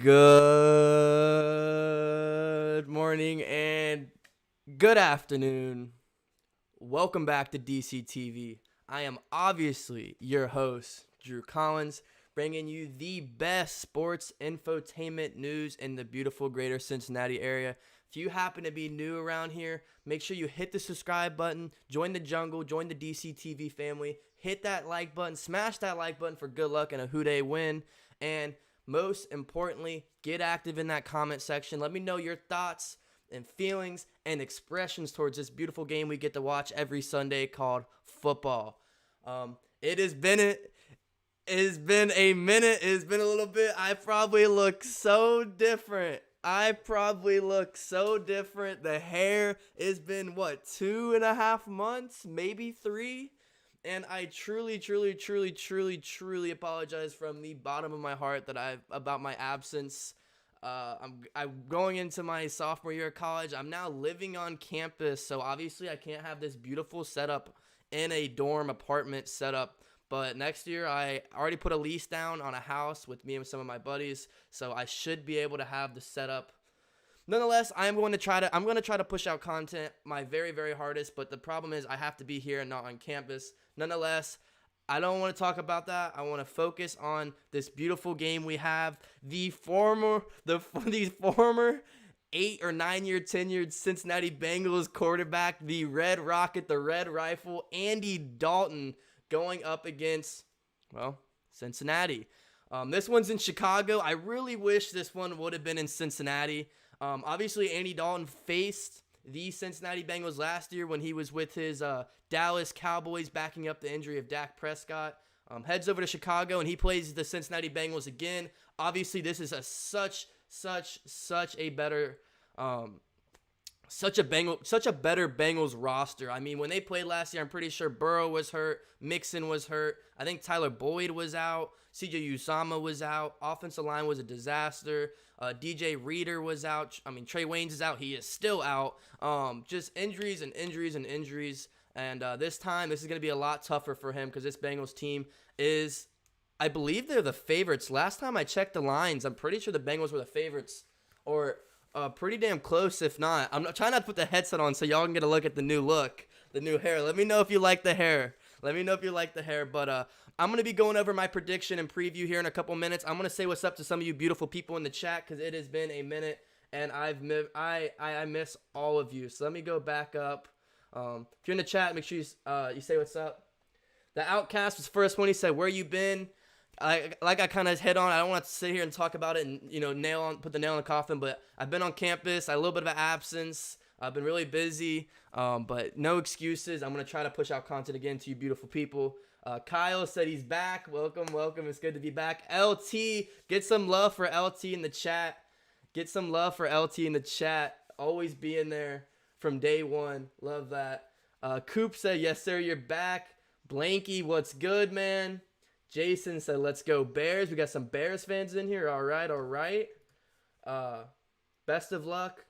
Good morning and good afternoon. Welcome back to DCTV. I am obviously your host, Drew Collins, bringing you the best sports infotainment news in the beautiful greater Cincinnati area. If you happen to be new around here, make sure you hit the subscribe button, join the jungle, join the DCTV family, hit that like button, smash that like button for good luck and a Who Dey win, and most importantly, get active in that comment section. Let me know your thoughts and feelings and expressions towards this beautiful game we get to watch every Sunday called football. It has been a minute. It's been a little bit. I probably look so different. The hair has been, 2.5 months, maybe 3? And I truly apologize from the bottom of my heart about my absence. I'm going into my sophomore year of college. I'm now living on campus, so obviously I can't have this beautiful setup in a dorm apartment setup. But next year, I already put a lease down on a house with me and some of my buddies, so I should be able to have the setup. Nonetheless, I'm going to try to push out content my very, very hardest, but the problem is I have to be here and not on campus. Nonetheless, I don't want to talk about that. I want to focus on this beautiful game we have. These former 8 or 9 year tenured Cincinnati Bengals quarterback, the Red Rocket, the Red Rifle, Andy Dalton, going up against, Cincinnati. This one's in Chicago. I really wish this one would have been in Cincinnati. Obviously, Andy Dalton faced the Cincinnati Bengals last year when he was with his Dallas Cowboys backing up the injury of Dak Prescott. Heads over to Chicago, and he plays the Cincinnati Bengals again. Obviously, this is such a better Bengals roster. I mean, when they played last year, I'm pretty sure Burrow was hurt, Mixon was hurt. I think Tyler Boyd was out, CJ Uzomah was out. Offensive line was a disaster. DJ Reader was out. I mean, Trey Waynes is out. He is still out. Just injuries. And this time, this is going to be a lot tougher for him because this Bengals team is, I believe they're the favorites. Last time I checked the lines, I'm pretty sure the Bengals were the favorites, or pretty damn close, if not. I'm trying not to put the headset on so y'all can get a look at the new look, the new hair. Let me know if you like the hair. But I'm going to be going over my prediction and preview here in a couple minutes. I'm going to say what's up to some of you beautiful people in the chat because it has been a minute, and I miss all of you. So let me go back up. If you're in the chat, make sure you say what's up. The Outcast was first one. He said, "Where you been?" I kind of hit on. I don't want to sit here and talk about it and put the nail in the coffin. But I've been on campus. I had a little bit of an absence. I've been really busy. But no excuses. I'm gonna try to push out content again to you beautiful people. Kyle said he's back. Welcome. It's good to be back. LT, get some love for LT in the chat. Always being there from day one. Love that. Coop said, "Yes, sir, you're back." Blanky, what's good, man? Jason said, "Let's go Bears." We got some Bears fans in here. All right. Best of luck.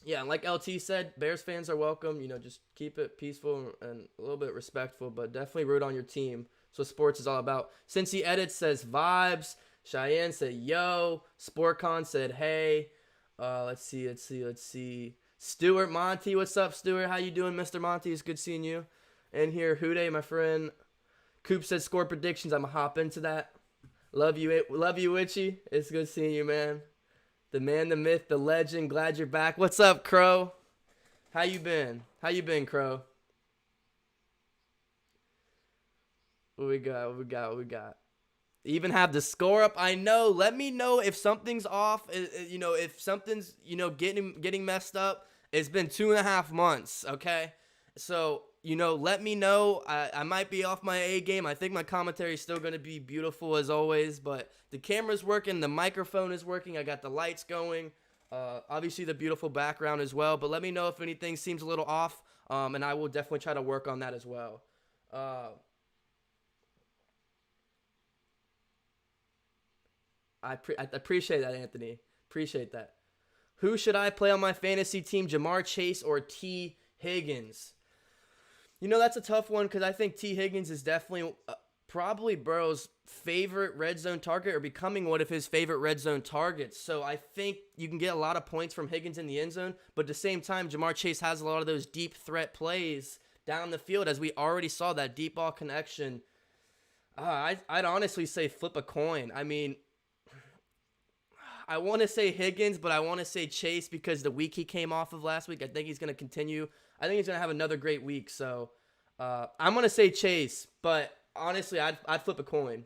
Yeah, and like LT said, Bears fans are welcome. Just keep it peaceful and a little bit respectful, but definitely root on your team. That's what sports is all about. Cincy Edits says vibes. Cheyenne said yo. Sportcon said hey. Let's see. Stuart Monty, what's up, Stuart? How you doing, Mr. Monty? It's good seeing you. And here, Who Dey, my friend. Coop says score predictions. I'm going to hop into that. Love you, Itchy. It's good seeing you, man. The man, the myth, the legend. Glad you're back. What's up, Crow? How you been, Crow? What we got? Even have the score up. I know. Let me know if something's off. If something's, getting messed up. It's been 2.5 months, okay? So, let me know. I might be off my A game. I think my commentary is still going to be beautiful as always, but the camera's working, the microphone is working, I got the lights going, obviously the beautiful background as well, but let me know if anything seems a little off, and I will definitely try to work on that as well. I appreciate that, Anthony. Appreciate that. Who should I play on my fantasy team, Jamar Chase or T. Higgins? That's a tough one because I think T. Higgins is definitely probably Burrow's favorite red zone target or becoming one of his favorite red zone targets. So I think you can get a lot of points from Higgins in the end zone, but at the same time, Jamar Chase has a lot of those deep threat plays down the field, as we already saw that deep ball connection. I'd honestly say flip a coin. I mean, I want to say Higgins, but I want to say Chase because the week he came off of last week, I think he's going to continue. I think he's going to have another great week. So I'm going to say Chase, but honestly, I'd flip a coin.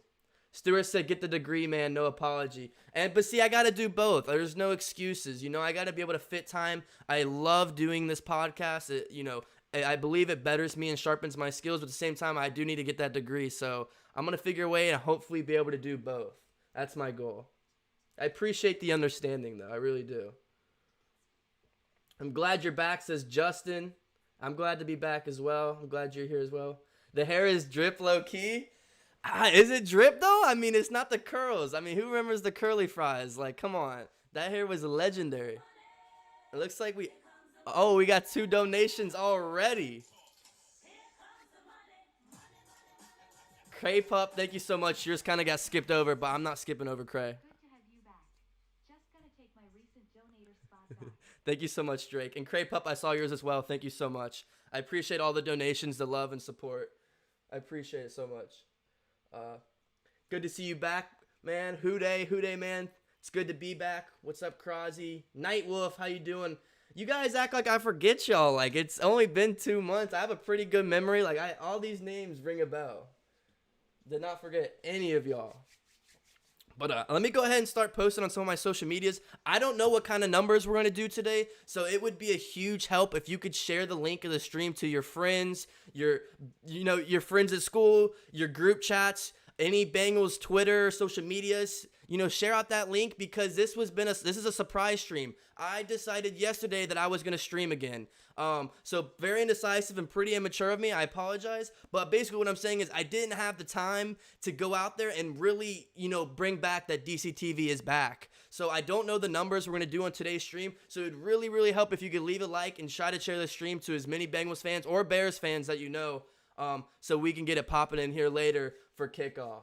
Stewart said, get the degree, man, no apology. But see, I got to do both. There's no excuses. I got to be able to fit time. I love doing this podcast. I believe it betters me and sharpens my skills, but at the same time, I do need to get that degree. So I'm going to figure a way and hopefully be able to do both. That's my goal. I appreciate the understanding, though. I really do. I'm glad you're back, says Justin. I'm glad to be back as well. I'm glad you're here as well. The hair is drip low-key. Is it drip, though? I mean, it's not the curls. I mean, who remembers the curly fries? Like, come on. That hair was legendary. It looks like we got 2 donations already. Cray Pup, thank you so much. Yours kind of got skipped over, but I'm not skipping over Cray. Thank you so much, Drake. And Cray Pup, I saw yours as well. Thank you so much. I appreciate all the donations, the love, and support. I appreciate it so much. Good to see you back, man. Hooday, man. It's good to be back. What's up, Krozzy? Night Wolf, how you doing? You guys act like I forget y'all. Like, it's only been 2 months. I have a pretty good memory. Like, all these names ring a bell. Did not forget any of y'all. But let me go ahead and start posting on some of my social medias. I don't know what kind of numbers we're going to do today, so it would be a huge help if you could share the link of the stream to your friends, your friends at school, your group chats, any Bengals Twitter, social medias. Share out that link because this is a surprise stream. I decided yesterday that I was going to stream again. So very indecisive and pretty immature of me. I apologize. But basically what I'm saying is I didn't have the time to go out there and really, bring back that DCTV is back. So I don't know the numbers we're going to do on today's stream. So it would really, really help if you could leave a like and try to share the stream to as many Bengals fans or Bears fans that you know, so we can get it popping in here later for kickoff.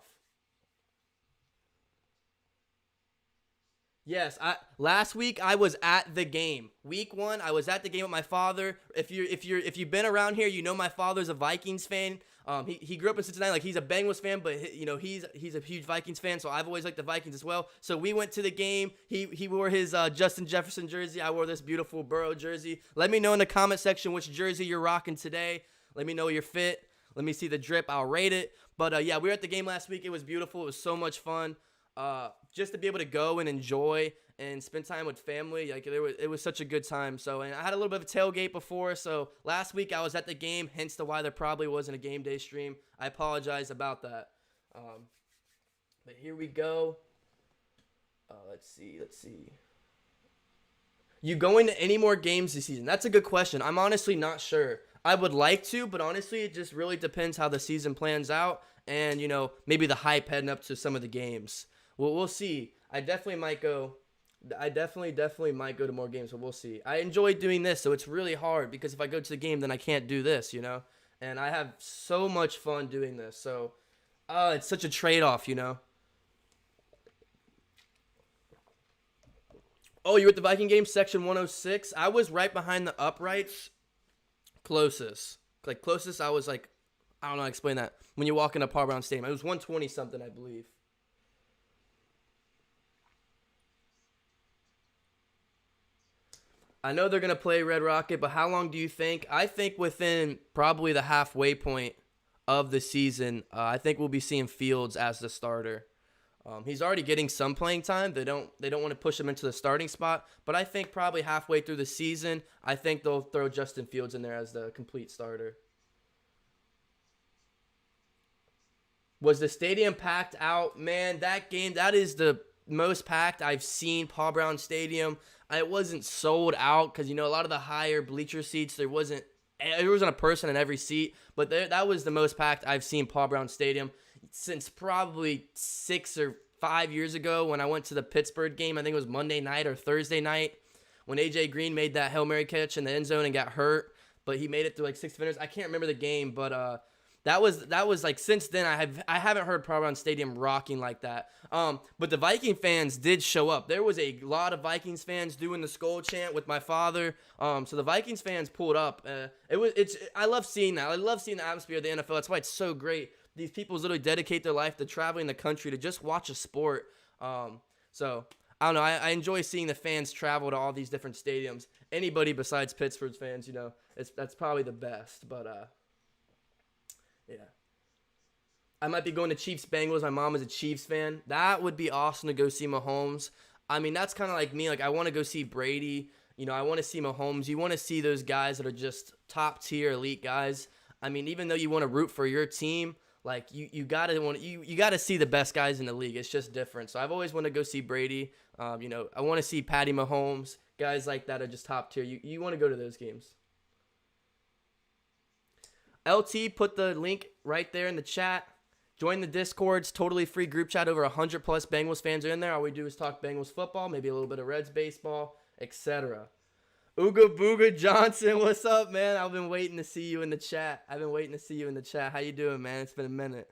Yes, last week I was at the game. Week 1, I was at the game with my father. If you've been around here, you know my father's a Vikings fan. He grew up in Cincinnati, like he's a Bengals fan, but he's a huge Vikings fan. So I've always liked the Vikings as well. So we went to the game. He wore his Justin Jefferson jersey. I wore this beautiful Burrow jersey. Let me know in the comment section which jersey you're rocking today. Let me know your fit. Let me see the drip. I'll rate it. But yeah, we were at the game last week. It was beautiful. It was so much fun. Just to be able to go and enjoy and spend time with family, like it was such a good time. So, and I had a little bit of a tailgate before. So last week I was at the game, hence the why there probably wasn't a game day stream. I apologize about that. But here we go. Let's see. You going to any more games this season? That's a good question. I'm honestly not sure. I would like to, but honestly, it just really depends how the season plans out and, maybe the hype heading up to some of the games. Well, we'll see. I definitely might go to more games, but we'll see. I enjoy doing this, so it's really hard because if I go to the game, then I can't do this, And I have so much fun doing this, so it's such a trade-off, Oh, you're at the Viking game, section 106? I was right behind the uprights, closest. Closest, I was I don't know how to explain that. When you walk into Paul Brown Stadium, it was 120-something, I believe. I know they're going to play Red Rocket, but how long do you think? I think within probably the halfway point of the season, I think we'll be seeing Fields as the starter. He's already getting some playing time. They don't want to push him into the starting spot, but I think probably halfway through the season, I think they'll throw Justin Fields in there as the complete starter. Was the stadium packed out? Man, that game, that is the most packed I've seen Paul Brown Stadium. It wasn't sold out because, a lot of the higher bleacher seats, there wasn't a person in every seat. But that was the most packed I've seen Paul Brown Stadium since probably 6 or 5 years ago when I went to the Pittsburgh game. I think it was Monday night or Thursday night when A.J. Green made that Hail Mary catch in the end zone and got hurt. But he made it through 6 defenders. I can't remember the game, but That was like since then I haven't heard Paul Brown Stadium rocking like that. But the Viking fans did show up. There was a lot of Vikings fans doing the skull chant with my father. So the Vikings fans pulled up. I love seeing that. I love seeing the atmosphere of the NFL. That's why it's so great. These people literally dedicate their life to traveling the country to just watch a sport. So I don't know. I enjoy seeing the fans travel to all these different stadiums. Anybody besides Pittsburgh's fans, that's probably the best. But yeah. I might be going to Chiefs Bengals. My mom is a Chiefs fan. That would be awesome to go see Mahomes. I mean, that's kind of like me. Like, I want to go see Brady. I want to see Mahomes. You want to see those guys that are just top tier elite guys. I mean, even though you want to root for your team, like you gotta see the best guys in the league. It's just different. So I've always wanted to go see Brady. I want to see Patty Mahomes. Guys like that are just top tier. You want to go to those games. LT put the link right there in the chat. Join the Discord. It's totally free group chat. Over 100 plus Bengals fans are in there. All we do is talk Bengals football, maybe a little bit of Reds baseball, etc. Ooga Booga Johnson, what's up, man? I've been waiting to see you in the chat. How you doing, man? It's been a minute.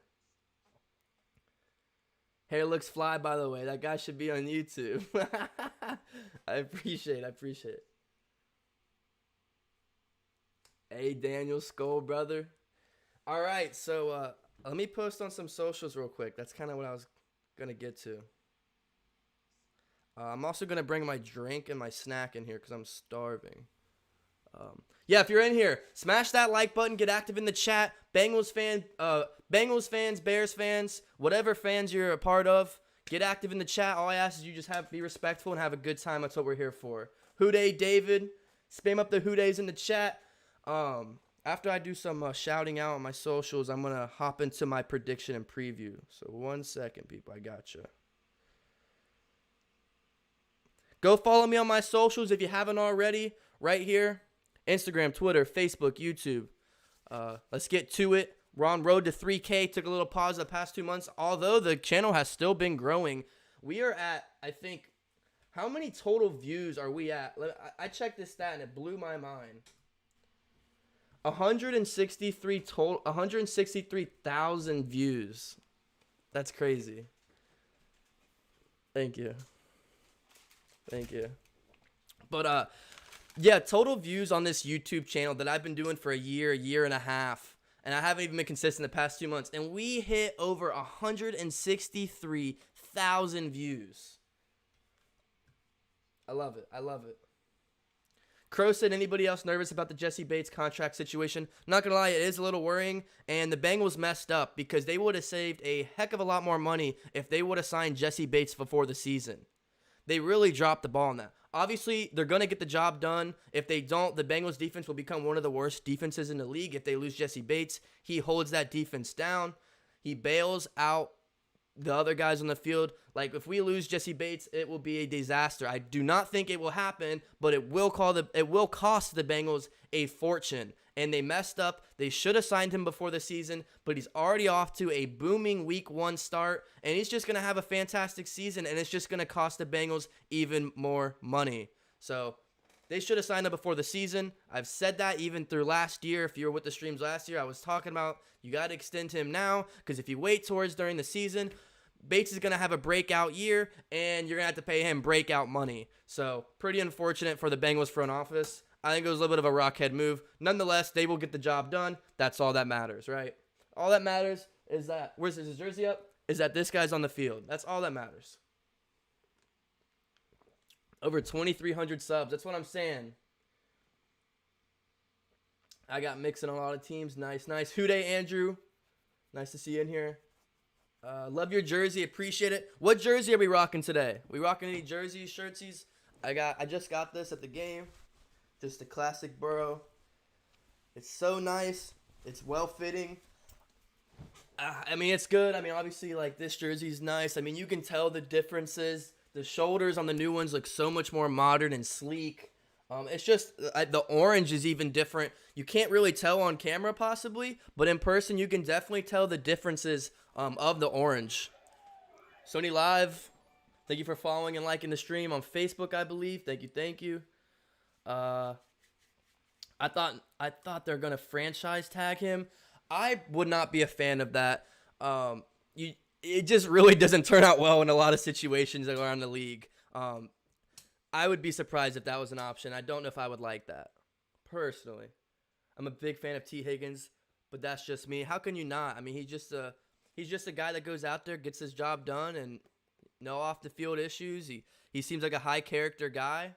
Hair looks fly, by the way. That guy should be on YouTube. I appreciate it. Hey, Daniel Skull, brother. All right, so let me post on some socials real quick. That's kind of what I was going to get to. I'm also going to bring my drink and my snack in here because I'm starving. Yeah, if you're in here, smash that like button. Get active in the chat. Bengals fans, Bears fans, whatever fans you're a part of, get active in the chat. All I ask is you just be respectful and have a good time. That's what we're here for. Houday David, spam up the Houdays in the chat. After I do some shouting out on my socials, I'm going to hop into my prediction and preview. So 1 second, people. I gotcha. Go follow me on my socials if you haven't already. Right here. Instagram, Twitter, Facebook, YouTube. Let's get to it. We're on road to 3K. Took a little pause the past 2 months. Although the channel has still been growing. We are at, I think, how many total views are we at? I checked this stat and it blew my mind. 163,000 views. That's crazy. Thank you. But yeah, total views on this YouTube channel that I've been doing for a year and a half, and I haven't even been consistent the past 2 months, and we hit over 163,000 views. I love it. Crow said, anybody else nervous about the Jesse Bates contract situation? Not going to lie, it is a little worrying, and the Bengals messed up because they would have saved a heck of a lot more money if they would have signed Jesse Bates before the season. They really dropped the ball on that. Obviously, they're going to get the job done. If they don't, the Bengals defense will become one of the worst defenses in the league if they lose Jesse Bates. He holds that defense down. He bails out the other guys on the field. Like, if we lose Jesse Bates, it will be a disaster. I do not think it will happen, but it will cost the Bengals a fortune. And they messed up. They should have signed him before the season, but he's already off to a booming week 1 start, and he's just going to have a fantastic season, and it's just going to cost the Bengals even more money. So they should have signed him before the season. I've said that even through last year. If you were with the streams last year, I was talking about you got to extend him now, because if you wait towards during the season, Bates is going to have a breakout year, and you're going to have to pay him breakout money. So pretty unfortunate for the Bengals front office. I think it was a little bit of a rockhead move. Nonetheless, they will get the job done. That's all that matters, right? All that matters is that, where's his jersey up? Is that this guy's on the field. That's all that matters. Over 2,300 subs. That's what I'm saying. I got mixing a lot of teams. Nice. Houday Andrew. Nice to see you in here. Love your jersey. Appreciate it. What jersey are we rocking today? We rocking any jerseys, shirtsies? I just got this at the game. Just a classic Burrow. It's so nice. It's well-fitting. I mean, it's good. I mean, obviously, like, this jersey's nice. I mean, you can tell the differences. The shoulders on the new ones look so much more modern and sleek. It's just, the orange is even different. You can't really tell on camera, possibly, but in person, you can definitely tell the differences of the orange. Sony Live, thank you for following and liking the stream on Facebook, I believe. Thank you. I thought they're gonna franchise tag him. I would not be a fan of that. You it just really doesn't turn out well in a lot of situations around the league. I would be surprised if that was an option. I don't know if I would like that personally. I'm a big fan of T Higgins, but that's just me. How can you not? I mean, he's just a guy that goes out there, gets his job done, and no off the field issues. He seems like a high character guy,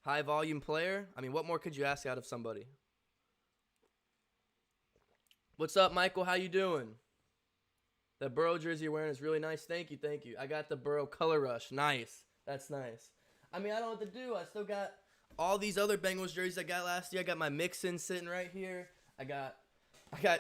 high volume player. I mean, what more could you ask out of somebody? What's up, Michael? How you doing? That Burrow jersey you're wearing is really nice. Thank you, thank you. I got the Burrow Color Rush. Nice. That's nice. I mean, I don't know what to do. I still got all these other Bengals jerseys I got last year. I got my Mixon sitting right here. I got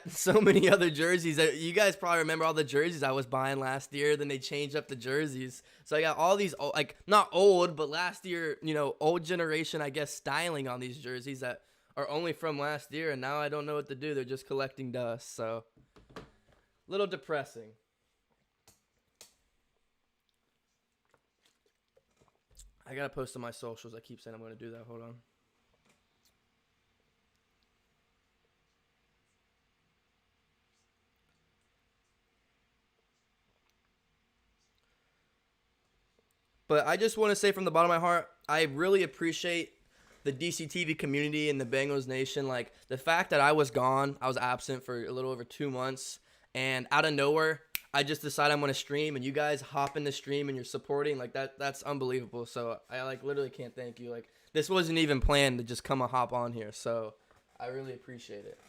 so many other jerseys. You guys probably remember all the jerseys I was buying last year. Then they changed up the jerseys. So I got all these, like, not old, but last year, old generation, I guess, styling on these jerseys that are only from last year. And now I don't know what to do. They're just collecting dust. So, a little depressing. I got to post on my socials. I keep saying I'm going to do that. Hold on. But I just want to say from the bottom of my heart, I really appreciate the DCTV community and the Bengals Nation. Like, the fact that I was gone, I was absent for a little over 2 months, and out of nowhere, I just decided I'm going to stream, and you guys hop in the stream and you're supporting. Like, that's unbelievable. So I, like, literally can't thank you. Like, this wasn't even planned to just come and hop on here. So I really appreciate it.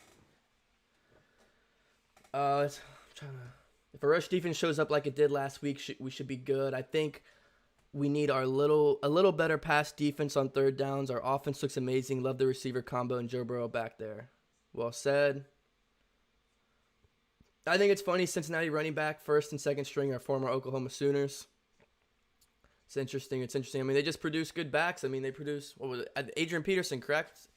I'm trying to. If a rush defense shows up like it did last week, we should be good. I think we need a little better pass defense on third downs. Our offense looks amazing. Love the receiver combo and Joe Burrow back there. Well said. I think it's funny, Cincinnati running back, first and second string are former Oklahoma Sooners. It's interesting. I mean, they just produce good backs. I mean, they produce, what was it? Adrian Peterson, correct?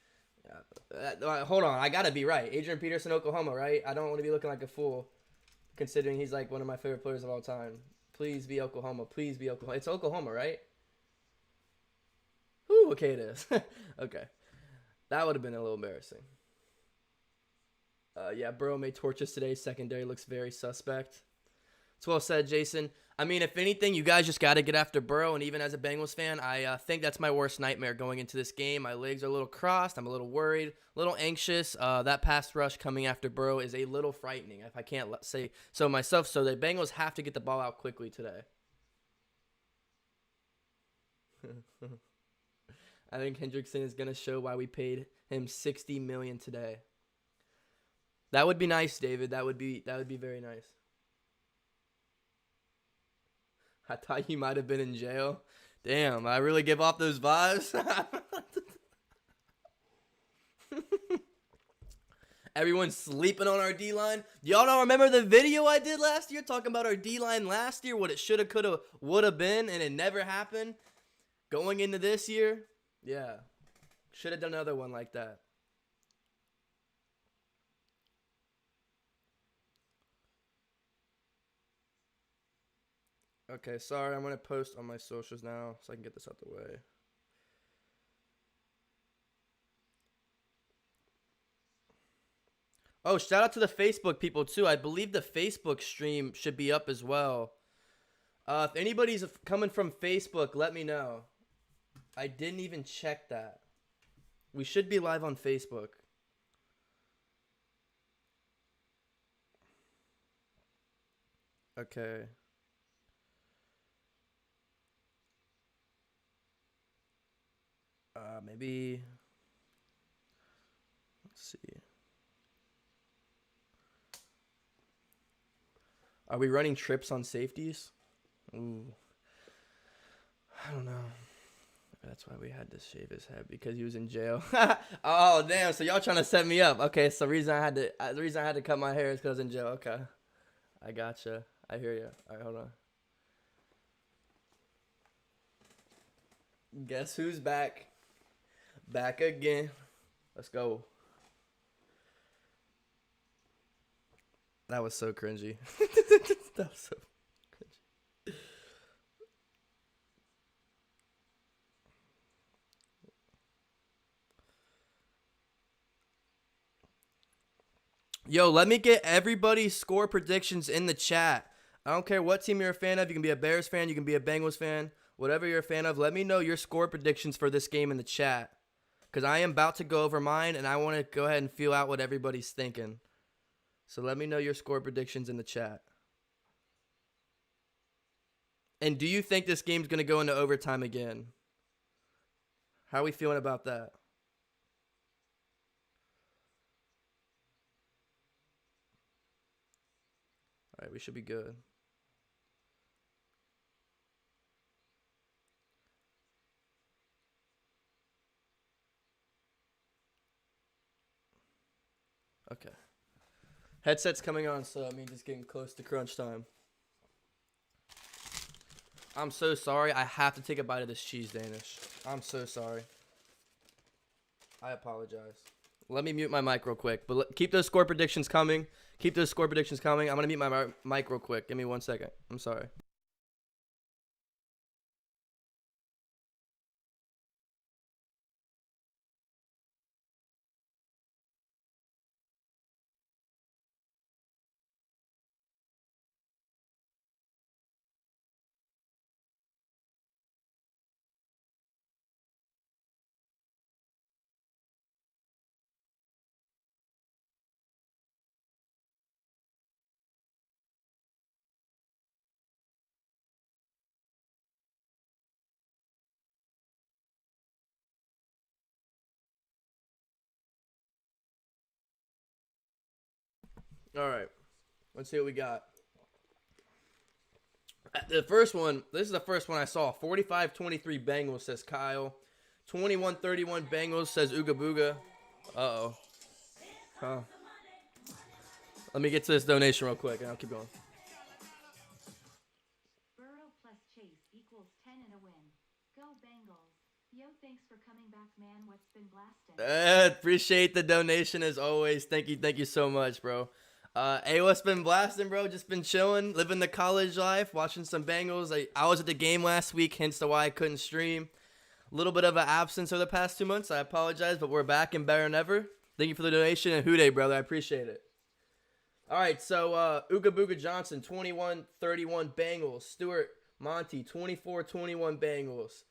Hold on. I got to be right. Adrian Peterson, Oklahoma, right? I don't want to be looking like a fool, considering he's like one of my favorite players of all time. Please be Oklahoma. Please be Oklahoma. It's Oklahoma, right? Whew, okay, it is. Okay. That would have been a little embarrassing. Yeah, Burrow made torches today. Secondary looks very suspect. It's well said, Jason. I mean, if anything, you guys just got to get after Burrow. And even as a Bengals fan, I think that's my worst nightmare going into this game. My legs are a little crossed. I'm a little worried, a little anxious. That pass rush coming after Burrow is a little frightening, if I can't say so myself. So the Bengals have to get the ball out quickly today. I think Hendrickson is going to show why we paid him $60 million today. That would be nice, David. That would be very nice. I thought you might have been in jail. Damn, I really give off those vibes. Everyone's sleeping on our D-line. Y'all don't remember the video I did last year talking about our D-line last year, what it should have, could have, would have been, and it never happened? Going into this year? Yeah. Should have done another one like that. Okay, sorry. I'm going to post on my socials now so I can get this out the way. Oh, shout out to the Facebook people, too. I believe the Facebook stream should be up as well. If anybody's coming from Facebook, let me know. I didn't even check that. We should be live on Facebook. Okay. Maybe. Let's see. Are we running trips on safeties? Ooh. I don't know. That's why we had to shave his head, because he was in jail. Oh, damn. So y'all trying to set me up. Okay, so the reason I had to cut my hair is because I was in jail. Okay. I gotcha. I hear you. All right, hold on. Guess who's back? Back again. Let's go. That was so cringy. That was so cringy. Yo, let me get everybody's score predictions in the chat. I don't care what team you're a fan of. You can be a Bears fan. You can be a Bengals fan. Whatever you're a fan of, let me know your score predictions for this game in the chat. Because I am about to go over mine, and I want to go ahead and feel out what everybody's thinking. So let me know your score predictions in the chat. And do you think this game's going to go into overtime again? How are we feeling about that? All right, we should be good. Okay. Headset's coming on, so I mean, just getting close to crunch time. I'm so sorry. I have to take a bite of this cheese Danish. I'm so sorry. I apologize. Let me mute my mic real quick. But keep those score predictions coming. Keep those score predictions coming. I'm going to mute my mic real quick. Give me 1 second. I'm sorry. All right. Let's see what we got. The first one, this is the first one I saw. 45-23 Bengals, says Kyle. 21-31 Bengals, says Ooga Booga. Uh-oh. Huh. Let me get to this donation real quick, and I'll keep going. Burrow plus Chase equals 10 and a win. Go Bengals. Yo, thanks for coming back, man. What's been blasting? Appreciate the donation as always. Thank you so much, bro. Hey, what's been blasting, bro? Just been chilling, living the college life, watching some Bengals. I was at the game last week, hence the why I couldn't stream. A little bit of an absence over the past 2 months. I apologize, but we're back and better than ever. Thank you for the donation, and Houday, brother. I appreciate it. All right, so Ooga Booga Johnson, 21-31 Bengals. Stuart Monty, 24-21 Bengals.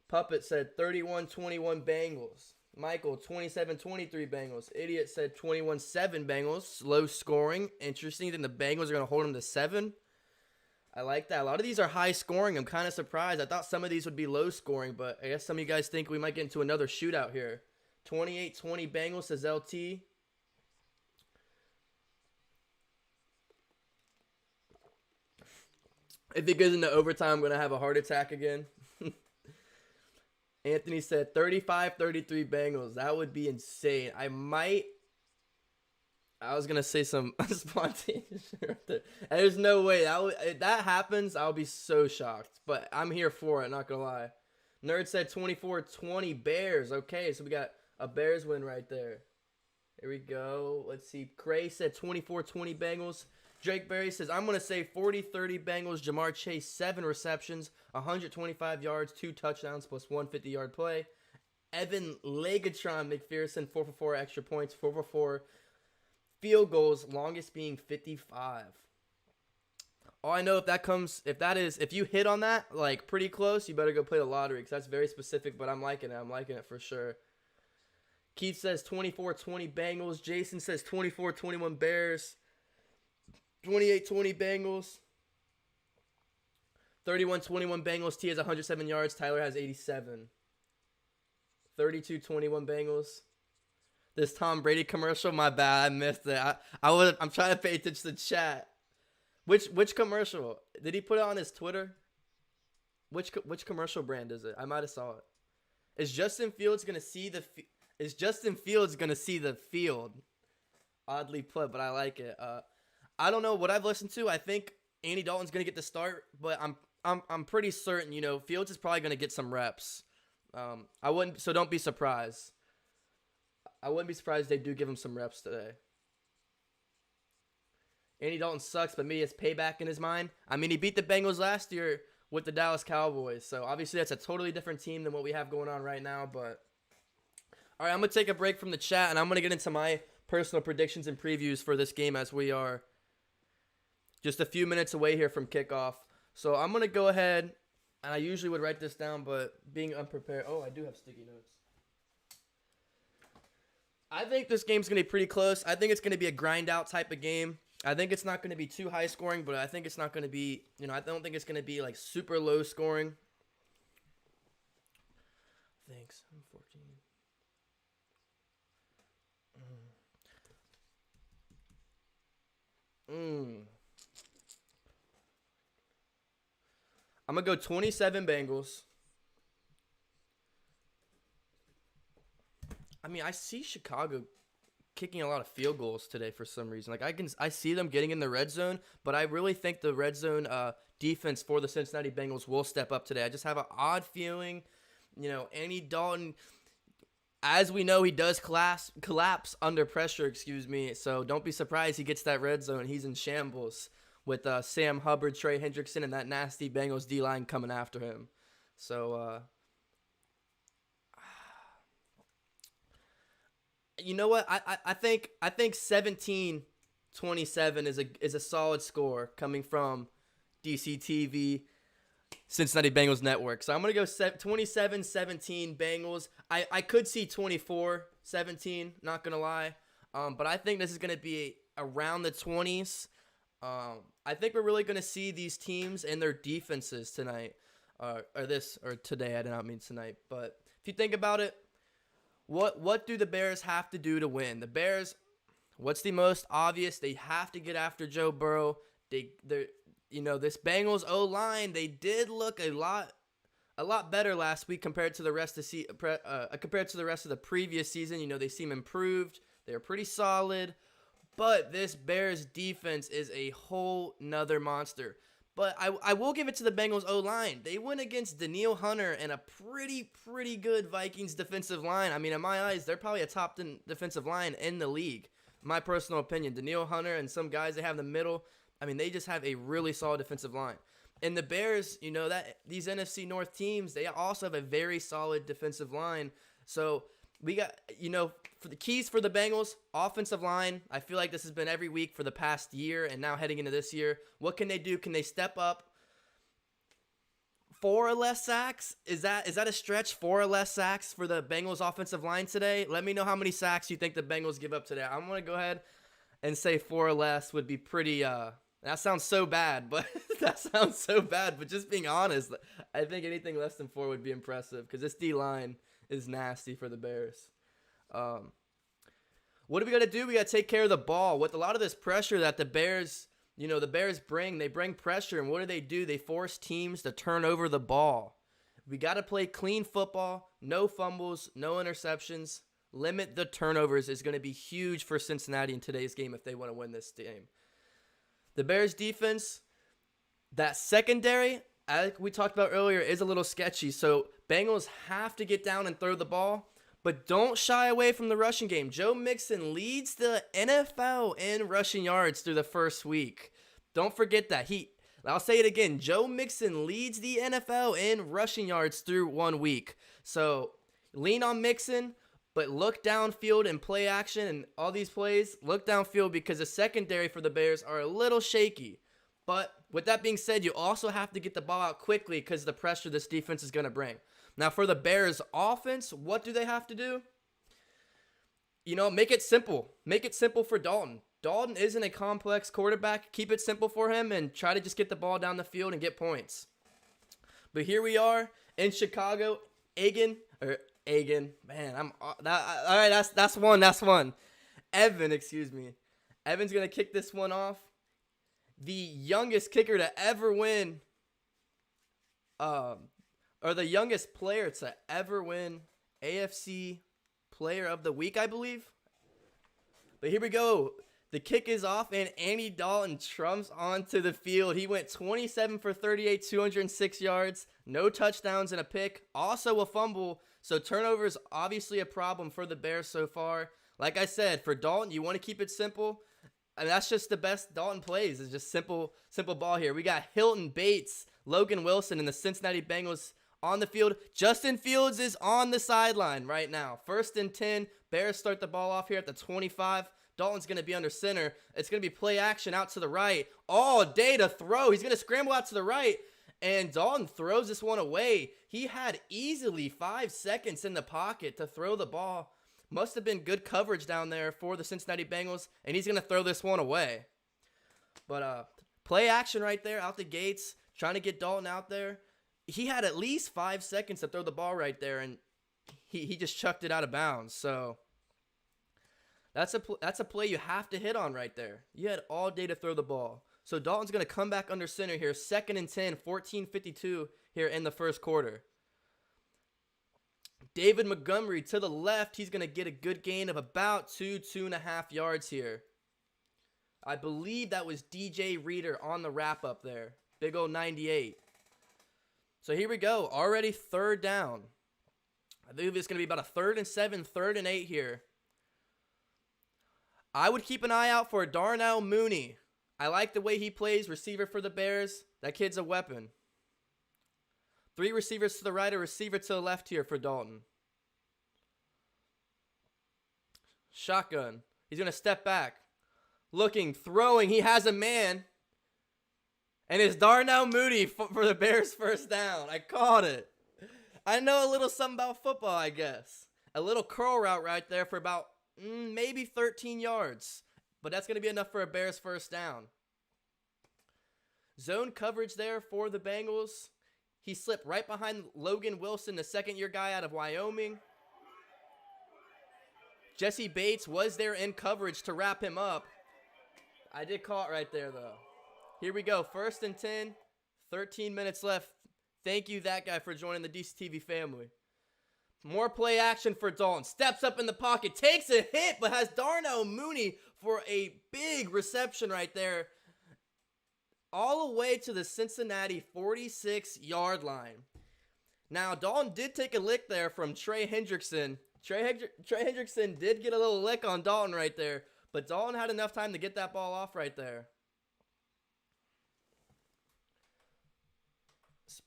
Puppet said 31-21 Bengals. Michael, 27-23 Bengals. Idiot said 21-7 Bengals. Low scoring. Interesting. Then the Bengals are going to hold them to 7. I like that. A lot of these are high scoring. I'm kind of surprised. I thought some of these would be low scoring, but I guess some of you guys think we might get into another shootout here. 28-20 Bengals, says LT. If it goes into overtime, I'm going to have a heart attack again. Anthony said 35-33 Bengals. That would be insane. I was going to say some spontaneous shit right there. There's no way. If that happens, I'll be so shocked. But I'm here for it, not going to lie. Nerd said 24-20 Bears. Okay, so we got a Bears win right there. Here we go. Let's see. Cray said 24-20 Bengals. Drake Berry says, I'm going to say 40-30 Bengals. Jamar Chase, 7 receptions, 125 yards, 2 touchdowns, plus 150-yard play. Evan Legatron McPherson, 4 for 4 extra points, 4 for 4 field goals, longest being 55. All I know if you hit on that, like, pretty close, you better go play the lottery, because that's very specific, but I'm liking it. I'm liking it for sure. Keith says 24-20 Bengals. Jason says 24-21 Bears. 28-20 Bengals. 31-21 Bengals. T has 107 yards. Tyler has 87. 32-21 Bengals. This Tom Brady commercial, my bad. I missed it. I'm trying to pay attention to the chat. Which commercial? Did he put it on his Twitter? Which commercial brand is it? I might have saw it. Is Justin Fields gonna see the field? Oddly put, but I like it. I don't know what I've listened to. I think Andy Dalton's gonna get the start, but I'm pretty certain, Fields is probably gonna get some reps. So don't be surprised. I wouldn't be surprised if they do give him some reps today. Andy Dalton sucks, but maybe it's payback in his mind. I mean, he beat the Bengals last year with the Dallas Cowboys, so obviously that's a totally different team than what we have going on right now. But all right, I'm gonna take a break from the chat, and I'm gonna get into my personal predictions and previews for this game as we are just a few minutes away here from kickoff. So I'm going to go ahead, and I usually would write this down, but being unprepared. Oh, I do have sticky notes. I think this game's going to be pretty close. I think it's going to be a grind-out type of game. I think it's not going to be too high scoring, but I think it's not going to be, I don't think it's going to be like super low scoring. Thanks. I'm 14. I'm going to go 27 Bengals. I mean, I see Chicago kicking a lot of field goals today for some reason. Like I see them getting in the red zone, but I really think the red zone defense for the Cincinnati Bengals will step up today. I just have an odd feeling, Andy Dalton, as we know, he does collapse under pressure, so don't be surprised he gets that red zone. He's in shambles with Sam Hubbard, Trey Hendrickson, and that nasty Bengals D-line coming after him. So, you know what? I think 17-27 is a solid score coming from DCTV, Cincinnati Bengals Network. So I'm going to go 27-17 Bengals. I could see 24-17, not going to lie. But I think this is going to be around the 20s. I think we're really going to see these teams and their defenses tonight. Or today, I did not mean tonight. But if you think about it, what do the Bears have to do to win? The Bears, what's the most obvious? They have to get after Joe Burrow. They're this Bengals O-line, they did look a lot better last week compared to the rest of the previous season. They seem improved. They're pretty solid. But this Bears defense is a whole nother monster. But I will give it to the Bengals O-line. They went against Danielle Hunter and a pretty good Vikings defensive line. I mean, in my eyes, they're probably a top 10 defensive line in the league. My personal opinion. Danielle Hunter and some guys they have in the middle, I mean, they just have a really solid defensive line. And the Bears, that these NFC North teams, they also have a very solid defensive line. So we got, for the keys for the Bengals, offensive line. I feel like this has been every week for the past year and now heading into this year. What can they do? Can they step up? 4 or less sacks? Is that a stretch? 4 or less sacks for the Bengals offensive line today? Let me know how many sacks you think the Bengals give up today. I'm going to go ahead and say 4 or less would be pretty that sounds so bad, but but just being honest, I think anything less than 4 would be impressive because this D-line is nasty for the Bears. What do we got to do? We got to take care of the ball. With a lot of this pressure that the Bears, they bring pressure, and what do? They force teams to turn over the ball. We got to play clean football, no fumbles, no interceptions. Limit the turnovers is going to be huge for Cincinnati in today's game if they want to win this game. The Bears defense, that secondary, like we talked about earlier, is a little sketchy. So Bengals have to get down and throw the ball, but don't shy away from the rushing game. Joe Mixon leads the NFL in rushing yards through the first week. Don't forget that. I'll say it again. Joe Mixon leads the NFL in rushing yards through 1 week. So lean on Mixon. But look downfield and play action and all these plays, look downfield because the secondary for the Bears are a little shaky. But with that being said, you also have to get the ball out quickly because of the pressure this defense is going to bring. Now for the Bears offense, what do they have to do? Make it simple. Make it simple for Dalton. Dalton isn't a complex quarterback. Keep it simple for him and try to just get the ball down the field and get points. But here we are in Chicago. Man, all right. That's one. Evan's gonna kick this one off. The youngest kicker to ever win, or the youngest player to ever win AFC Player of the Week, I believe. But here we go. The kick is off, and Andy Dalton trumps onto the field. He went 27 for 38, 206 yards, no touchdowns and a pick, also a fumble. So turnover is obviously a problem for the Bears so far. Like I said, for Dalton, you want to keep it simple. And that's just the best Dalton plays. It's just simple ball here. We got Hilton, Bates, Logan Wilson, and the Cincinnati Bengals on the field. Justin Fields is on the sideline right now. 1st and 10. Bears start the ball off here at the 25. Dalton's going to be under center. It's going to be play action out to the right. All day to throw. He's going to scramble out to the right. And Dalton throws this one away. He had easily 5 seconds in the pocket to throw the ball. Must have been good coverage down there for the Cincinnati Bengals. And he's going to throw this one away. But play action right there out the gates. Trying to get Dalton out there. He had at least 5 seconds to throw the ball right there. And he just chucked it out of bounds. So that's a play you have to hit on right there. You had all day to throw the ball. So Dalton's going to come back under center here. 2nd and 10, 14:52 here in the first quarter. David Montgomery to the left. He's going to get a good gain of about 2.5 yards here. I believe that was DJ Reader on the wrap-up there. Big old 98. So here we go. Already 3rd down. I believe it's going to be about a 3rd and 7, 3rd and 8 here. I would keep an eye out for Darnell Mooney. I like the way he plays receiver for the Bears. That kid's a weapon. 3 receivers to the right, a receiver to the left here for Dalton. Shotgun. He's going to step back. Looking, throwing. He has a man. And it's Darnell Mooney for the Bears' first down. I caught it. I know a little something about football, I guess. A little curl route right there for about maybe 13 yards. But that's going to be enough for a Bears first down. Zone coverage there for the Bengals. He slipped right behind Logan Wilson, the second-year guy out of Wyoming. Jesse Bates was there in coverage to wrap him up. I did call it right there, though. Here we go. 1st and 10. 13 minutes left. Thank you, that guy, for joining the DCTV family. More play action for Dalton. Steps up in the pocket. Takes a hit, but has Darnell Mooney for a big reception right there. All the way to the Cincinnati 46-yard line. Now, Dalton did take a lick there from Trey Hendrickson. Trey Hendrickson did get a little lick on Dalton right there. But Dalton had enough time to get that ball off right there.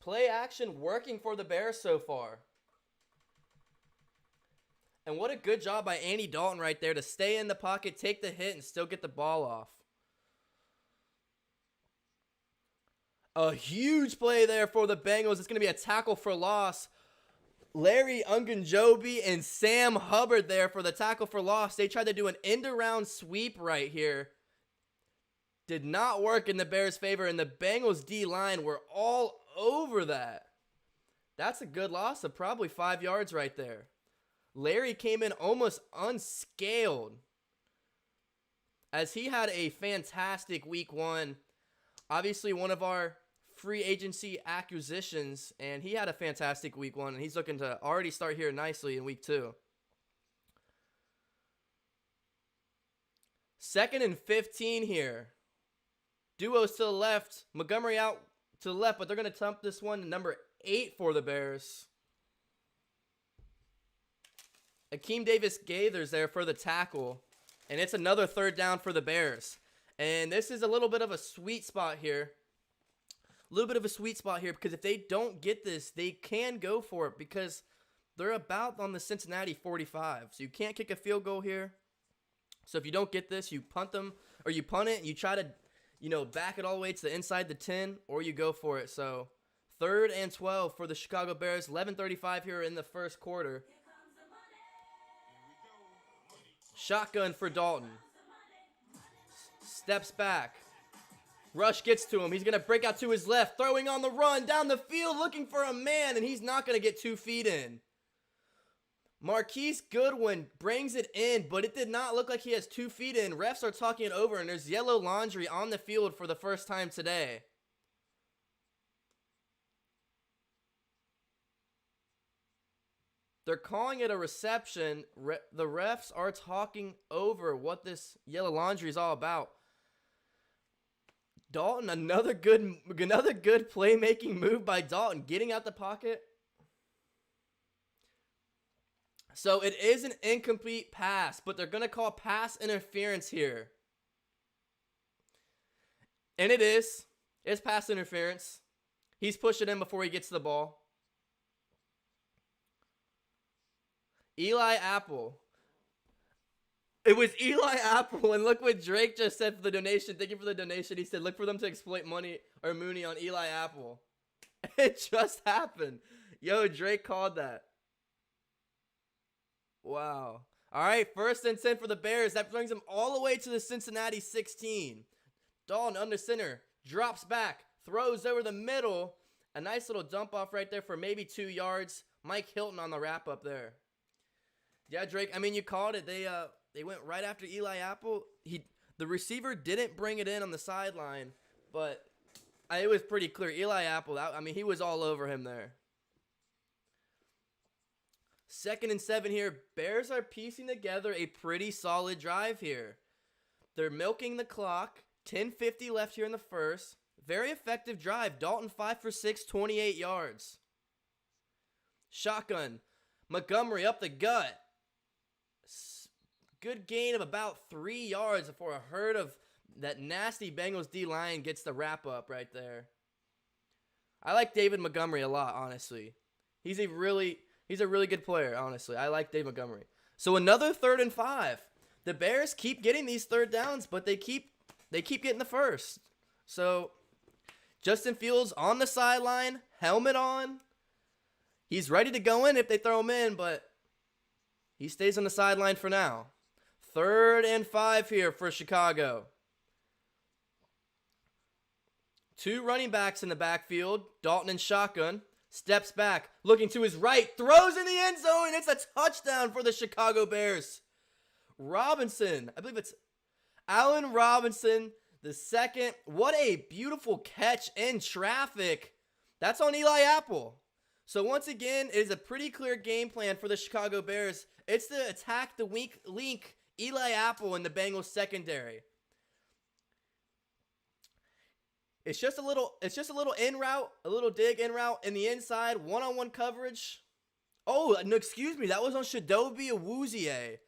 Play action working for the Bears so far. And what a good job by Andy Dalton right there to stay in the pocket, take the hit, and still get the ball off. A huge play there for the Bengals. It's going to be a tackle for loss. Larry Ungunjobi and Sam Hubbard there for the tackle for loss. They tried to do an end-around sweep right here. Did not work in the Bears' favor, and the Bengals D-line were all over that. That's a good loss of probably 5 yards right there. Larry came in almost unscaled as he had a fantastic week 1. Obviously one of our free agency acquisitions, and he had a fantastic week 1, and he's looking to already start here nicely in week 2. 2nd and 15 here. Duos to the left. Montgomery out to the left, but they're going to dump this one to number 8 for the Bears. Akeem Davis-Gaithers there for the tackle. And it's another 3rd down for the Bears. And this is a little bit of a sweet spot here. Because if they don't get this, they can go for it because they're about on the Cincinnati 45. So you can't kick a field goal here. So if you don't get this, you punt them or you punt it and you try to, back it all the way to the inside the 10 or you go for it. So 3rd and 12 for the Chicago Bears. 11:35 here in the first quarter. Shotgun for Dalton. Steps back. Rush gets to him. He's going to break out to his left. Throwing on the run down the field looking for a man. And he's not going to get 2 feet in. Marquise Goodwin brings it in. But it did not look like he has 2 feet in. Refs are talking it over. And there's yellow laundry on the field for the first time today. They're calling it a reception. The refs are talking over what this yellow laundry is all about. Dalton, another good playmaking move by Dalton, getting out the pocket. So it is an incomplete pass, but they're going to call pass interference here. And it is. It's pass interference. He's pushing in before he gets to the ball. Eli Apple. It was Eli Apple, and look what Drake just said for the donation. Thank you for the donation. He said, look for them to exploit money or Mooney on Eli Apple. It just happened. Yo, Drake called that. Wow. All right, 1st and 10 for the Bears. That brings them all the way to the Cincinnati 16. Dalton under center, drops back, throws over the middle. A nice little dump off right there for maybe 2 yards. Mike Hilton on the wrap up there. Yeah, Drake, I mean, you called it. They went right after Eli Apple. The receiver didn't bring it in on the sideline, but it was pretty clear. Eli Apple, I mean, he was all over him there. 2nd and 7 here. Bears are piecing together a pretty solid drive here. They're milking the clock. 10:50 left here in the first. Very effective drive. Dalton 5 for 6, 28 yards. Shotgun. Montgomery up the gut. Good gain of about 3 yards before a herd of that nasty Bengals D-line gets the wrap up right there. I like David Montgomery a lot, honestly. He's a really good player, honestly. I like Dave Montgomery. So another 3rd and 5. The Bears keep getting these 3rd downs, but they keep getting the first. So Justin Fields on the sideline, helmet on. He's ready to go in if they throw him in, but he stays on the sideline for now. 3rd and 5 here for Chicago. 2 running backs in the backfield. Dalton and shotgun. Steps back, looking to his right, throws in the end zone, and it's a touchdown for the Chicago Bears. Robinson, I believe it's Allen Robinson, the second. What a beautiful catch in traffic. That's on Eli Apple. So once again, it is a pretty clear game plan for the Chicago Bears. It's to attack the weak link, Eli Apple, in the Bengals secondary. It's just a little in route, a little dig in route in the inside, one-on-one coverage. Oh, no, excuse me, that was on Chidobe Awuzie,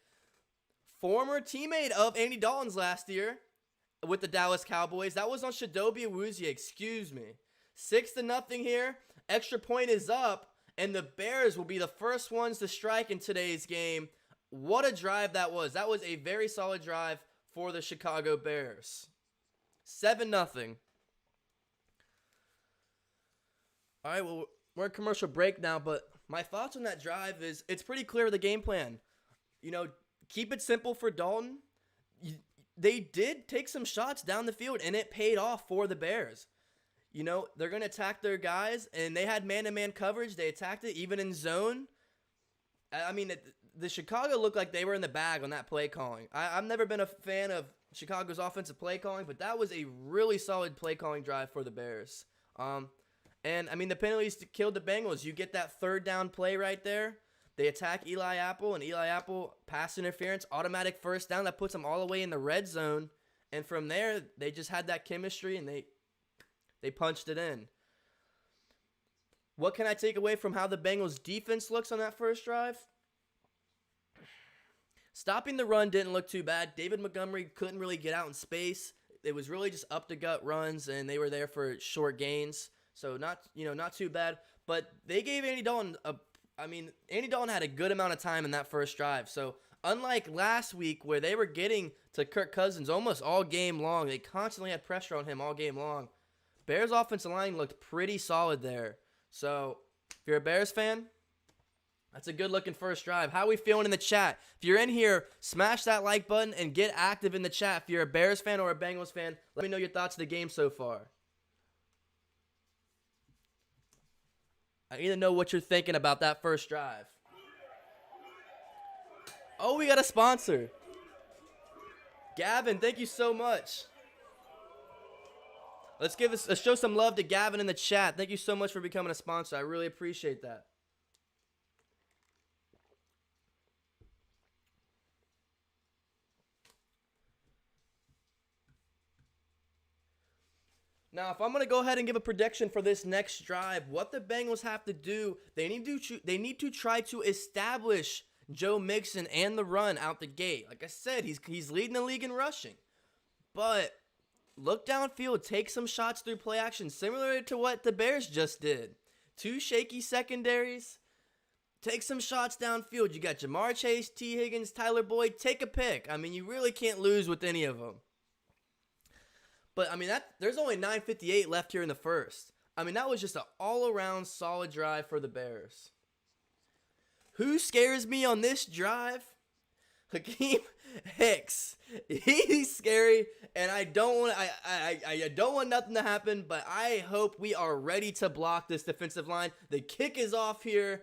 former teammate of Andy Dalton's last year with the Dallas Cowboys. That was on Chidobe Awuzie, excuse me. 6-0 here. Extra point is up, and the Bears will be the first ones to strike in today's game. What a drive that was. That was a very solid drive for the Chicago Bears. 7-0. All right, well, we're in commercial break now, but my thoughts on that drive is it's pretty clear the game plan. You know, keep it simple for Dalton. They did take some shots down the field, and it paid off for the Bears. You know, they're going to attack their guys, and they had man-to-man coverage. They attacked it even in zone. I mean, the Chicago looked like they were in the bag on that play calling. I've never been a fan of Chicago's offensive play calling, but that was a really solid play calling drive for the Bears. And, I mean, the penalties killed the Bengals. You get that 3rd down play right there. They attack Eli Apple, and Eli Apple, pass interference, automatic 1st down. That puts them all the way in the red zone. And from there, they just had that chemistry, and they punched it in. What can I take away from how the Bengals defense looks on that first drive? Stopping the run didn't look too bad. David Montgomery couldn't really get out in space. It was really just up-the-gut runs, and they were there for short gains. So not too bad, but they gave Andy Dalton Andy Dalton had a good amount of time in that first drive. So unlike last week where they were getting to Kirk Cousins almost all game long, they constantly had pressure on him all game long. Bears offensive line looked pretty solid there. So if you're a Bears fan, that's a good looking first drive. How are we feeling in the chat? If you're in here, smash that like button and get active in the chat. If you're a Bears fan or a Bengals fan, let me know your thoughts of the game so far. I need to know what you're thinking about that first drive. Oh, we got a sponsor. Gavin, thank you so much. Let's show some love to Gavin in the chat. Thank you so much for becoming a sponsor. I really appreciate that. Now, if I'm going to go ahead and give a prediction for this next drive, what the Bengals have to do, they need to try to establish Joe Mixon and the run out the gate. Like I said, he's leading the league in rushing. But look downfield, take some shots through play action, similar to what the Bears just did. 2 shaky secondaries. Take some shots downfield. You got Jamar Chase, T. Higgins, Tyler Boyd. Take a pick. I mean, you really can't lose with any of them. But, I mean, there's only 9:58 left here in the first. I mean, that was just an all-around solid drive for the Bears. Who scares me on this drive? Hakeem Hicks. He's scary, and I don't want nothing to happen, but I hope we are ready to block this defensive line. The kick is off here.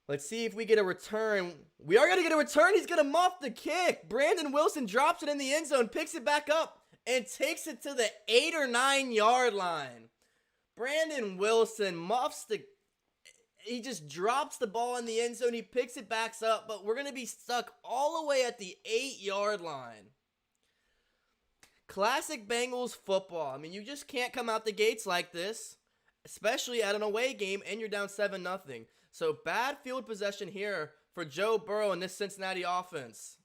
Let's see if we get a return. We are going to get a return. He's going to muff the kick. Brandon Wilson drops it in the end zone, picks it back up, and takes it to the 8 or 9 yard line. Brandon Wilson muffs he just drops the ball in the end zone. He picks it back up, but we're going to be stuck all the way at the 8 yard line. Classic Bengals football. I mean, you just can't come out the gates like this, especially at an away game, and you're down 7-0. So bad field possession here for Joe Burrow and this Cincinnati offense.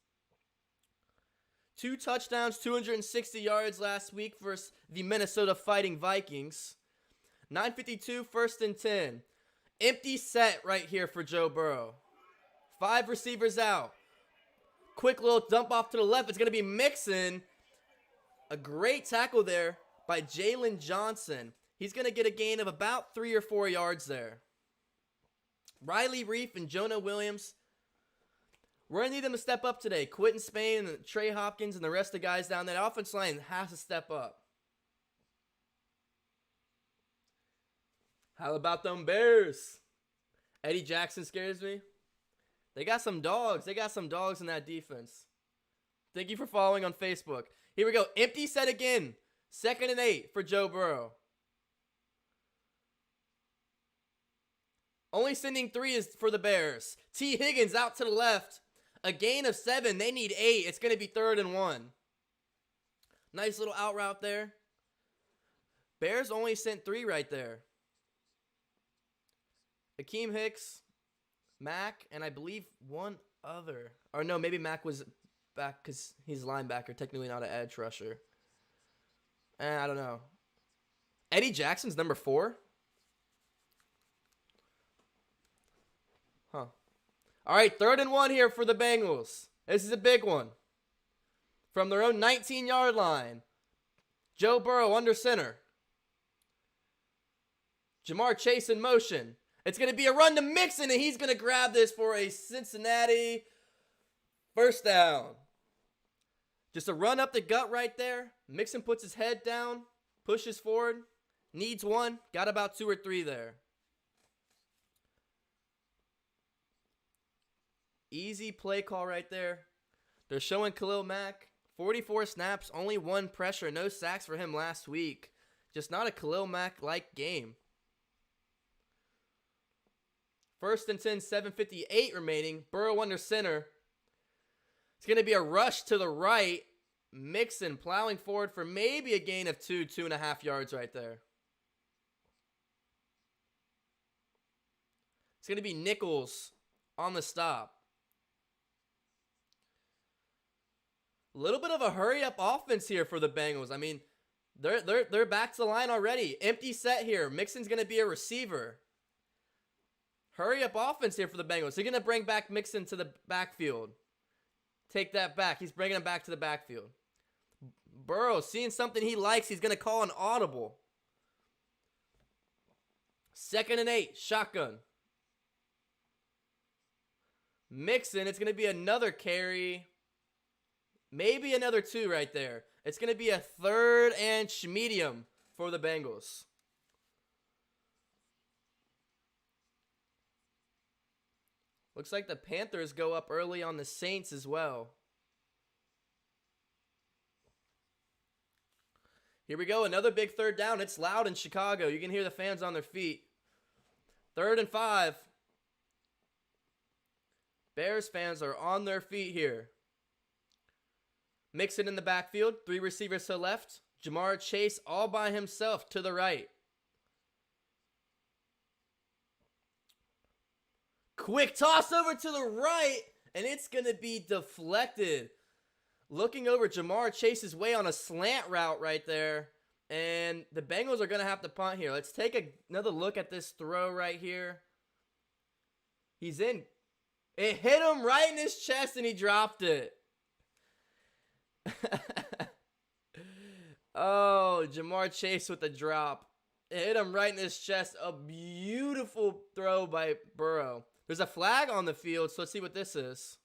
2 touchdowns, 260 yards last week versus the Minnesota Fighting Vikings. 9:52, 1st and 10. Empty set right here for Joe Burrow. 5 receivers out. Quick little dump off to the left. It's going to be Mixon. A great tackle there by Jalen Johnson. He's going to get a gain of about 3 or 4 yards there. Riley Reif and Jonah Williams. We're going to need them to step up today. Quentin Spain and Trey Hopkins and the rest of the guys down there. The offensive line has to step up. How about them Bears? Eddie Jackson scares me. They got some dogs. They got some dogs in that defense. Thank you for following on Facebook. Here we go. Empty set again. 2nd and 8 for Joe Burrow. Only sending 3 is for the Bears. T. Higgins out to the left. A gain of 7. They need 8. It's going to be 3rd and 1. Nice little out route there. Bears only sent 3 right there. Hakeem Hicks, Mack, and I believe one other. Or no, maybe Mack was back because he's a linebacker, technically not an edge rusher. I don't know. Eddie Jackson's number 4? Huh. All right, 3rd and 1 here for the Bengals. This is a big one. From their own 19-yard line. Joe Burrow under center. Jamar Chase in motion. It's going to be a run to Mixon, and he's going to grab this for a Cincinnati 1st down. Just a run up the gut right there. Mixon puts his head down, pushes forward, needs 1, got about 2 or 3 there. Easy play call right there. They're showing Khalil Mack. 44 snaps, only 1 pressure, no sacks for him last week. Just not a Khalil Mack-like game. 1st and 10, 7:58 remaining. Burrow under center. It's going to be a rush to the right. Mixon plowing forward for maybe a gain of 2.5 yards right there. It's going to be Nichols on the stop. A little bit of a hurry-up offense here for the Bengals. I mean, they're back to the line already. Empty set here. Mixon's going to be a receiver. Hurry-up offense here for the Bengals. They're going to bring back Mixon to the backfield. Take that back. He's bringing him back to the backfield. Burrow, seeing something he likes, he's going to call an audible. 2nd and 8, shotgun. Mixon, it's going to be another carry. Maybe another 2 right there. It's going to be a 3rd and medium for the Bengals. Looks like the Panthers go up early on the Saints as well. Here we go, another big 3rd down. It's loud in Chicago. You can hear the fans on their feet. 3rd and 5. Bears fans are on their feet here. Mixon in the backfield. 3 receivers to the left. Jamar Chase all by himself to the right. Quick toss over to the right, and it's going to be deflected. Looking over Jamar Chase's way on a slant route right there, and the Bengals are going to have to punt here. Let's take another look at this throw right here. He's in. It hit him right in his chest and he dropped it. Oh, Jamar Chase with the drop. It hit him right in his chest. A beautiful throw by Burrow. There's a flag on the field, so let's see what this is.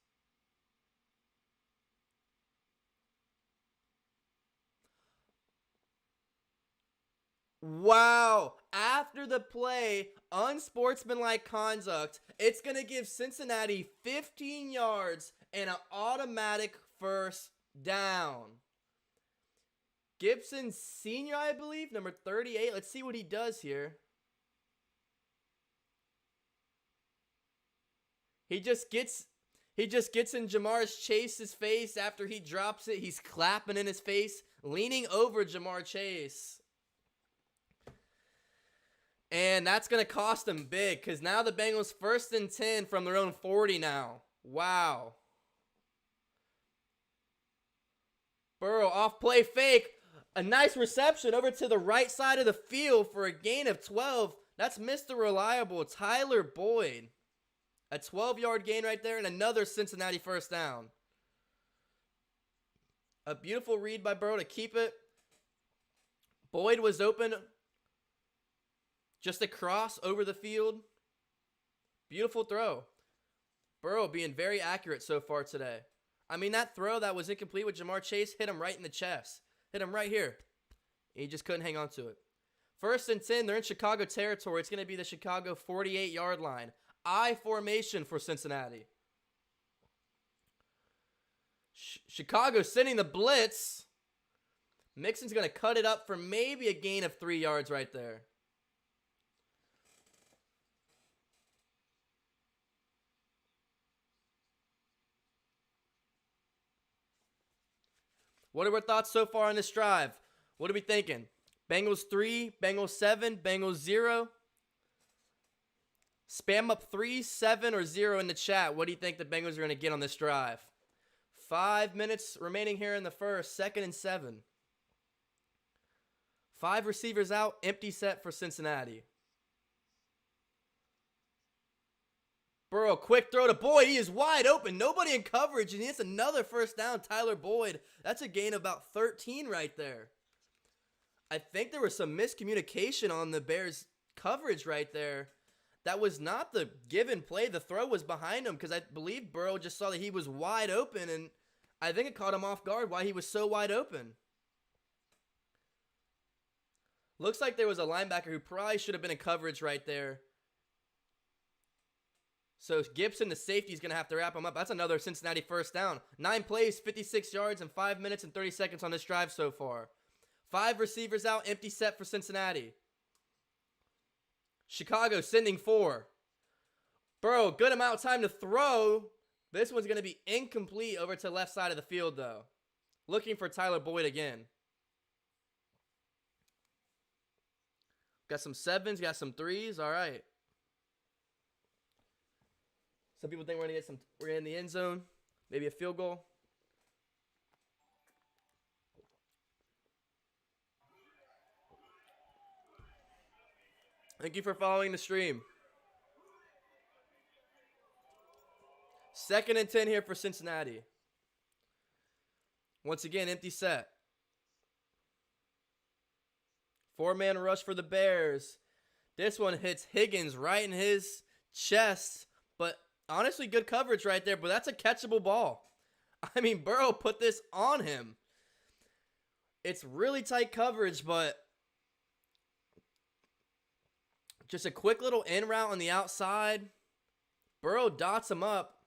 Wow. After the play, unsportsmanlike conduct, it's going to give Cincinnati 15 yards and an automatic first down. Gibson Sr., I believe, number 38. Let's see what he does here. He just gets in Jamar Chase's face after he drops it. He's clapping in his face, leaning over Jamar Chase. And that's going to cost them big because now the Bengals 1st and 10 from their own 40 now. Wow. Burrow off play fake. A nice reception over to the right side of the field for a gain of 12. That's Mr. Reliable, Tyler Boyd. A 12-yard gain right there and another Cincinnati first down. A beautiful read by Burrow to keep it. Boyd was open. Just a cross over the field. Beautiful throw. Burrow being very accurate so far today. I mean, that throw that was incomplete with Jamar Chase hit him right in the chest. Hit him right here. He just couldn't hang on to it. 1st and 10. They're in Chicago territory. It's going to be the Chicago 48-yard line. I formation for Cincinnati. Chicago sending the blitz. Mixon's going to cut it up for maybe a gain of 3 yards right there. What are our thoughts so far on this drive? What are we thinking? Bengals 3, Bengals 7, Bengals 0. Spam up 3, 7, or 0 in the chat. What do you think the Bengals are going to get on this drive? 5 minutes remaining here in the first. 2nd and 7. 5 receivers out. Empty set for Cincinnati. Burrow, quick throw to Boyd. He is wide open. Nobody in coverage, and he hits another first down. Tyler Boyd. That's a gain of about 13 right there. I think there was some miscommunication on the Bears' coverage right there. That was not the given play. The throw was behind him because I believe Burrow just saw that he was wide open, and I think it caught him off guard why he was so wide open. Looks like there was a linebacker who probably should have been in coverage right there. So Gibson, the safety, is going to have to wrap him up. That's another Cincinnati first down. 9 plays, 56 yards, and 5 minutes and 30 seconds on this drive so far. 5 receivers out, empty set for Cincinnati. Chicago sending 4. Burrow, good amount of time to throw. This one's going to be incomplete over to the left side of the field, though. Looking for Tyler Boyd again. Got some 7s, got some 3s. All right. Some people think we're gonna in the end zone, maybe a field goal. Thank you for following the stream. 2nd and 10 here for Cincinnati. Once again, empty set. 4-man rush for the Bears. This one hits Higgins right in his chest, but honestly, good coverage right there, but that's a catchable ball. I mean, Burrow put this on him. It's really tight coverage, but just a quick little in route on the outside. Burrow dots him up.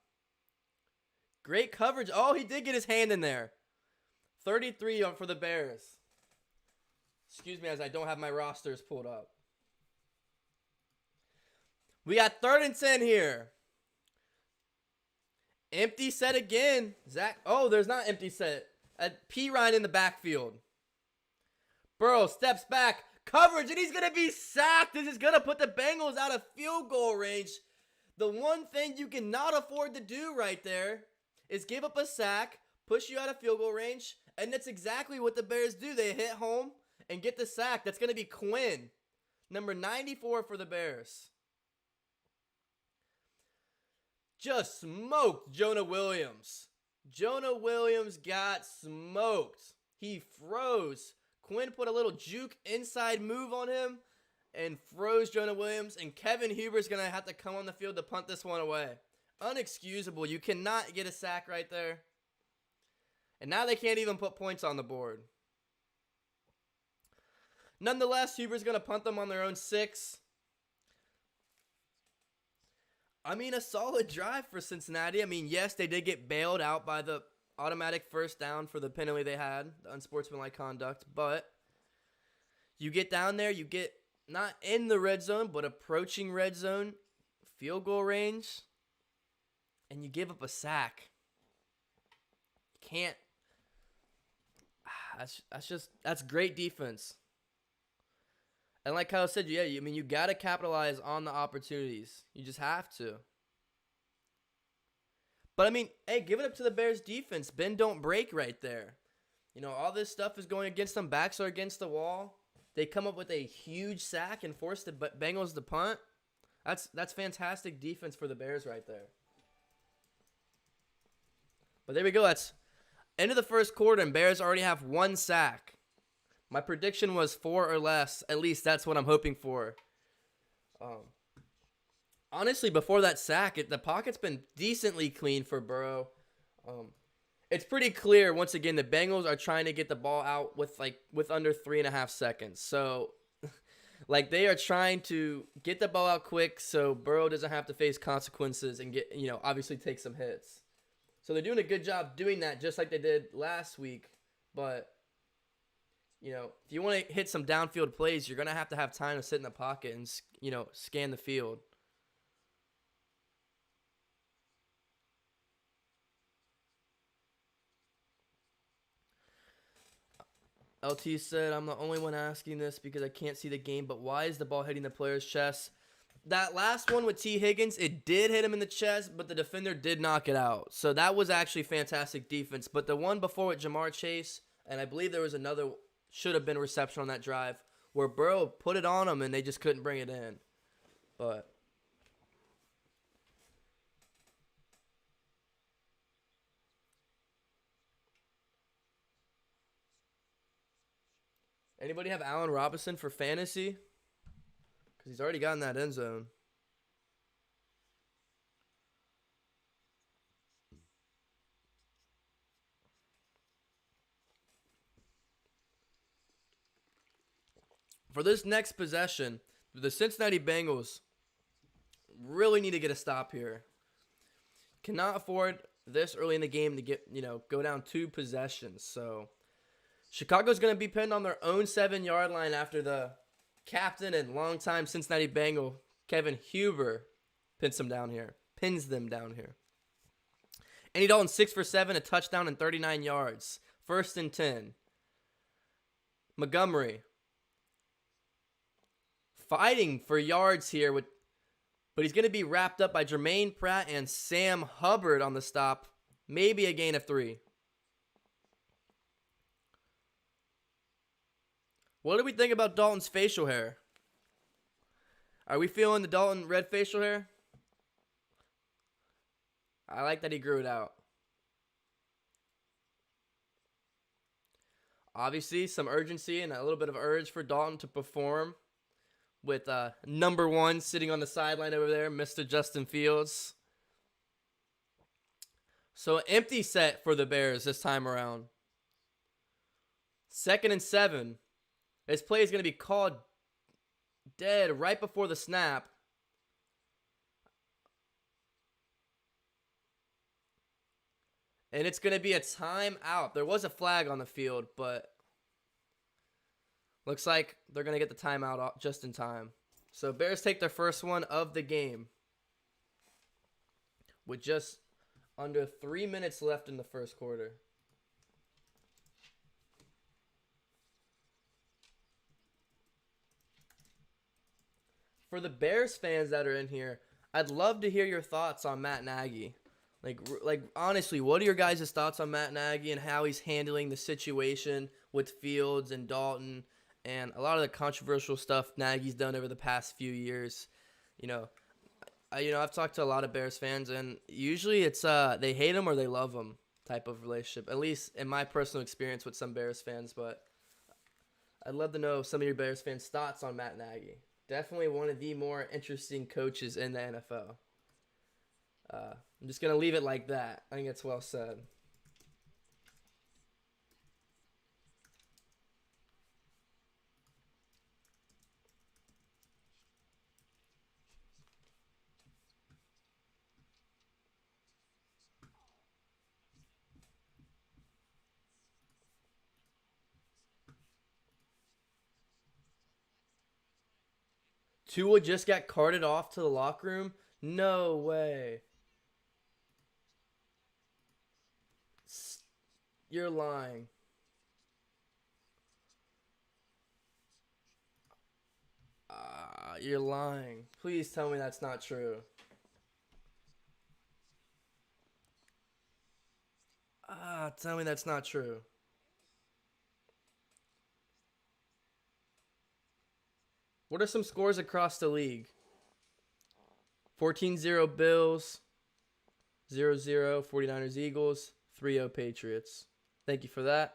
Great coverage. Oh, he did get his hand in there. 33 for the Bears. Excuse me as I don't have my rosters pulled up. We got 3rd and 10 here. Empty set again. Zach. Oh, there's not empty set. A P. Ryan in the backfield. Burrow steps back. Coverage, and he's going to be sacked. This is going to put the Bengals out of field goal range. The one thing you cannot afford to do right there is give up a sack, push you out of field goal range, and that's exactly what the Bears do. They hit home and get the sack. That's going to be Quinn, number 94 for the Bears. just smoked Jonah Williams. Jonah Williams got smoked. He froze. Quinn put a little juke inside move on him and froze Jonah Williams, and Kevin Huber's going to have to come on the field to punt this one away. Unexcusable. You cannot get a sack right there. And now they can't even put points on the board. Nonetheless, Huber's going to punt them on their own 6. I mean, a solid drive for Cincinnati. I mean, yes, they did get bailed out by the automatic first down for the penalty they had, the unsportsmanlike conduct. But you get down there, you get not in the red zone, but approaching red zone, field goal range, and you give up a sack. Can't. That's great defense. And like Kyle said, yeah, I mean, you got to capitalize on the opportunities. You just have to. But, I mean, hey, give it up to the Bears defense. Bend, don't break right there. You know, all this stuff is going against them. Backs are against the wall. They come up with a huge sack and force the Bengals to punt. That's fantastic defense for the Bears right there. But there we go. That's end of the first quarter, and Bears already have 1 sack. My prediction was 4 or less. At least that's what I'm hoping for. Honestly, before that sack, the pocket's been decently clean for Burrow. It's pretty clear, once again, the Bengals are trying to get the ball out with under 3.5 seconds. So, they are trying to get the ball out quick so Burrow doesn't have to face consequences and obviously take some hits. So they're doing a good job doing that, just like they did last week. But if you want to hit some downfield plays, you're going to have time to sit in the pocket and, scan the field. LT said, I'm the only one asking this because I can't see the game, but why is the ball hitting the player's chest? That last one with T. Higgins, it did hit him in the chest, but the defender did knock it out. So that was actually fantastic defense. But the one before with Jamar Chase, and I believe there was another, should have been reception on that drive, where Burrow put it on him and they just couldn't bring it in. But anybody have Allen Robinson for fantasy? Because he's already got in that end zone. For this next possession, the Cincinnati Bengals really need to get a stop here. Cannot afford this early in the game to go down 2 possessions. So Chicago's going to be pinned on their own 7-yard line after the captain and longtime Cincinnati Bengal, Kevin Huber, pins them down here. Andy Dalton 6 for 7, a touchdown and 39 yards. 1st and 10. Montgomery fighting for yards here, but he's going to be wrapped up by Jermaine Pratt and Sam Hubbard on the stop. Maybe a gain of 3. What do we think about Dalton's facial hair? Are we feeling the Dalton red facial hair? I like that he grew it out. Obviously, some urgency and a little bit of urge for Dalton to perform with number 1 sitting on the sideline over there, Mr. Justin Fields. So, empty set for the Bears this time around. 2nd and 7. This play is going to be called dead right before the snap. And it's going to be a timeout. There was a flag on the field, but looks like they're going to get the timeout just in time. So Bears take their first one of the game with just under 3 minutes left in the first quarter. For the Bears fans that are in here, I'd love to hear your thoughts on Matt Nagy. Like honestly, what are your guys' thoughts on Matt Nagy and how he's handling the situation with Fields and Dalton and a lot of the controversial stuff Nagy's done over the past few years? I've talked to a lot of Bears fans, and usually it's they hate him or they love him type of relationship. At least in my personal experience with some Bears fans. But I'd love to know some of your Bears fans' thoughts on Matt Nagy. Definitely one of the more interesting coaches in the NFL. I'm just gonna leave it like that. I think it's well said. Tua just got carted off to the locker room? No way. You're lying. You're lying. Please tell me that's not true. Tell me that's not true. What are some scores across the league? 14-0 Bills, 0-0 49ers Eagles, 3-0 Patriots. Thank you for that.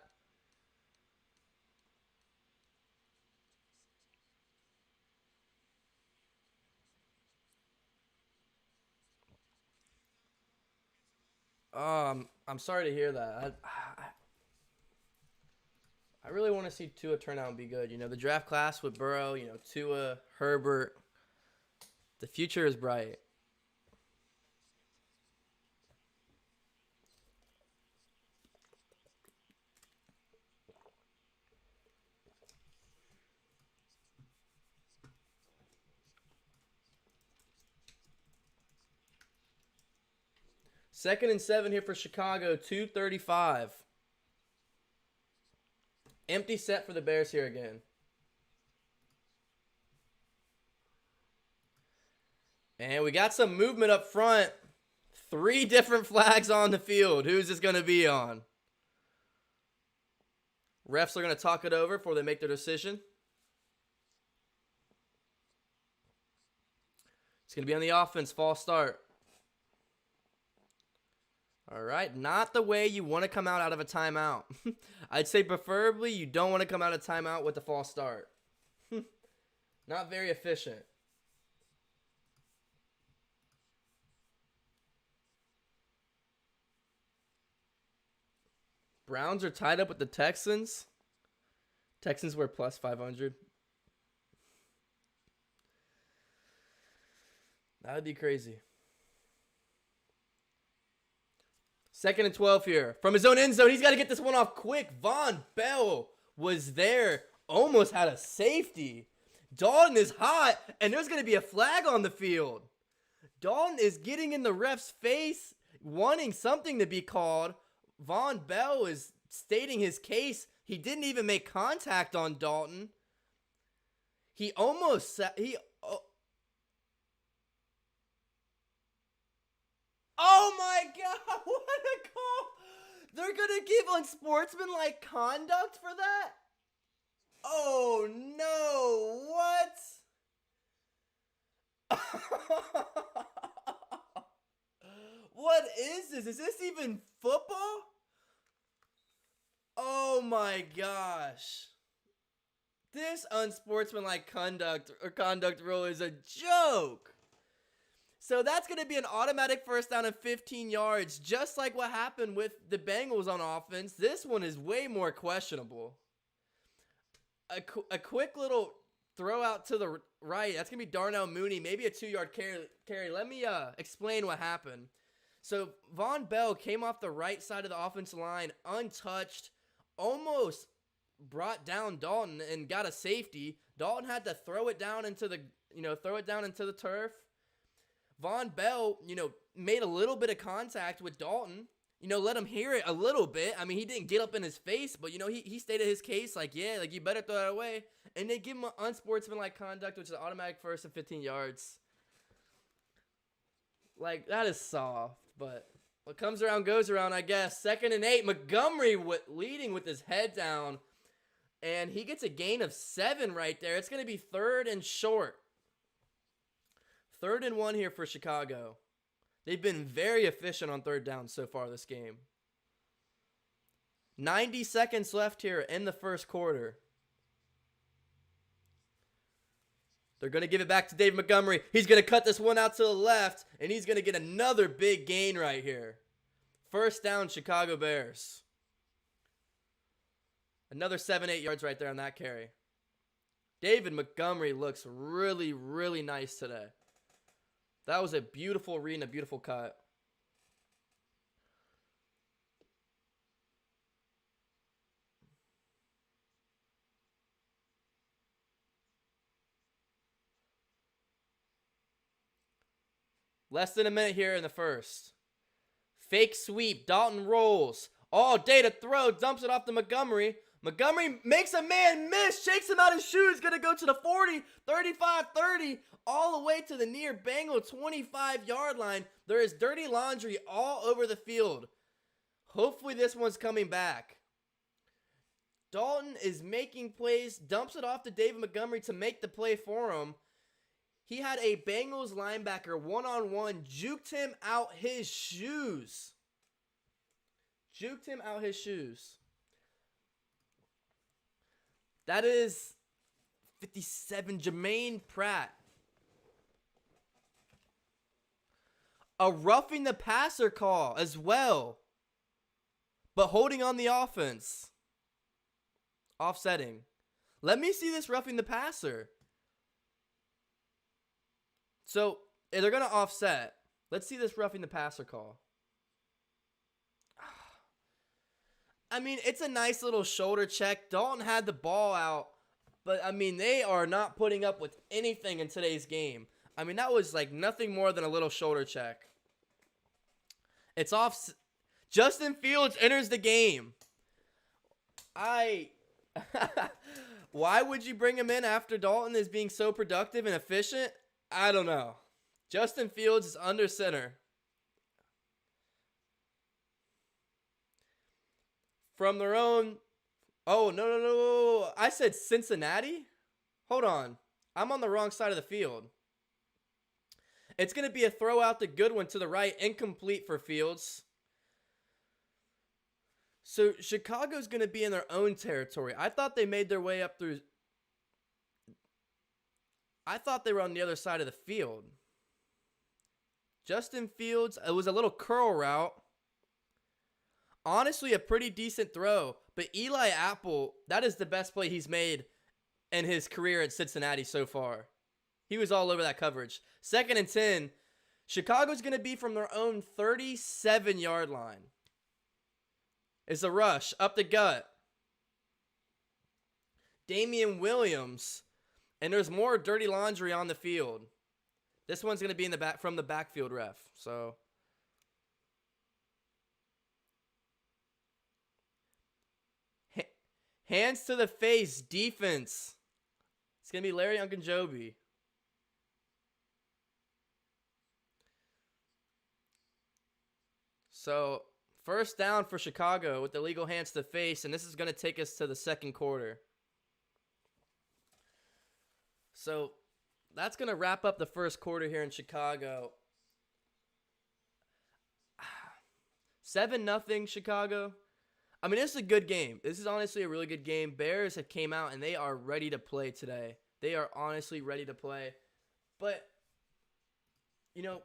I'm sorry to hear that. I really want to see Tua turn out and be good. The draft class with Burrow, Tua, Herbert. The future is bright. Second and 7 here for Chicago, 2:35. Empty set for the Bears here again. And we got some movement up front. 3 different flags on the field. Who's this going to be on? Refs are going to talk it over before they make their decision. It's going to be on the offense, false start. All right, not the way you want to come out of a timeout. I'd say preferably you don't want to come out of timeout with a false start. Not very efficient. Browns are tied up with the Texans. Texans were plus 500. That would be crazy. Second and 12 here. From his own end zone, he's got to get this one off quick. Von Bell was there. Almost had a safety. Dalton is hot, and there's going to be a flag on the field. Dalton is getting in the ref's face, wanting something to be called. Von Bell is stating his case. He didn't even make contact on Dalton. He almost... Oh my God, what a call! They're gonna give unsportsmanlike conduct for that? Oh no, what? What is this? Is this even football? Oh my gosh. This unsportsmanlike conduct rule is a joke. So that's going to be an automatic first down of 15 yards, just like what happened with the Bengals on offense. This one is way more questionable. A quick little throw out to the right. That's going to be Darnell Mooney, maybe a 2-yard carry. Let me explain what happened. So Von Bell came off the right side of the offensive line untouched, almost brought down Dalton and got a safety. Dalton had to throw it down into the turf. Von Bell, made a little bit of contact with Dalton. Let him hear it a little bit. I mean, he didn't get up in his face, but, he stated his case you better throw that away. And they give him unsportsmanlike conduct, which is automatic first and 15 yards. That is soft, but what comes around goes around, I guess. 2nd and 8, Montgomery leading with his head down, and he gets a gain of 7 right there. It's going to be 3rd and short. 3rd and 1 here for Chicago. They've been very efficient on 3rd down so far this game. 90 seconds left here in the first quarter. They're going to give it back to Dave Montgomery. He's going to cut this one out to the left, and he's going to get another big gain right here. 1st down, Chicago Bears. Another 7-8 yards right there on that carry. David Montgomery looks really, really nice today. That was a beautiful read and a beautiful cut. Less than a minute here in the first. Fake sweep. Dalton rolls. All day to throw. Dumps it off to Montgomery. Montgomery makes a man miss. Shakes him out of his shoes. Going to go to the 40, 35, 30. All the way to the near Bengal 25-yard line. There is dirty laundry all over the field. Hopefully this one's coming back. Dalton is making plays. Dumps it off to David Montgomery to make the play for him. He had a Bengals linebacker one-on-one, juked him out his shoes. Juked him out his shoes. That is 57, Jermaine Pratt. A roughing the passer call as well, but holding on the offense. Offsetting. Let me see this roughing the passer. So, they're going to offset. Let's see this roughing the passer call. I mean, it's a nice little shoulder check. Dalton had the ball out, but, I mean, they are not putting up with anything in today's game. I mean, that was like nothing more than a little shoulder check. It's off. Justin Fields enters the game. Why would you bring him in after Dalton is being so productive and efficient? I don't know. Justin Fields is under center. From their own. Oh, no. I said Cincinnati? Hold on. I'm on the wrong side of the field. It's going to be a throw out the good one to the right. Incomplete for Fields. So Chicago's going to be in their own territory. I thought they made their way up through. I thought they were on the other side of the field. Justin Fields, it was a little curl route. Honestly, a pretty decent throw. But Eli Apple, that is the best play he's made in his career at Cincinnati so far. He was all over that coverage. 2nd and 10. Chicago's going to be from their own 37-yard line. It's a rush up the gut. Damian Williams. And there's more dirty laundry on the field. This one's going to be in the back from the backfield ref. So hands to the face defense. It's going to be Larry Unconjobi. So 1st down for Chicago with the illegal hands to the face, and this is going to take us to the second quarter. So that's going to wrap up the first quarter here in Chicago. 7-0 Chicago. I mean, this is a good game. This is honestly a really good game. Bears have came out, and they are ready to play today. They are honestly ready to play. But, you know,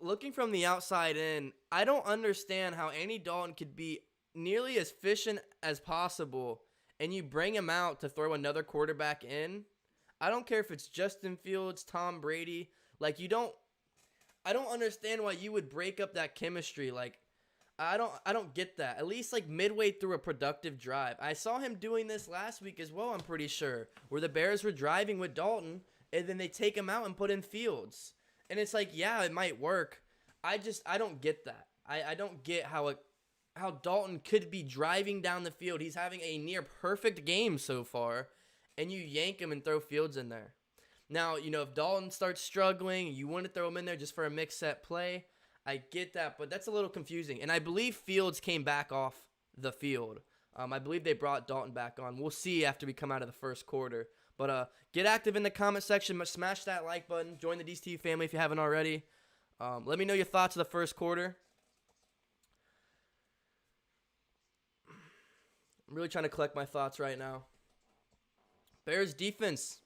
looking from the outside in, I don't understand how Andy Dalton could be nearly as efficient as possible, and you bring him out to throw another quarterback in. I don't care if it's Justin Fields, Tom Brady. Like, I don't understand why you would break up that chemistry. Like, I don't get that. At least like midway through a productive drive. I saw him doing this last week as well, I'm pretty sure, where the Bears were driving with Dalton, and then they take him out and put in Fields. And it's like, yeah, it might work. I don't get that. I don't get how Dalton could be driving down the field. He's having a near perfect game so far, and you yank him and throw Fields in there. Now, you know, if Dalton starts struggling, you want to throw him in there just for a mix set play. I get that, but that's a little confusing. And I believe Fields came back off the field. I believe they brought Dalton back on. We'll see after we come out of the first quarter. But get active in the comment section. Smash that like button. Join the DCTV family if you haven't already. Let me know your thoughts of the first quarter. I'm really trying to collect my thoughts right now. Bears defense.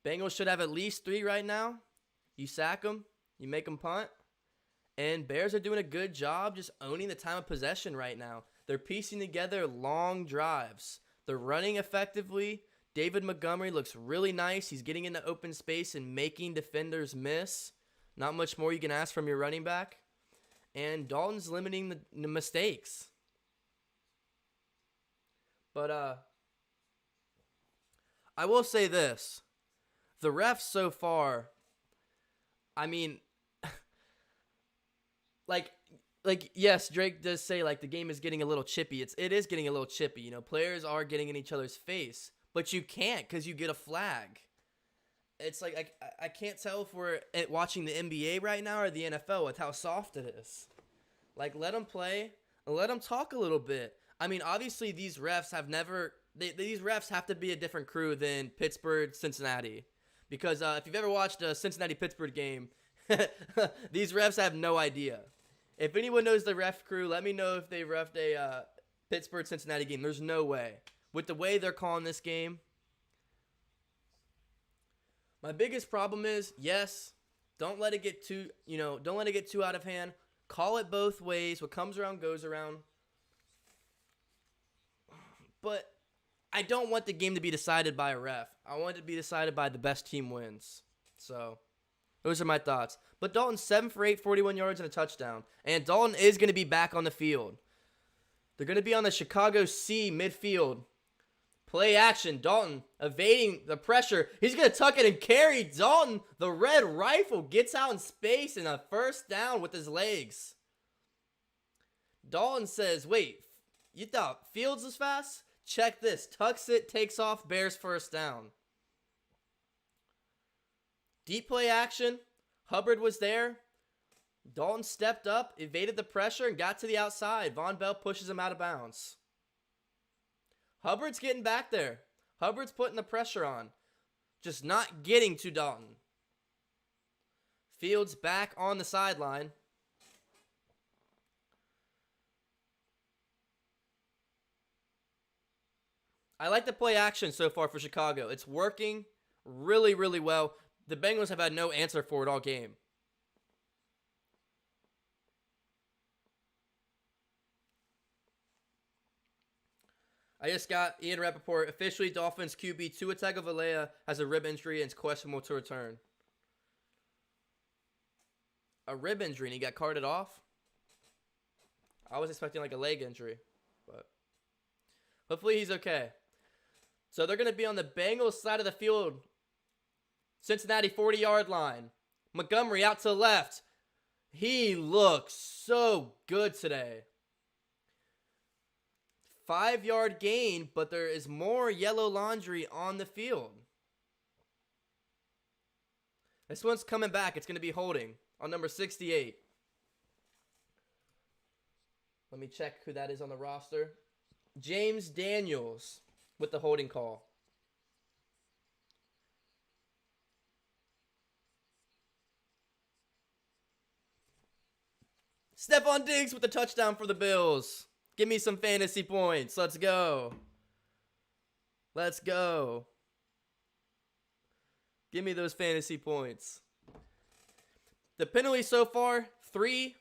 Bengals should have at least 3 right now. You sack them. You make them punt. And Bears are doing a good job just owning the time of possession right now. They're piecing together long drives. They're running effectively. David Montgomery looks really nice. He's getting into open space and making defenders miss. Not much more you can ask from your running back. And Dalton's limiting the mistakes. But I will say this. The refs so far, I mean, like yes, Drake does say like the game is getting a little chippy. It is getting a little chippy. You know, players are getting in each other's face, but you can't because you get a flag. It's like I can't tell if we're watching the NBA right now or the NFL with how soft it is. Like, let them play and let them talk a little bit. I mean, obviously these refs have never. These refs have to be a different crew than Pittsburgh, Cincinnati, because if you've ever watched a Cincinnati-Pittsburgh game, these refs have no idea. If anyone knows the ref crew, let me know if they refed a Pittsburgh-Cincinnati game. There's no way. With the way they're calling this game, my biggest problem is, yes, don't let it get too out of hand. Call it both ways. What comes around goes around. But I don't want the game to be decided by a ref. I want it to be decided by the best team wins. So, those are my thoughts. But Dalton's 7 for 8, 41 yards and a touchdown. And Dalton is going to be back on the field. They're going to be on the Chicago C midfield. Play action. Dalton evading the pressure. He's going to tuck it and carry. Dalton, the red rifle, gets out in space and a first down with his legs. Dalton says, wait, you thought Fields was fast? Check this. Tucks it, takes off, Bears first down. Deep play action. Hubbard was there. Dalton stepped up, evaded the pressure, and got to the outside. Von Bell pushes him out of bounds. Hubbard's getting back there. Hubbard's putting the pressure on. Just not getting to Dalton. Fields back on the sideline. I like the play action so far for Chicago. It's working really, really well. The Bengals have had no answer for it all game. I just got Ian Rappaport. Officially, Dolphins QB Tua Tagovailoa has a rib injury and is questionable to return. A rib injury and he got carted off? I was expecting like a leg injury, but hopefully he's okay. So they're going to be on the Bengals side of the field. Cincinnati 40-yard line. Montgomery out to the left. He looks so good today. 5-yard gain, but there is more yellow laundry on the field. This one's coming back. It's going to be holding on number 68. Let me check who that is on the roster. James Daniels with the holding call. Stephon Diggs with the touchdown for the Bills. Give me some fantasy points. Let's go. Let's go. Give me those fantasy points. The penalties so far, 3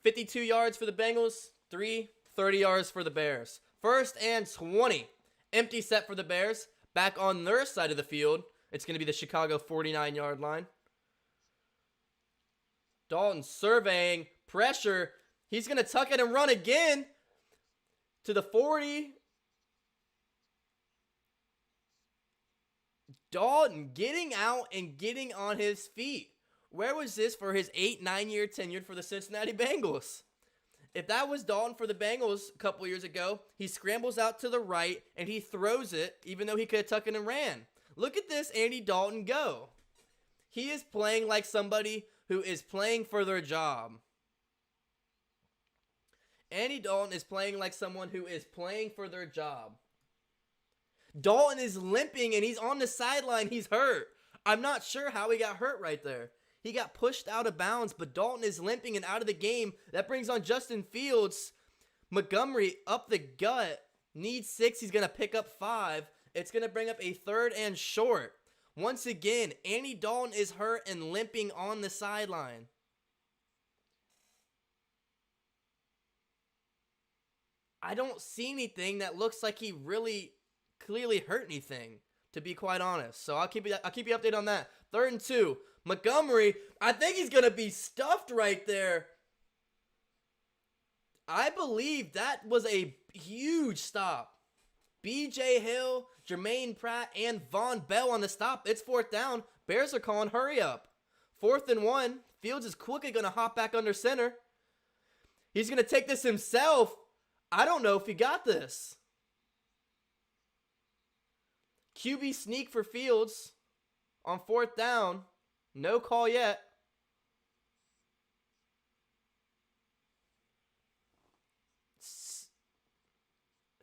52 yards for the Bengals, 3 30 yards for the Bears. 1st and 20. Empty set for the Bears. Back on their side of the field, it's going to be the Chicago 49-yard line. Dalton surveying. Pressure. He's going to tuck it and run again to the 40. Dalton getting out and getting on his feet. Where was this for his 8-9-year tenure for the Cincinnati Bengals? If that was Dalton for the Bengals a couple years ago, he scrambles out to the right and he throws it even though he could have tucked it and ran. Look at this Andy Dalton go. He is playing like somebody who is playing for their job. Andy Dalton is playing like someone who is playing for their job. Dalton is limping and he's on the sideline. He's hurt. I'm not sure how he got hurt right there. He got pushed out of bounds, but Dalton is limping and out of the game. That brings on Justin Fields. Montgomery up the gut. Needs 6. He's going to pick up 5. It's going to bring up a 3rd and short. Once again, Andy Dalton is hurt and limping on the sideline. I don't see anything that looks like he really clearly hurt anything, to be quite honest. So I'll keep you updated on that. 3rd and 2. Montgomery, I think he's going to be stuffed right there. I believe that was a huge stop. B.J. Hill, Jermaine Pratt, and Von Bell on the stop. It's 4th down. Bears are calling hurry up. 4th and 1. Fields is quickly going to hop back under center. He's going to take this himself. I don't know if he got this. QB sneak for Fields on 4th down. No call yet.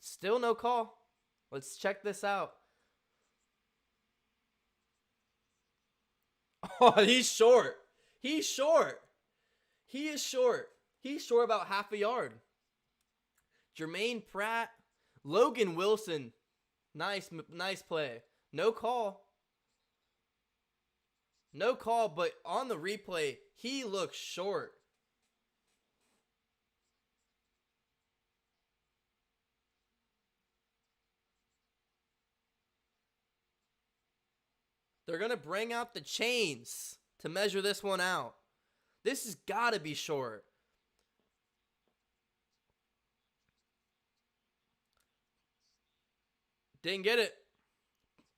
Still no call. Let's check this out. Oh, he's short. He's short. He is short. He's short about half a yard. Jermaine Pratt, Logan Wilson. Nice play. No call. No call, but on the replay, he looks short. They're going to bring out the chains to measure this one out. This has got to be short. Didn't get it.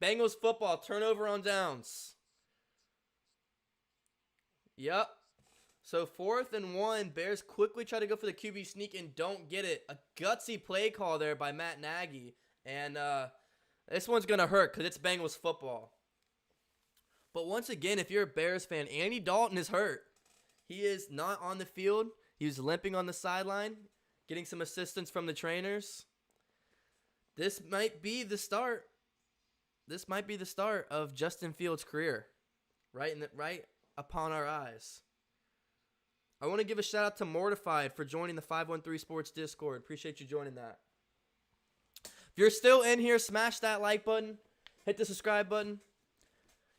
Bengals football, turnover on downs. Yep. So 4th and 1, Bears quickly try to go for the QB sneak and don't get it. A gutsy play call there by Matt Nagy. And this one's going to hurt because it's Bengals football. But once again, if you're a Bears fan, Andy Dalton is hurt. He is not on the field. He was limping on the sideline, getting some assistance from the trainers. This might be the start. This might be the start of Justin Fields' career, right upon our eyes. I want to give a shout out to Mortified for joining the 513 Sports Discord. Appreciate you joining that. If you're still in here, smash that like button, hit the subscribe button,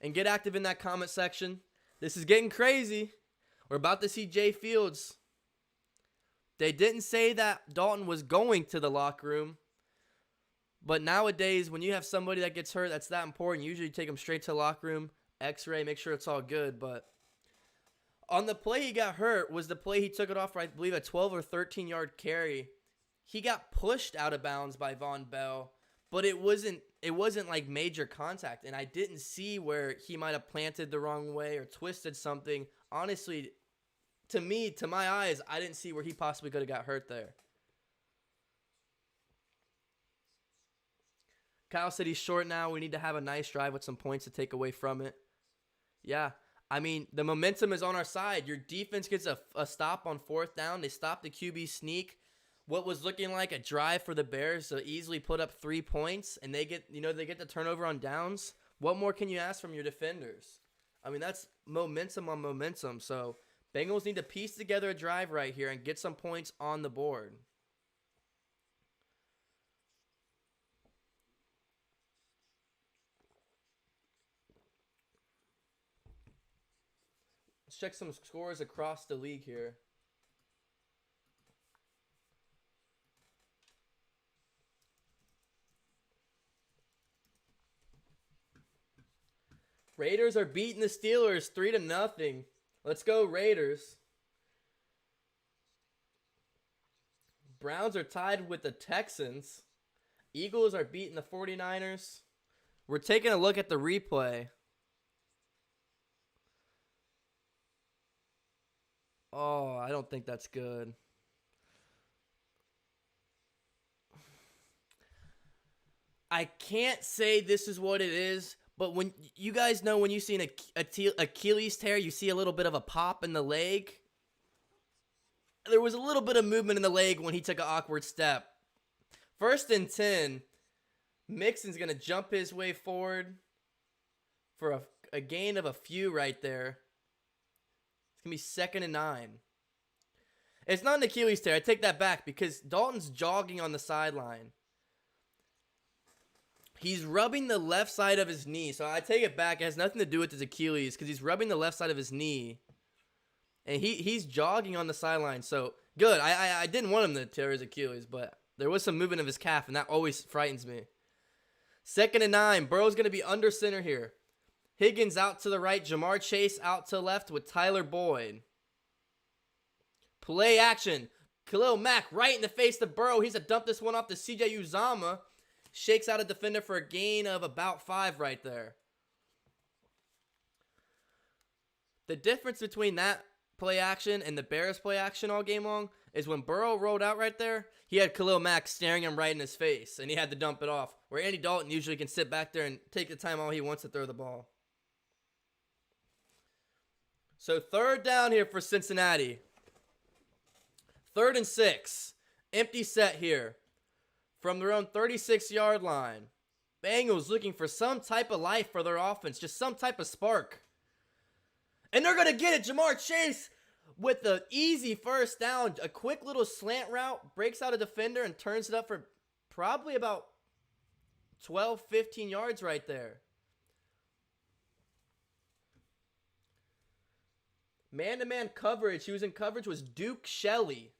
and get active in that comment section. This is getting crazy. We're about to see Jay Fields. They didn't say that Dalton was going to the locker room. But nowadays, when you have somebody that gets hurt that's that important, usually you take them straight to the locker room, x-ray, make sure it's all good. But on the play he got hurt was the play he took it off for, I believe, a 12 or 13-yard carry. He got pushed out of bounds by Von Bell, but it wasn't like major contact. And I didn't see where he might have planted the wrong way or twisted something. Honestly, to me, to my eyes, I didn't see where he possibly could have got hurt there. Kyle said he's short now. We need to have a nice drive with some points to take away from it. Yeah. I mean, the momentum is on our side. Your defense gets a stop on 4th down. They stop the QB sneak. What was looking like a drive for the Bears to easily put up 3 points, and they get the turnover on downs. What more can you ask from your defenders? I mean, that's momentum on momentum. So Bengals need to piece together a drive right here and get some points on the board. Let's check some scores across the league here. Raiders are beating the Steelers 3-0. Let's go Raiders. Browns are tied with the Texans. Eagles are beating the 49ers. We're taking a look at the replay. Oh, I don't think that's good. I can't say this is what it is, but when you guys know when you see an Achilles tear, you see a little bit of a pop in the leg. There was a little bit of movement in the leg when he took an awkward step. 1st and 10. Mixon's going to jump his way forward for a gain of a few right there. It's going to be 2nd and 9. It's not an Achilles tear. I take that back because Dalton's jogging on the sideline. He's rubbing the left side of his knee. So I take it back. It has nothing to do with his Achilles because he's rubbing the left side of his knee. And he's jogging on the sideline. So good. I didn't want him to tear his Achilles, but there was some movement of his calf, and that always frightens me. 2nd and 9. Burrow's going to be under center here. Higgins out to the right. Jamar Chase out to the left with Tyler Boyd. Play action. Khalil Mack right in the face to Burrow. He's to dump this one off to CJ Uzomah. Shakes out a defender for a gain of about 5 right there. The difference between that play action and the Bears play action all game long is when Burrow rolled out right there, he had Khalil Mack staring him right in his face, and he had to dump it off. Where Andy Dalton usually can sit back there and take the time all he wants to throw the ball. So 3rd down here for Cincinnati. 3rd and 6. Empty set here. From their own 36-yard line. Bengals looking for some type of life for their offense. Just some type of spark. And they're going to get it. Jamar Chase with the easy first down. A quick little slant route. Breaks out a defender and turns it up for probably about 12, 15 yards right there. Man-to-man coverage. He was in coverage was Duke Shelley.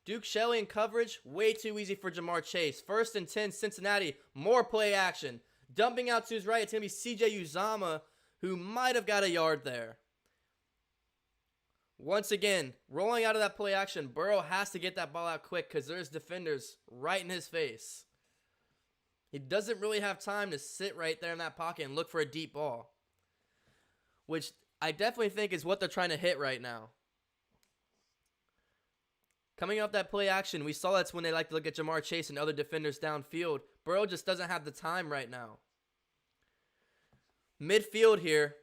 Duke Shelley in coverage. Way too easy for Jamar Chase. 1st and 10, Cincinnati. More play action. Dumping out to his right. It's going to be CJ Uzomah, who might have got a yard there. Once again, rolling out of that play action, Burrow has to get that ball out quick because there's defenders right in his face. He doesn't really have time to sit right there in that pocket and look for a deep ball, which I definitely think is what they're trying to hit right now. Coming off that play action, we saw that's when they like to look at Jamar Chase and other defenders downfield. Burrow just doesn't have the time right now. Midfield here,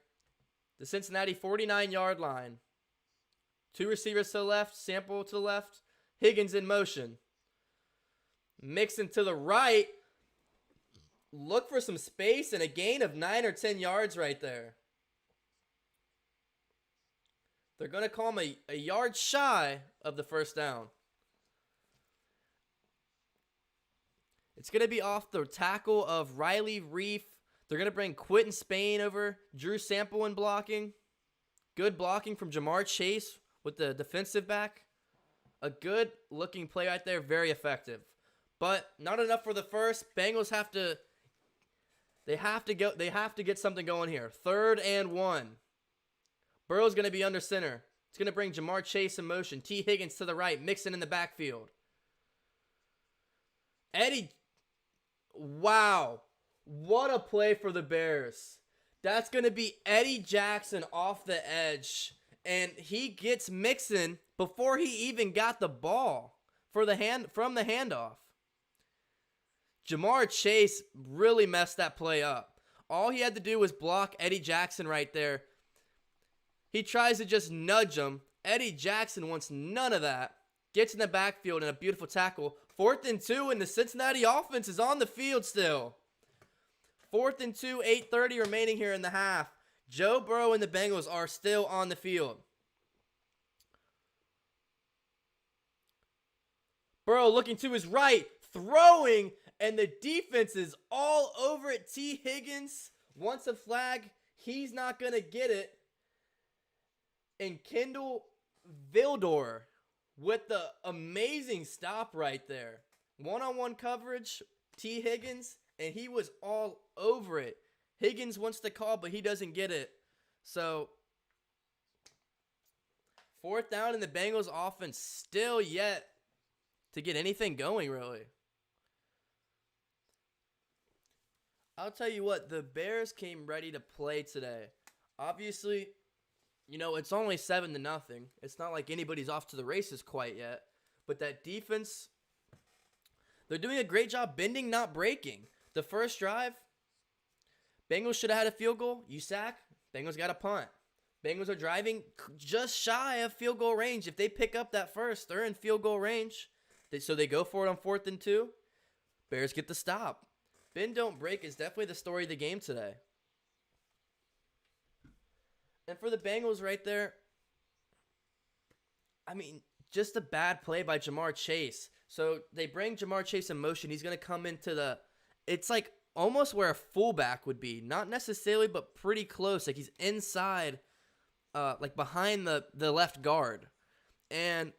the Cincinnati 49-yard line. 2 receivers to the left, Sample to the left, Higgins in motion. Mixon to the right. Look for some space and a gain of 9 or 10 yards right there. They're going to call him a yard shy of the first down. It's going to be off the tackle of Riley Reef. They're going to bring Quentin Spain over. Drew Sample in blocking. Good blocking from Jamar Chase with the defensive back. A good looking play right there. Very effective. But not enough for the first. Bengals have to get something going here. 3rd and 1. Burrow's going to be under center. It's going to bring Jamar Chase in motion. T. Higgins to the right. Mixon in the backfield. Eddie. Wow. What a play for the Bears. That's going to be Eddie Jackson off the edge. And he gets Mixon before he even got the ball from the handoff. Jamar Chase really messed that play up. All he had to do was block Eddie Jackson right there. He tries to just nudge him. Eddie Jackson wants none of that. Gets in the backfield and a beautiful tackle. 4th and 2, and the Cincinnati offense is on the field still. 4th and 2, 8:30 remaining here in the half. Joe Burrow and the Bengals are still on the field. Burrow looking to his right, throwing, and the defense is all over it. T. Higgins wants a flag. He's not going to get it. And Kendall Vildor with the amazing stop right there. One-on-one coverage, T. Higgins, and he was all over it. Higgins wants the call, but he doesn't get it. So, 4th down, and the Bengals offense still yet to get anything going, really. I'll tell you what, the Bears came ready to play today. Obviously, you know, it's only 7-0. It's not like anybody's off to the races quite yet. But that defense, they're doing a great job bending, not breaking. The first drive, Bengals should have had a field goal. You sack, Bengals got a punt. Bengals are driving just shy of field goal range. If they pick up that first, they're in field goal range. So they go for it on 4th and 2. Bears get the stop. Bend don't break is definitely the story of the game today. And for the Bengals right there, I mean, just a bad play by Jamar Chase. So they bring Jamar Chase in motion. He's going to come into it's like almost where a fullback would be. Not necessarily, but pretty close. Like he's inside, like behind the left guard. And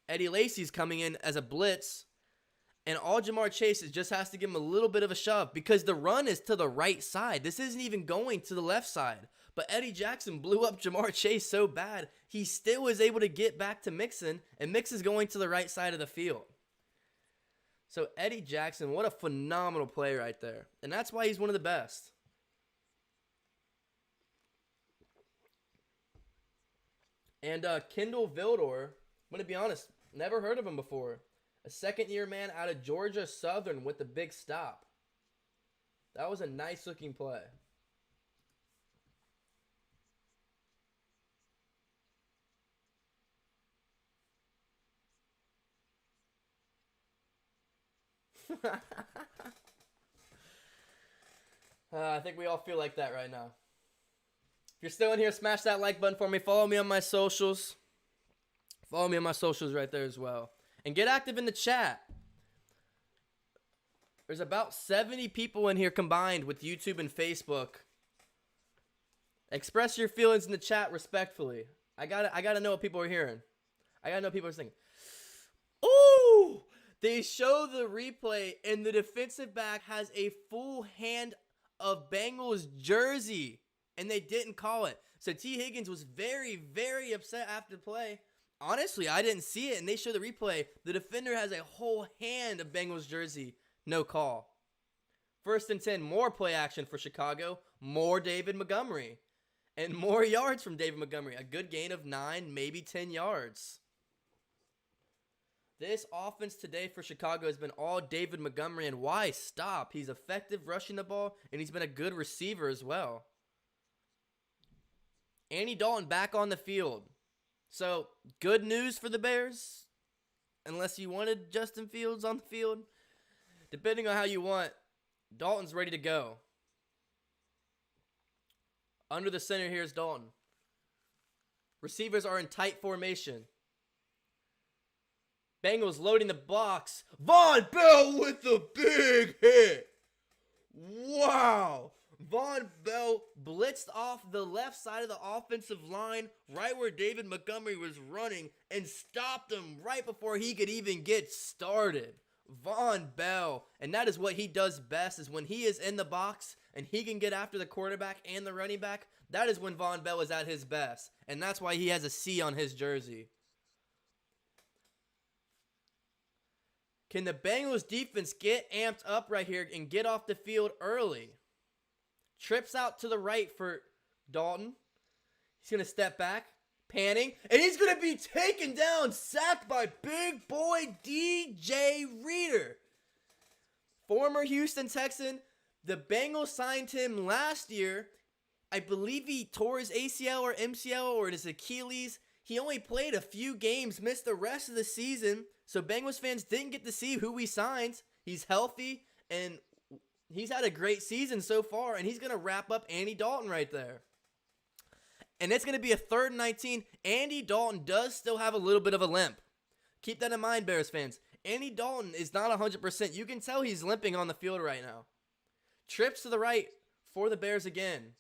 Eddie Lacy's coming in as a blitz. And all Jamar Chase just has to give him a little bit of a shove because the run is to the right side. This isn't even going to the left side. But Eddie Jackson blew up Jamar Chase so bad, he still was able to get back to Mixon, and Mixon's going to the right side of the field. So Eddie Jackson, what a phenomenal play right there. And that's why he's one of the best. And Kendall Vildor, I'm going to be honest, never heard of him before. A second-year man out of Georgia Southern with the big stop. That was a nice-looking play. I think we all feel like that right now. If you're still in here, smash that like button for me. Follow me on my socials. Follow me on my socials right there as well. And get active in the chat. There's about 70 people in here combined with YouTube and Facebook. Express your feelings in the chat respectfully. I gotta know what people are hearing. I gotta know what people are thinking. Ooh! They show the replay, and the defensive back has a full hand of Bengals jersey, and they didn't call it. So T. Higgins was very, very upset after the play. Honestly, I didn't see it, and they show the replay. The defender has a whole hand of Bengals jersey. No call. 1st and 10, more play action for Chicago. More David Montgomery. And more yards from David Montgomery. A good gain of 9, maybe 10 yards. This offense today for Chicago has been all David Montgomery, and why stop? He's effective rushing the ball, and he's been a good receiver as well. Andy Dalton back on the field. So, good news for the Bears, unless you wanted Justin Fields on the field. Depending on how you want, Dalton's ready to go. Under the center, here's Dalton. Receivers are in tight formation. Bengals loading the box. Von Bell with the big hit. Wow. Von Bell blitzed off the left side of the offensive line right where David Montgomery was running and stopped him right before he could even get started. Von Bell. And that is what he does best, is when he is in the box and he can get after the quarterback and the running back. That is when Von Bell is at his best. And that's why he has a C on his jersey. Can the Bengals defense get amped up right here and get off the field early? Trips out to the right for Dalton. He's going to step back, panning, and he's going to be taken down, sacked by big boy DJ Reader. Former Houston Texan. The Bengals signed him last year. I believe he tore his ACL or MCL or his Achilles. He only played a few games, missed the rest of the season. So Bengals fans didn't get to see who he signed. He's healthy, and he's had a great season so far, and he's going to wrap up Andy Dalton right there. And it's going to be a 3rd and 19. Andy Dalton does still have a little bit of a limp. Keep that in mind, Bears fans. Andy Dalton is not 100%. You can tell he's limping on the field right now. Trips to the right for the Bears again.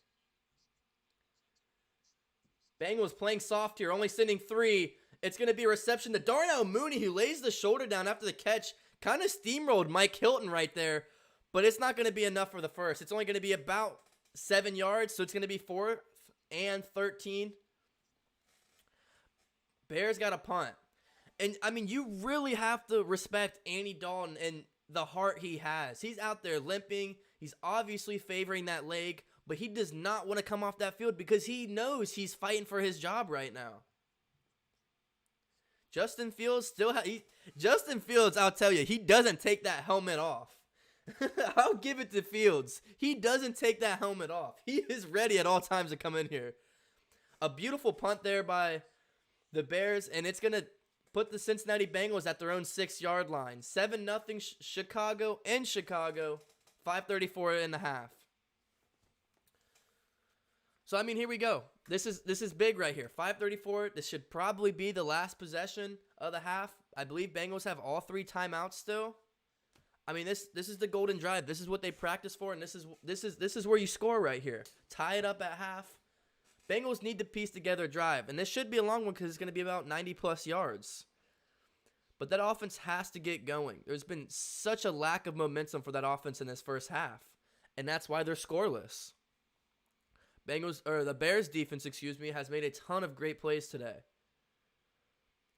Bengals playing soft here, only sending 3. It's going to be a reception to Darnell Mooney, who lays the shoulder down after the catch. Kind of steamrolled Mike Hilton right there. But it's not going to be enough for the first. It's only going to be about 7 yards, so it's going to be 4th and 13. Bears got a punt. And, I mean, you really have to respect Andy Dalton and the heart he has. He's out there limping. He's obviously favoring that leg, but he does not want to come off that field because he knows he's fighting for his job right now. Justin Fields, I'll tell you, he doesn't take that helmet off. I'll give it to Fields. He doesn't take that helmet off. He is ready at all times to come in here. A beautiful punt there by the Bears, and it's going to put the Cincinnati Bengals at their own 6-yard line. 7-0 Chicago in Chicago. 5:34 in the half. So, I mean, here we go. This is big right here. 5:34. This should probably be the last possession of the half. I believe Bengals have all 3 timeouts still. I mean, this is the golden drive. This is what they practice for, and this is where you score right here. Tie it up at half. Bengals need to piece together a drive, and this should be a long one because it's going to be about 90-plus yards. But that offense has to get going. There's been such a lack of momentum for that offense in this first half, and that's why they're scoreless. The Bears defense, has made a ton of great plays today.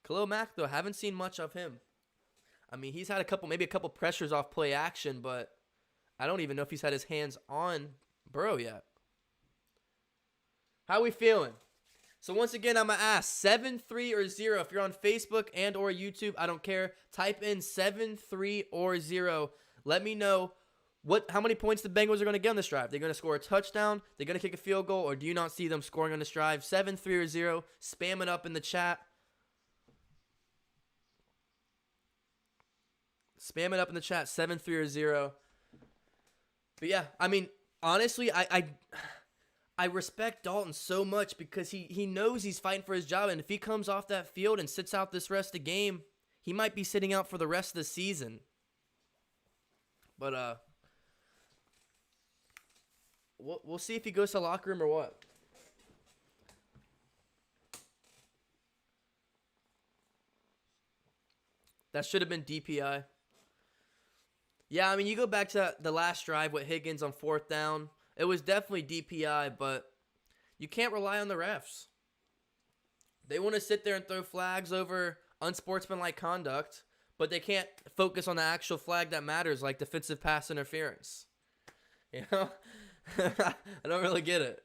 Khalil Mack, though, haven't seen much of him. I mean, he's had maybe a couple pressures off play action, but I don't even know if he's had his hands on Burrow yet. How we feeling? So once again, I'm going to ask 7-3 or 0. If you're on Facebook and or YouTube, I don't care. Type in 7-3 or 0. Let me know how many points the Bengals are going to get on this drive. They're going to score a touchdown, they're going to kick a field goal, or do you not see them scoring on this drive? 7-3 or 0. Spam it up in the chat. Spam it up in the chat, 7-3 or 0. But yeah, I mean, honestly, I respect Dalton so much because he knows he's fighting for his job, and if he comes off that field and sits out this rest of the game, he might be sitting out for the rest of the season. But we'll see if he goes to the locker room or what. That should have been DPI. Yeah, I mean, you go back to the last drive with Higgins on 4th down. It was definitely DPI, but you can't rely on the refs. They want to sit there and throw flags over unsportsmanlike conduct, but they can't focus on the actual flag that matters, like defensive pass interference. You know? I don't really get it.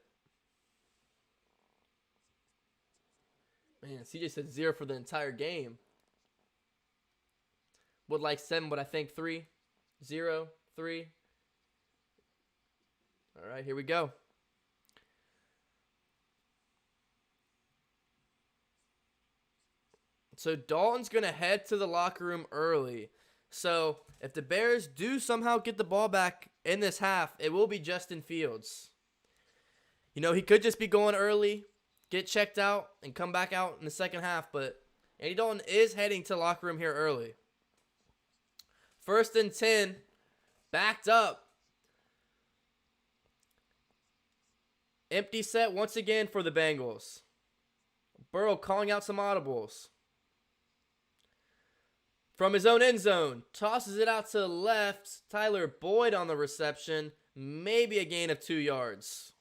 Man, CJ said 0 for the entire game. Would like 7, but I think 3. 0, 3. All right, here we go. So Dalton's going to head to the locker room early. So if the Bears do somehow get the ball back in this half, it will be Justin Fields. You know, he could just be going early, get checked out, and come back out in the second half. But Andy Dalton is heading to the locker room here early. 1st and 10, backed up. Empty set once again for the Bengals. Burrow calling out some audibles. From his own end zone, tosses it out to the left. Tyler Boyd on the reception. Maybe a gain of 2 yards.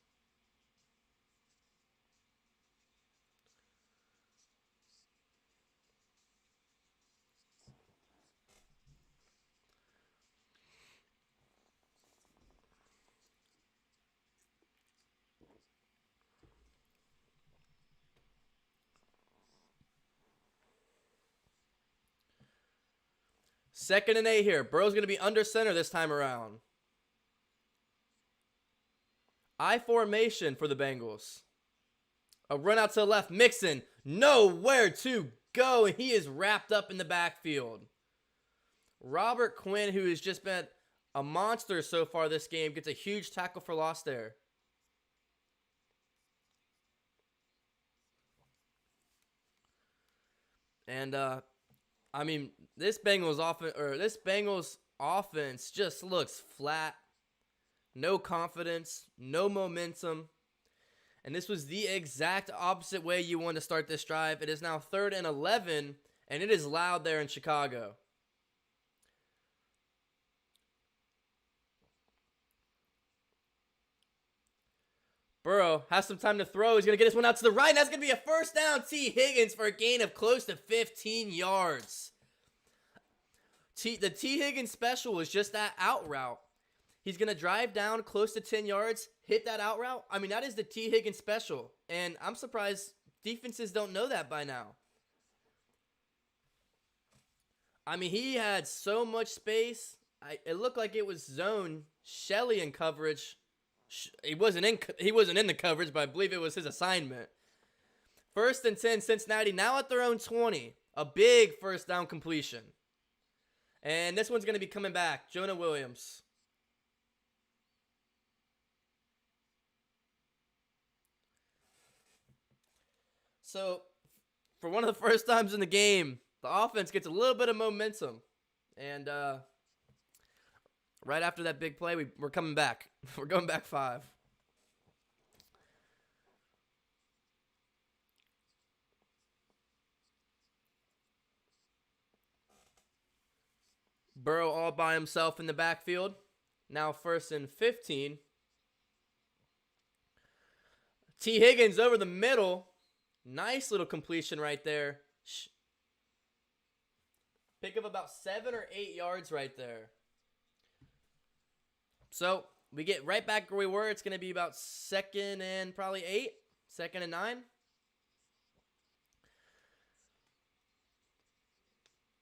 Second and 8 here. Burrow's going to be under center this time around. I formation for the Bengals. A run out to the left. Mixon. Nowhere to go. And he is wrapped up in the backfield. Robert Quinn, who has just been a monster so far this game, gets a huge tackle for loss there. And, I mean, this Bengals offense just looks flat. No confidence, no momentum. And this was the exact opposite way you want to start this drive. It is now 3rd and 11, and it is loud there in Chicago. Burrow has some time to throw. He's going to get this one out to the right, and that's going to be a first down. T. Higgins for a gain of close to 15 yards. The T. Higgins special is just that out route. He's going to drive down close to 10 yards, hit that out route. I mean, that is the T. Higgins special, and I'm surprised defenses don't know that by now. I mean, he had so much space. It looked like it was zone. Shelley in coverage. He wasn't in the coverage, but I believe it was his assignment. 1st and 10, Cincinnati now at their own 20. A big first down completion. And this one's going to be coming back. Jonah Williams. So, for one of the first times in the game, the offense gets a little bit of momentum. And right after that big play, we're coming back. We're going back 5. Burrow all by himself in the backfield. Now 1st and 15. T. Higgins over the middle. Nice little completion right there. Pick up about 7 or 8 yards right there. So we get right back where we were. It's going to be about 2nd and probably 8. 2nd and 9.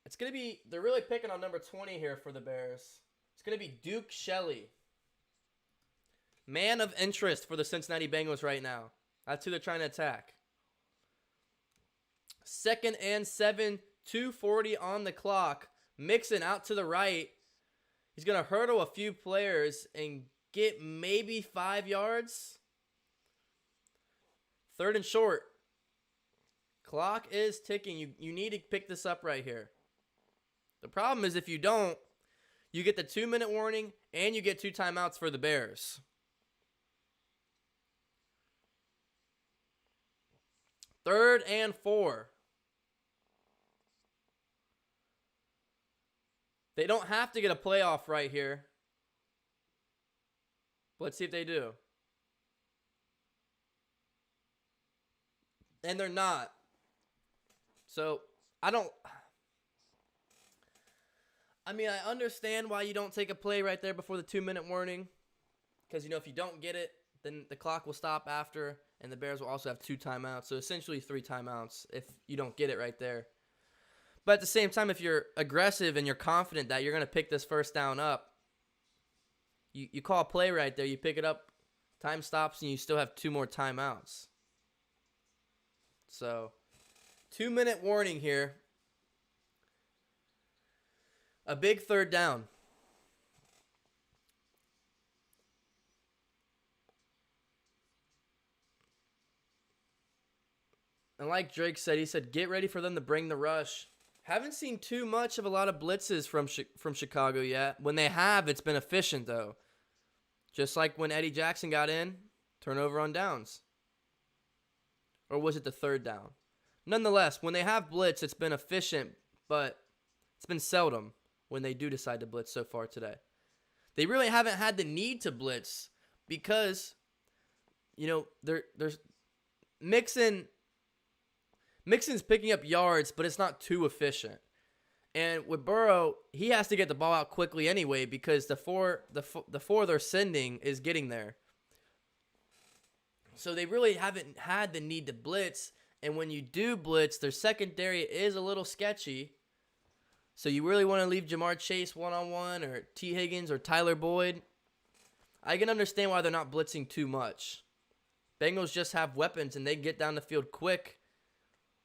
It's going to be, they're really picking on number 20 here for the Bears. It's going to be Duke Shelley. Man of interest for the Cincinnati Bengals right now. That's who they're trying to attack. 2nd and 7, 2:40 on the clock. Mixon out to the right. He's going to hurdle a few players and get maybe 5 yards. 3rd and short. Clock is ticking. You need to pick this up right here. The problem is if you don't, you get the 2-minute warning and you get 2 timeouts for the Bears. 3rd and 4. They don't have to get a playoff right here. Let's see if they do. And they're not. So, I understand why you don't take a play right there before the 2-minute warning. Because, if you don't get it, then the clock will stop after, and the Bears will also have 2 timeouts. So, essentially 3 timeouts if you don't get it right there. But at the same time, if you're aggressive and you're confident that you're going to pick this first down up, you call a play right there, you pick it up, time stops, and you still have 2 more timeouts. So, 2-minute warning here. A big 3rd down. And like Drake said, he said, get ready for them to bring the rush. Haven't seen too much of a lot of blitzes from Chicago yet. When they have, it's been efficient, though. Just like when Eddie Jackson got in, turnover on downs. Or was it the 3rd down? Nonetheless, when they have blitz, it's been efficient, but it's been seldom when they do decide to blitz so far today. They really haven't had the need to blitz because, there's Mixon's picking up yards, but it's not too efficient. And with Burrow, he has to get the ball out quickly anyway because the four they're sending is getting there. So they really haven't had the need to blitz. And when you do blitz, their secondary is a little sketchy. So you really want to leave Jamar Chase one-on-one or T. Higgins or Tyler Boyd. I can understand why they're not blitzing too much. Bengals just have weapons and they get down the field quick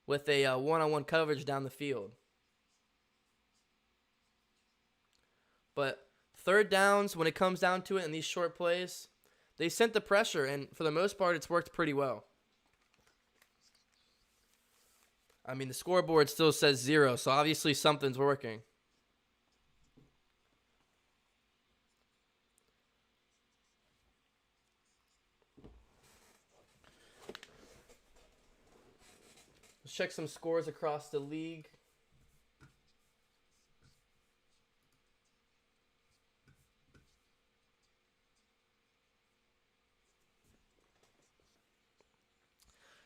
with a one-on-one coverage down the field. But 3rd downs, when it comes down to it in these short plays, they sent the pressure, and for the most part, it's worked pretty well. The scoreboard still says 0, so obviously something's working. Let's check some scores across the league.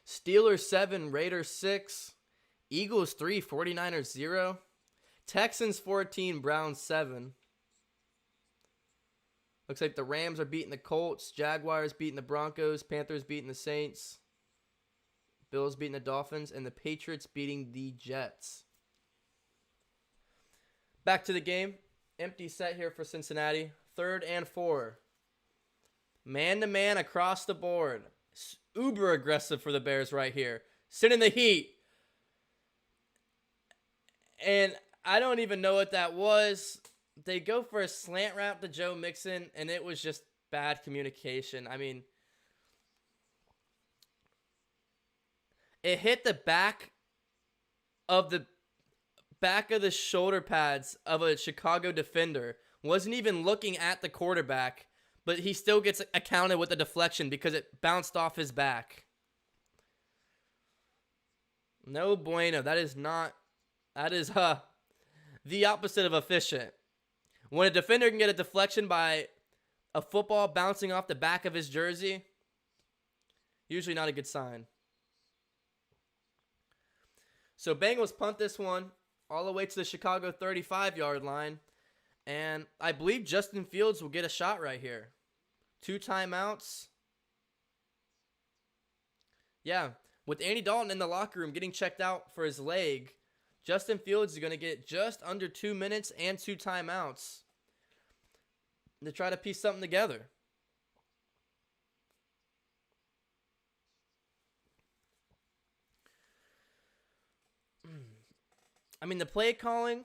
Steelers 7, Raiders 6, Eagles 3, 49ers 0, Texans 14, Browns 7. Looks like the Rams are beating the Colts, Jaguars beating the Broncos, Panthers beating the Saints, Bills beating the Dolphins, and the Patriots beating the Jets. Back to the game. Empty set here for Cincinnati. 3rd and 4. Man-to-man across the board. Uber aggressive for the Bears right here. Sending the heat. And I don't even know what that was. They go for a slant route to Joe Mixon, and it was just bad communication. It hit the of the back of the shoulder pads of a Chicago defender. Wasn't even looking at the quarterback, but he still gets accounted with a deflection because it bounced off his back. No bueno. That is the opposite of efficient. When a defender can get a deflection by a football bouncing off the back of his jersey, usually not a good sign. So Bengals punt this one all the way to the Chicago 35-yard line. And I believe Justin Fields will get a shot right here. 2 timeouts. Yeah, with Andy Dalton in the locker room getting checked out for his leg, Justin Fields is going to get just under 2 minutes and 2 timeouts to try to piece something together. I mean, the play calling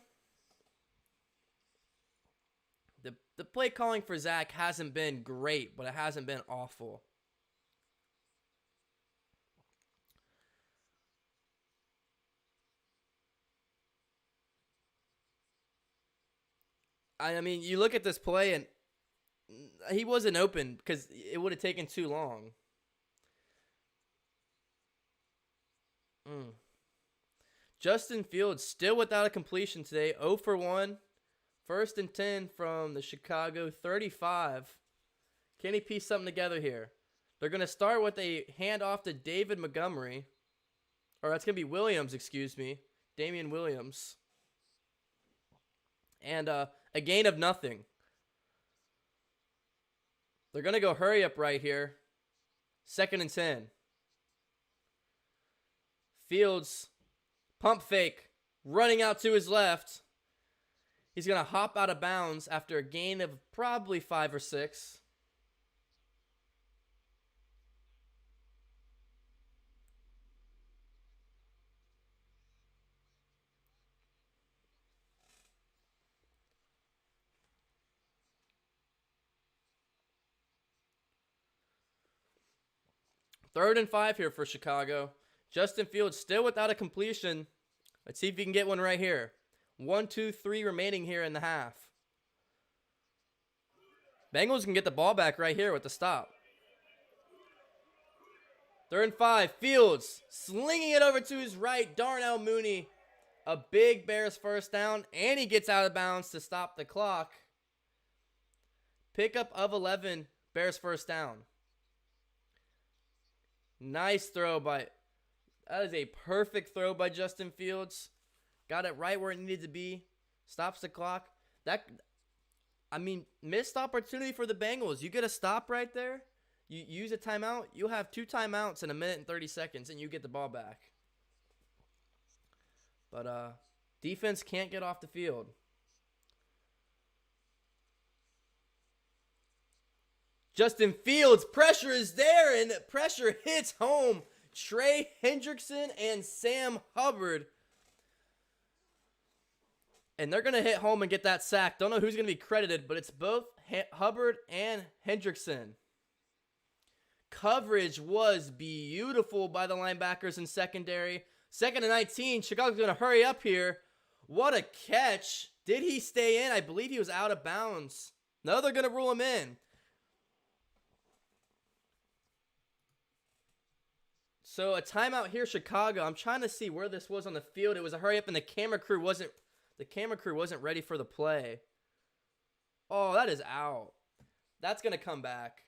for Zach hasn't been great, but it hasn't been awful. I mean, you look at this play and he wasn't open because it would have taken too long. Justin Fields still without a completion today. 0 for 1. 1st and 10 from the Chicago 35. Can he piece something together here? They're going to start with a handoff to David Montgomery. Or that's going to be Williams, excuse me. Damian Williams. And a gain of nothing. They're going to go hurry up right here. 2nd and 10. Fields, pump fake, running out to his left. He's going to hop out of bounds after a gain of probably 5 or 6. Third and 5 here for Chicago. Justin Fields still without a completion. Let's see if he can get one right here. 1, 2, 3 remaining here in the half. Bengals can get the ball back right here with the stop. 3rd and 5. Fields slinging it over to his right. Darnell Mooney. A big Bears first down. And he gets out of bounds to stop the clock. Pickup of 11. Bears first down. Nice throw by... That is a perfect throw by Justin Fields. Got it right where it needed to be. Stops the clock. Missed opportunity for the Bengals. You get a stop right there. You use a timeout. You'll have 2 timeouts in 1 minute and 30 seconds, and you get the ball back. But defense can't get off the field. Justin Fields, pressure is there, and pressure hits home. Trey Hendrickson and Sam Hubbard. And they're going to hit home and get that sack. Don't know who's going to be credited, but it's both Hubbard and Hendrickson. Coverage was beautiful by the linebackers in secondary. 2nd and 19. Chicago's going to hurry up here. What a catch. Did he stay in? I believe he was out of bounds. No, they're going to rule him in. So a timeout here, Chicago. I'm trying to see where this was on the field. It was a hurry up, and the camera crew wasn't ready for the play. Oh, that is out. That's gonna come back.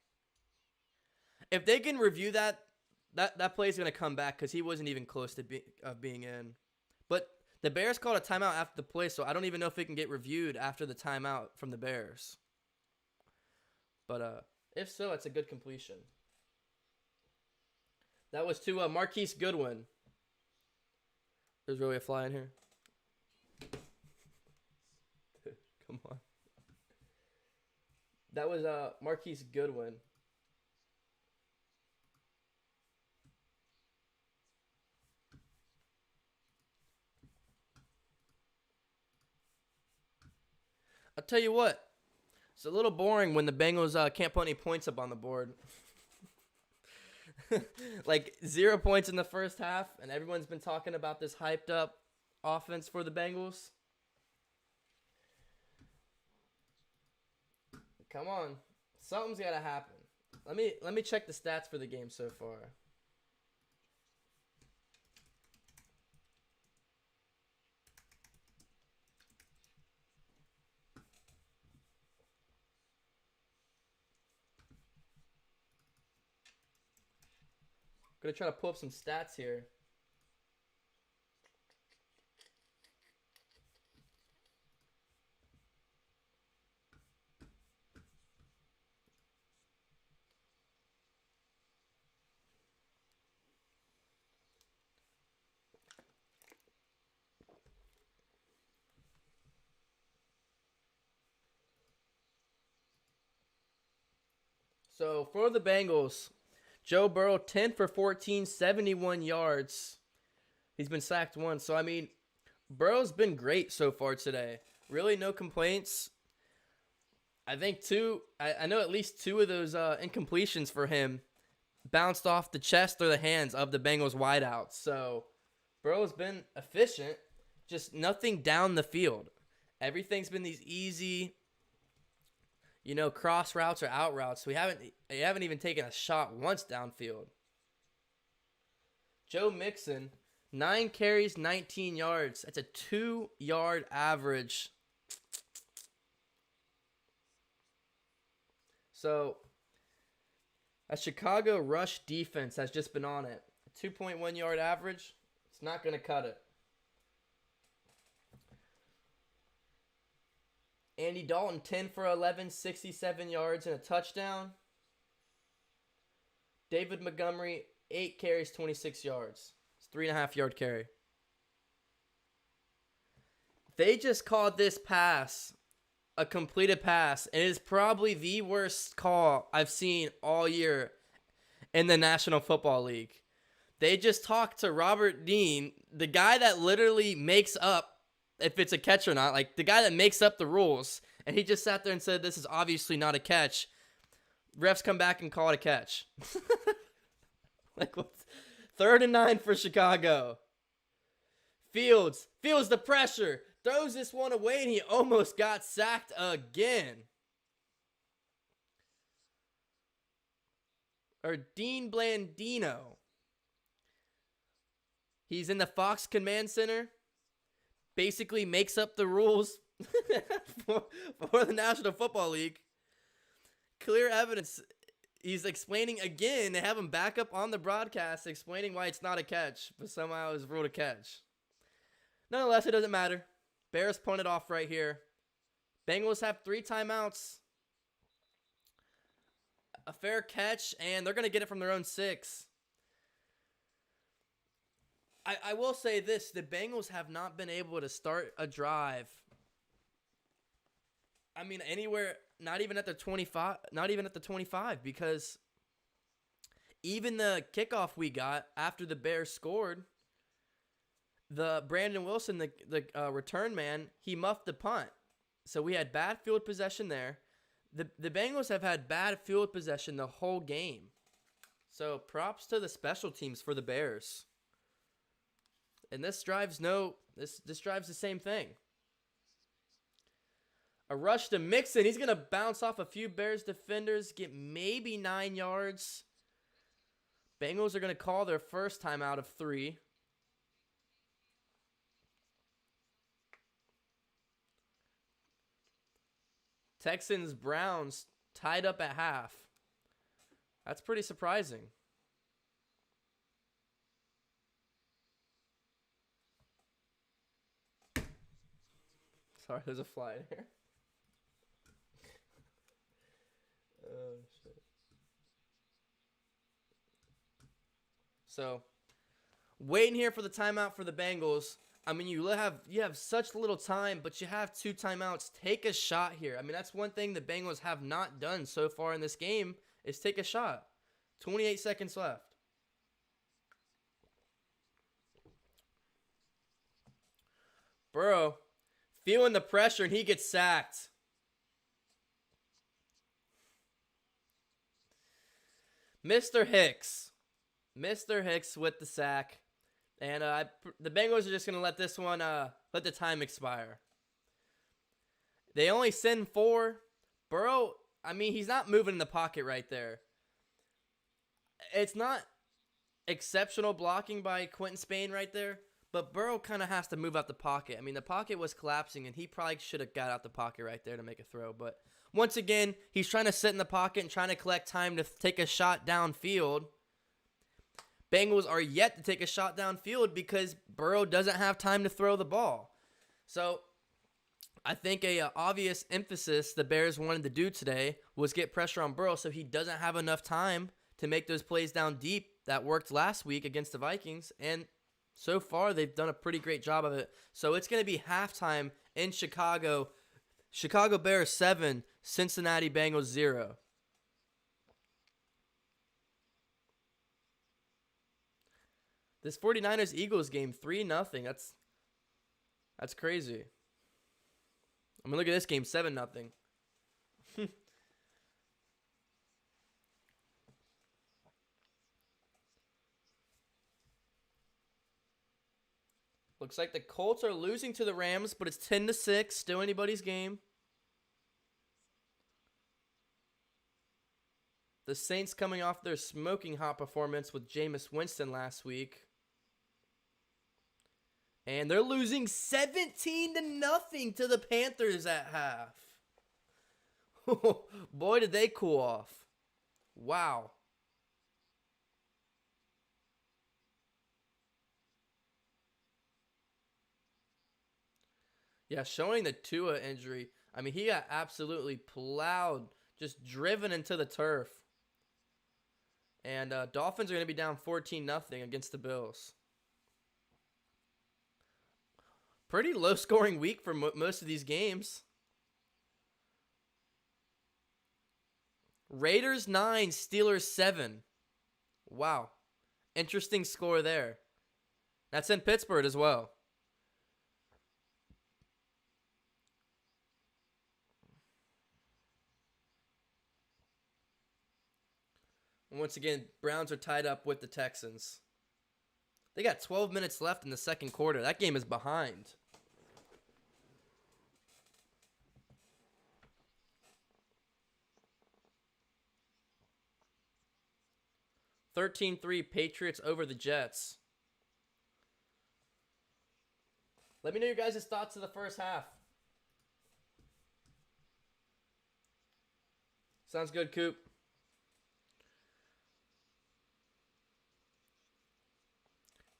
If they can review that play is gonna come back because he wasn't even close to being in. But the Bears called a timeout after the play, so I don't even know if it can get reviewed after the timeout from the Bears. But if so, it's a good completion. That was to Marquise Goodwin. There's really a fly in here. Come on. That was Marquise Goodwin. I'll tell you what. It's a little boring when the Bengals can't put any points up on the board. Like 0 points in the first half, and everyone's been talking about this hyped up offense for the Bengals. Come on. Something's got to happen. Let me check the stats for the game so far. Gonna try to pull up some stats here. So for the Bengals, Joe Burrow 10 for 14, 71 yards. He's been sacked once. So I mean, Burrow's been great so far today. Really no complaints. I think I know at least two of those incompletions for him bounced off the chest or the hands of the Bengals wideouts. So Burrow's been efficient, just nothing down the field. Everything's been these easy, cross routes or out routes. We haven't even taken a shot once downfield. Joe Mixon, 9 carries, 19 yards. That's a 2-yard average. So, a Chicago rush defense has just been on it. A 2.1 yard average, it's not going to cut it. Andy Dalton, 10 for 11, 67 yards and a touchdown. David Montgomery, 8 carries, 26 yards. It's 3.5-yard carry. They just called this pass a completed pass, and it is probably the worst call I've seen all year in the National Football League. They just talked to Robert Dean, the guy that literally makes up if it's a catch or not, like the guy that makes up the rules, and he just sat there and said, this is obviously not a catch. Refs come back and call it a catch. Like, what? 3rd and 9 for Chicago. Fields feels the pressure, throws this one away, and he almost got sacked again. Or Dean Blandino. He's in the Fox Command Center. Basically makes up the rules for the National Football League. Clear evidence. He's explaining again. They have him back up on the broadcast explaining why it's not a catch, but somehow it's ruled a catch. Nonetheless, it doesn't matter. Bears punt it off right here. Bengals have 3 timeouts. A fair catch, and they're going to get it from their own 6. I will say this. The Bengals have not been able to start a drive. I mean, anywhere, not even at the 25, because even the kickoff we got after the Bears scored, the Brandon Wilson, the return man, he muffed the punt. So we had bad field possession there. The Bengals have had bad field possession the whole game. So props to the special teams for the Bears. And this drives this drives the same thing. A rush to Mixon. He's going to bounce off a few Bears defenders, get maybe 9 yards. Bengals are going to call their first time out of 3. Texans, Browns tied up at half. That's pretty surprising. Sorry, there's a fly in here. Oh, shit. So, waiting here for the timeout for the Bengals. I mean, you have such little time, but you have 2 timeouts. Take a shot here. I mean, that's one thing the Bengals have not done so far in this game is take a shot. 28 seconds left. Burrow feeling the pressure, and he gets sacked. Mr. Hicks, Mr. Hicks with the sack. And the Bengals are just going to let this one, let the time expire. They only send 4. Burrow, I mean, he's not moving in the pocket right there. It's not exceptional blocking by Quentin Spain right there, but Burrow kind of has to move out the pocket. I mean, the pocket was collapsing, and he probably should have got out the pocket right there to make a throw. But once again, he's trying to sit in the pocket and trying to collect time to take a shot downfield. Bengals are yet to take a shot downfield because Burrow doesn't have time to throw the ball. So I think a obvious emphasis the Bears wanted to do today was get pressure on Burrow so he doesn't have enough time to make those plays down deep that worked last week against the Vikings. And so far, they've done a pretty great job of it. So it's going to be halftime in Chicago. Chicago Bears 7, Cincinnati Bengals 0. This 49ers-Eagles game, 3-0. That's crazy. I'm going to look at this game, 7-0. Looks like the Colts are losing to the Rams, but it's 10-6. Still anybody's game. The Saints coming off their smoking hot performance with Jameis Winston last week. And they're losing 17-0 to the Panthers at half. Boy, did they cool off. Wow. Yeah, showing the Tua injury. I mean, he got absolutely plowed, just driven into the turf. And Dolphins are going to be down 14-0 against the Bills. Pretty low-scoring week for most of these games. Raiders 9, Steelers 7. Wow. Interesting score there. That's in Pittsburgh as well. And once again, Browns are tied up with the Texans. They got 12 minutes left in the second quarter. That game is behind. (13-3) Patriots over the Jets. Let me know your guys' thoughts of the first half. Sounds good, Coop.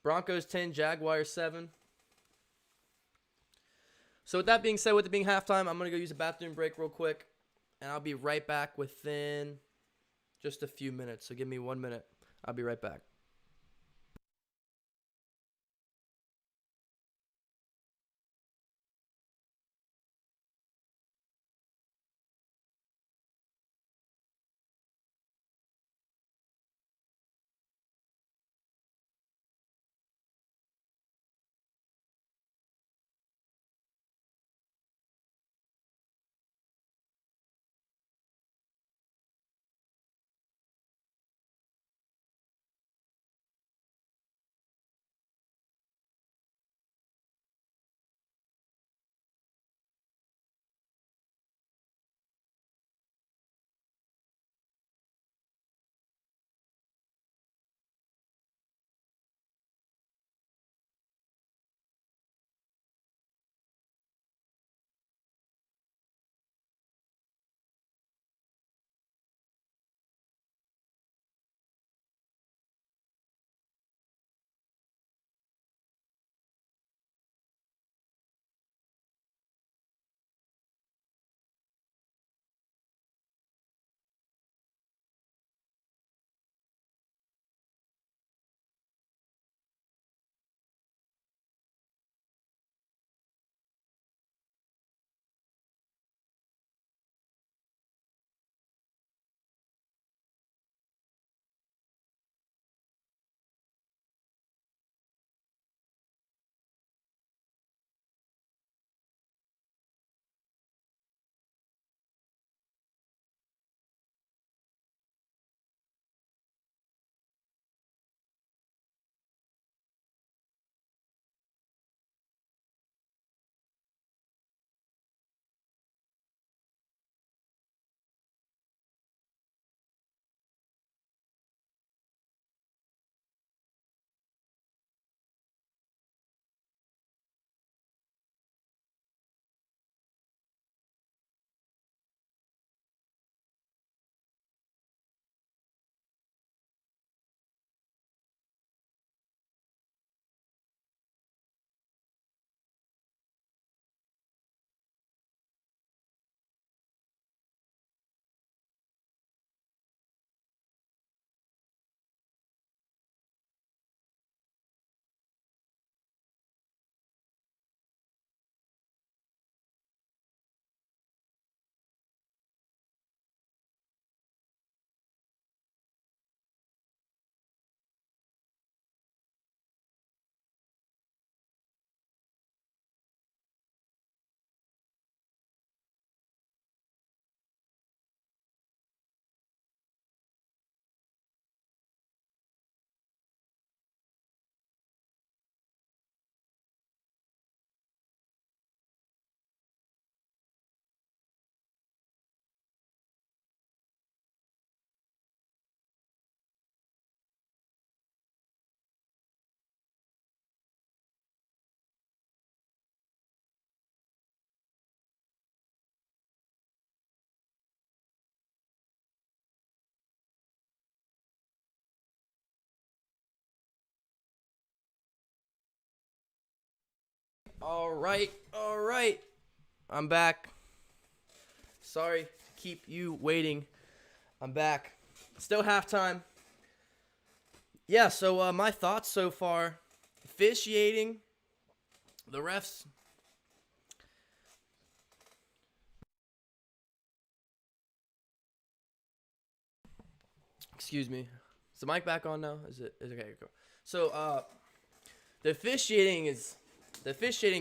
Broncos 10, Jaguars 7. So with that being said, with it being halftime, I'm going to go use a bathroom break real quick. And I'll be right back within just a few minutes. So give me 1 minute. I'll be right back. All right, all right. I'm back. Sorry to keep you waiting. I'm back. Still halftime. Yeah, so my thoughts so far. Officiating, the refs. Excuse me. Is the mic back on now? Is it okay? Go. So the officiating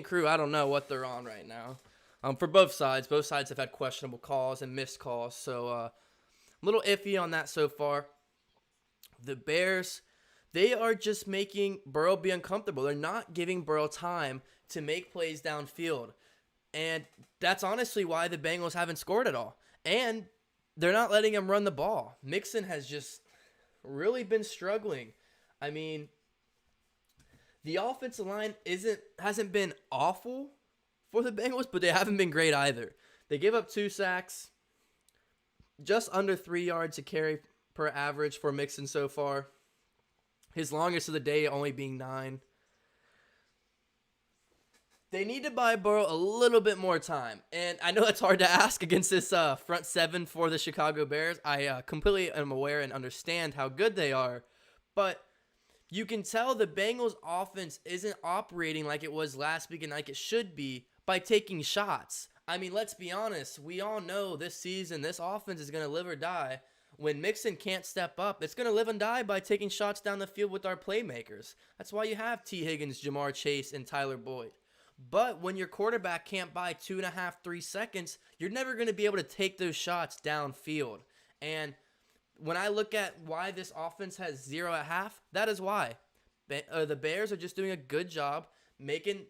crew. I don't know what they're on right now. For both sides. Both sides have had questionable calls and missed calls. So a little iffy on that so far. The Bears, they are just making Burrow be uncomfortable. They're not giving Burrow time to make plays downfield. And that's honestly why the Bengals haven't scored at all. And they're not letting him run the ball. Mixon has just really been struggling. I mean, the offensive line hasn't been awful for the Bengals, but they haven't been great either. They give up 2 sacks, just under 3 yards a carry per average for Mixon so far. His longest of the day only being 9. They need to buy Burrow a little bit more time. And I know it's hard to ask against this front 7 for the Chicago Bears. I completely am aware and understand how good they are. But you can tell the Bengals offense isn't operating like it was last week and like it should be by taking shots. I mean, let's be honest. We all know this season, this offense is going to live or die. When Mixon can't step up, it's going to live and die by taking shots down the field with our playmakers. That's why you have T. Higgins, Jamar Chase, and Tyler Boyd. But when your quarterback can't buy 2.5, 3 seconds, you're never going to be able to take those shots downfield. And when I look at why this offense has 0 at half, that is why. The Bears are just doing a good job making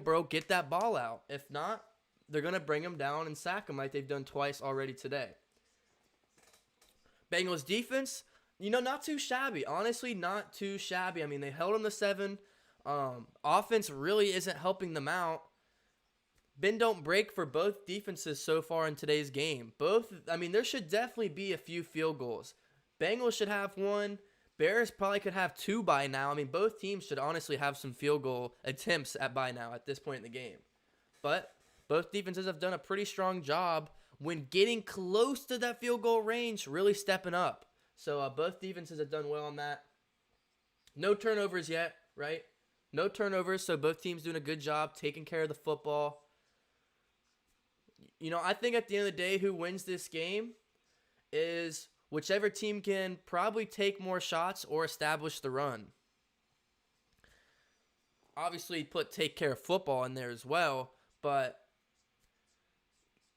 Burrow get that ball out. If not, they're going to bring him down and sack him like they've done twice already today. Bengals defense, not too shabby. Honestly, not too shabby. I mean, they held them to 7. Offense really isn't helping them out. Bend don't break for both defenses so far in today's game. There should definitely be a few field goals. Bengals should have 1. Bears probably could have 2 by now. I mean, both teams should honestly have some field goal attempts by now at this point in the game. But both defenses have done a pretty strong job when getting close to that field goal range, really stepping up. So both defenses have done well on that. No turnovers yet, right? No turnovers, so both teams doing a good job taking care of the football. I think at the end of the day, who wins this game is whichever team can probably take more shots or establish the run. Obviously, take care of football in there as well, but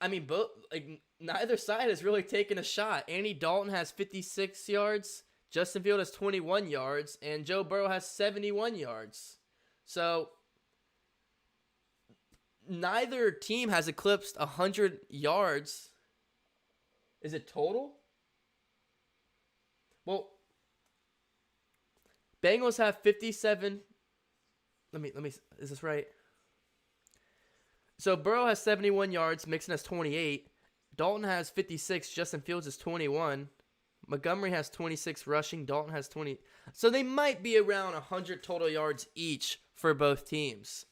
neither side has really taken a shot. Andy Dalton has 56 yards, Justin Fields has 21 yards, and Joe Burrow has 71 yards. So, neither team has eclipsed 100 yards. Is it total? Well, Bengals have 57. Let me, is this right? So, Burrow has 71 yards, Mixon has 28. Dalton has 56, Justin Fields has 21. Montgomery has 26 rushing, Dalton has 20. So they might be around 100 total yards each for both teams.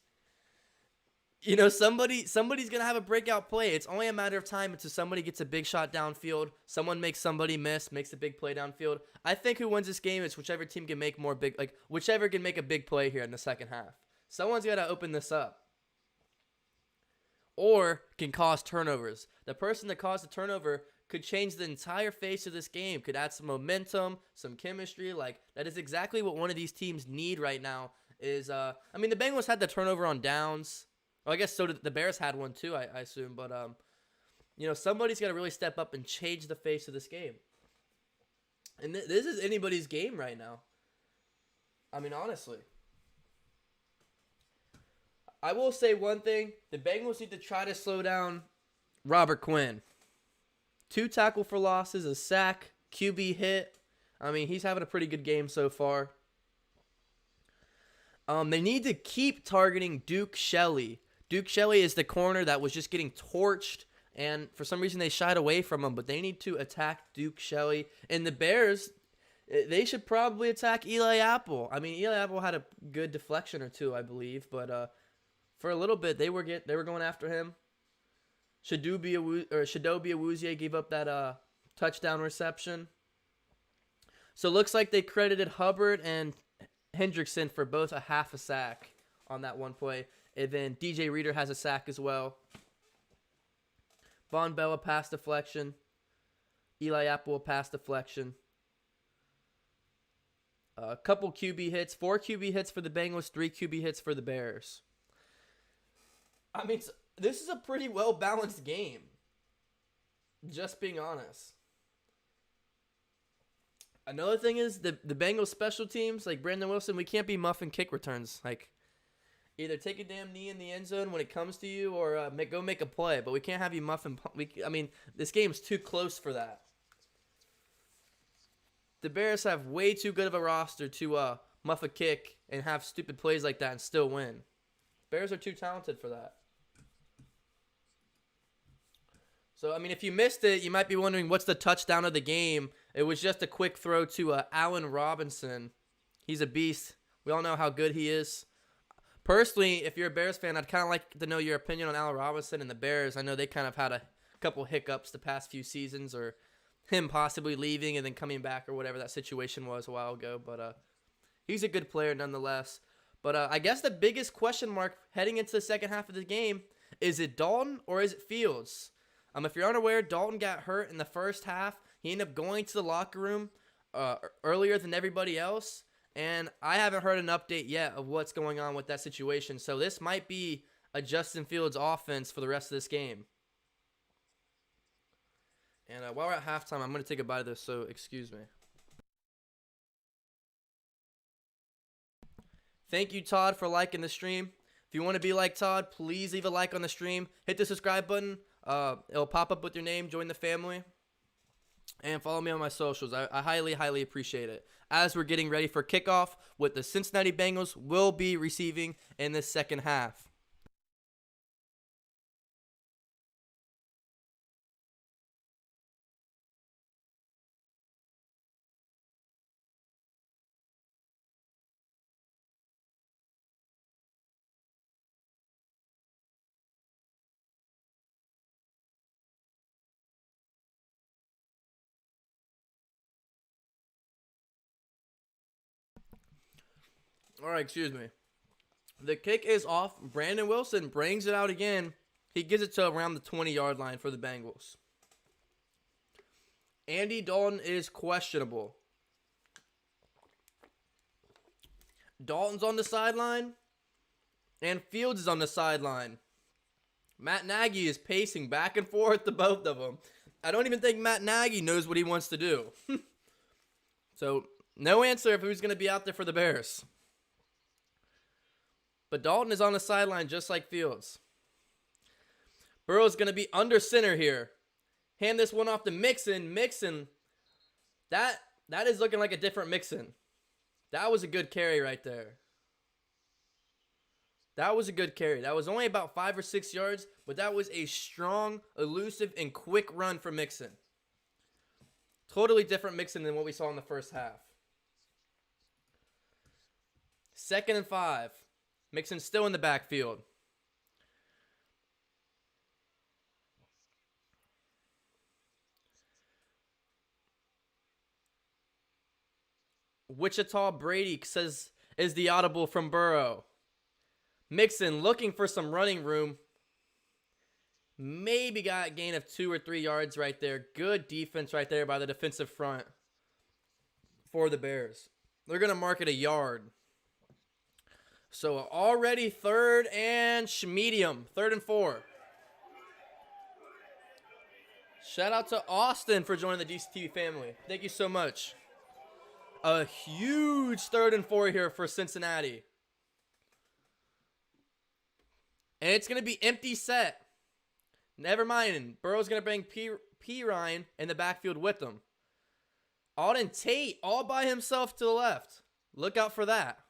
Somebody's going to have a breakout play. It's only a matter of time until somebody gets a big shot downfield. Someone makes somebody miss, makes a big play downfield. I think who wins this game is whichever team can make whichever can make a big play here in the second half. Someone's got to open this up. Or can cause turnovers. The person that caused the turnover could change the entire face of this game, could add some momentum, some chemistry. That is exactly what one of these teams need right now. The Bengals had the turnover on downs. Well, I guess so did the Bears had one too, I assume. But, somebody's got to really step up and change the face of this game. And this is anybody's game right now. Honestly. I will say one thing. The Bengals need to try to slow down Robert Quinn. 2 tackle for losses, a sack, QB hit. He's having a pretty good game so far. They need to keep targeting Duke Shelley. Duke Shelley is the corner that was just getting torched, and for some reason they shied away from him, but they need to attack Duke Shelley. And the Bears, they should probably attack Eli Apple. Eli Apple had a good deflection or two, I believe, but For a little bit, they were going after him. Shadobi Awuzie gave up that touchdown reception. So it looks like they credited Hubbard and Hendrickson for both a half a sack on that one play. And then DJ Reader has a sack as well. Von Bell a pass deflection. Eli Apple a pass deflection. A couple QB hits. 4 QB hits for the Bengals. 3 QB hits for the Bears. I mean, this is a pretty well-balanced game. Just being honest. Another thing is the Bengals special teams, like Brandon Wilson, we can't be muffing kick returns. Like, either take a damn knee in the end zone when it comes to you or go make a play. But we can't have you muffing. I mean, this game's too close for that. The Bears have way too good of a roster to muff a kick and have stupid plays like that and still win. Bears are too talented for that. So, I mean, if you missed it, you might be wondering what's the touchdown of the game. It was just a quick throw to Allen Robinson. He's a beast. We all know how good he is. Personally, if you're a Bears fan, I'd kind of like to know your opinion on Allen Robinson and the Bears. I know they kind of had a couple hiccups the past few seasons, or him possibly leaving and then coming back or whatever that situation was a while ago. But he's a good player nonetheless. But I guess the biggest question mark heading into the second half of the game, is it Dalton or is it Fields? If you're unaware, Dalton got hurt in the first half. He ended up going to the locker room earlier than everybody else. And I haven't heard an update yet of what's going on with that situation. So this might be a Justin Fields offense for the rest of this game. And while we're at halftime, I'm going to take a bite of this, so excuse me. Thank you, Todd, for liking the stream. If you want to be like Todd, please leave a like on the stream. Hit the subscribe button. It'll pop up with your name. Join the family. And follow me on my socials. I highly, highly appreciate it. As we're getting ready for kickoff, what the Cincinnati Bengals will be receiving in the second half. All right, excuse me. The kick is off. Brandon Wilson brings it out again. He gives it to around the 20-yard line for the Bengals. Andy Dalton is questionable. Dalton's on the sideline, and Fields is on the sideline. Matt Nagy is pacing back and forth to both of them. I don't even think Matt Nagy knows what he wants to do. So, no answer if who's going to be out there for the Bears. But Dalton is on the sideline just like Fields. Burrow's going to be under center here. Hand this one off to Mixon. Mixon, that is looking like a different Mixon. That was a good carry right there. That was a good carry. That was only about 5 or 6 yards, but that was a strong, elusive, and quick run for Mixon. Totally different Mixon than what we saw in the first half. 2nd and 5. Mixon still in the backfield. Wichita Brady says is the audible from Burrow. Mixon looking for some running room. Maybe got a gain of 2 or 3 yards right there. Good defense right there by the defensive front for the Bears. They're going to mark it a yard. So already 3rd and medium. 3rd and 4. Shout out to Austin for joining the DCTV family. Thank you so much. A huge 3rd and 4 here for Cincinnati. And it's going to be empty set. Never mind. Burrow's going to bring P. Ryan in the backfield with him. Auden Tate all by himself to the left. Look out for that.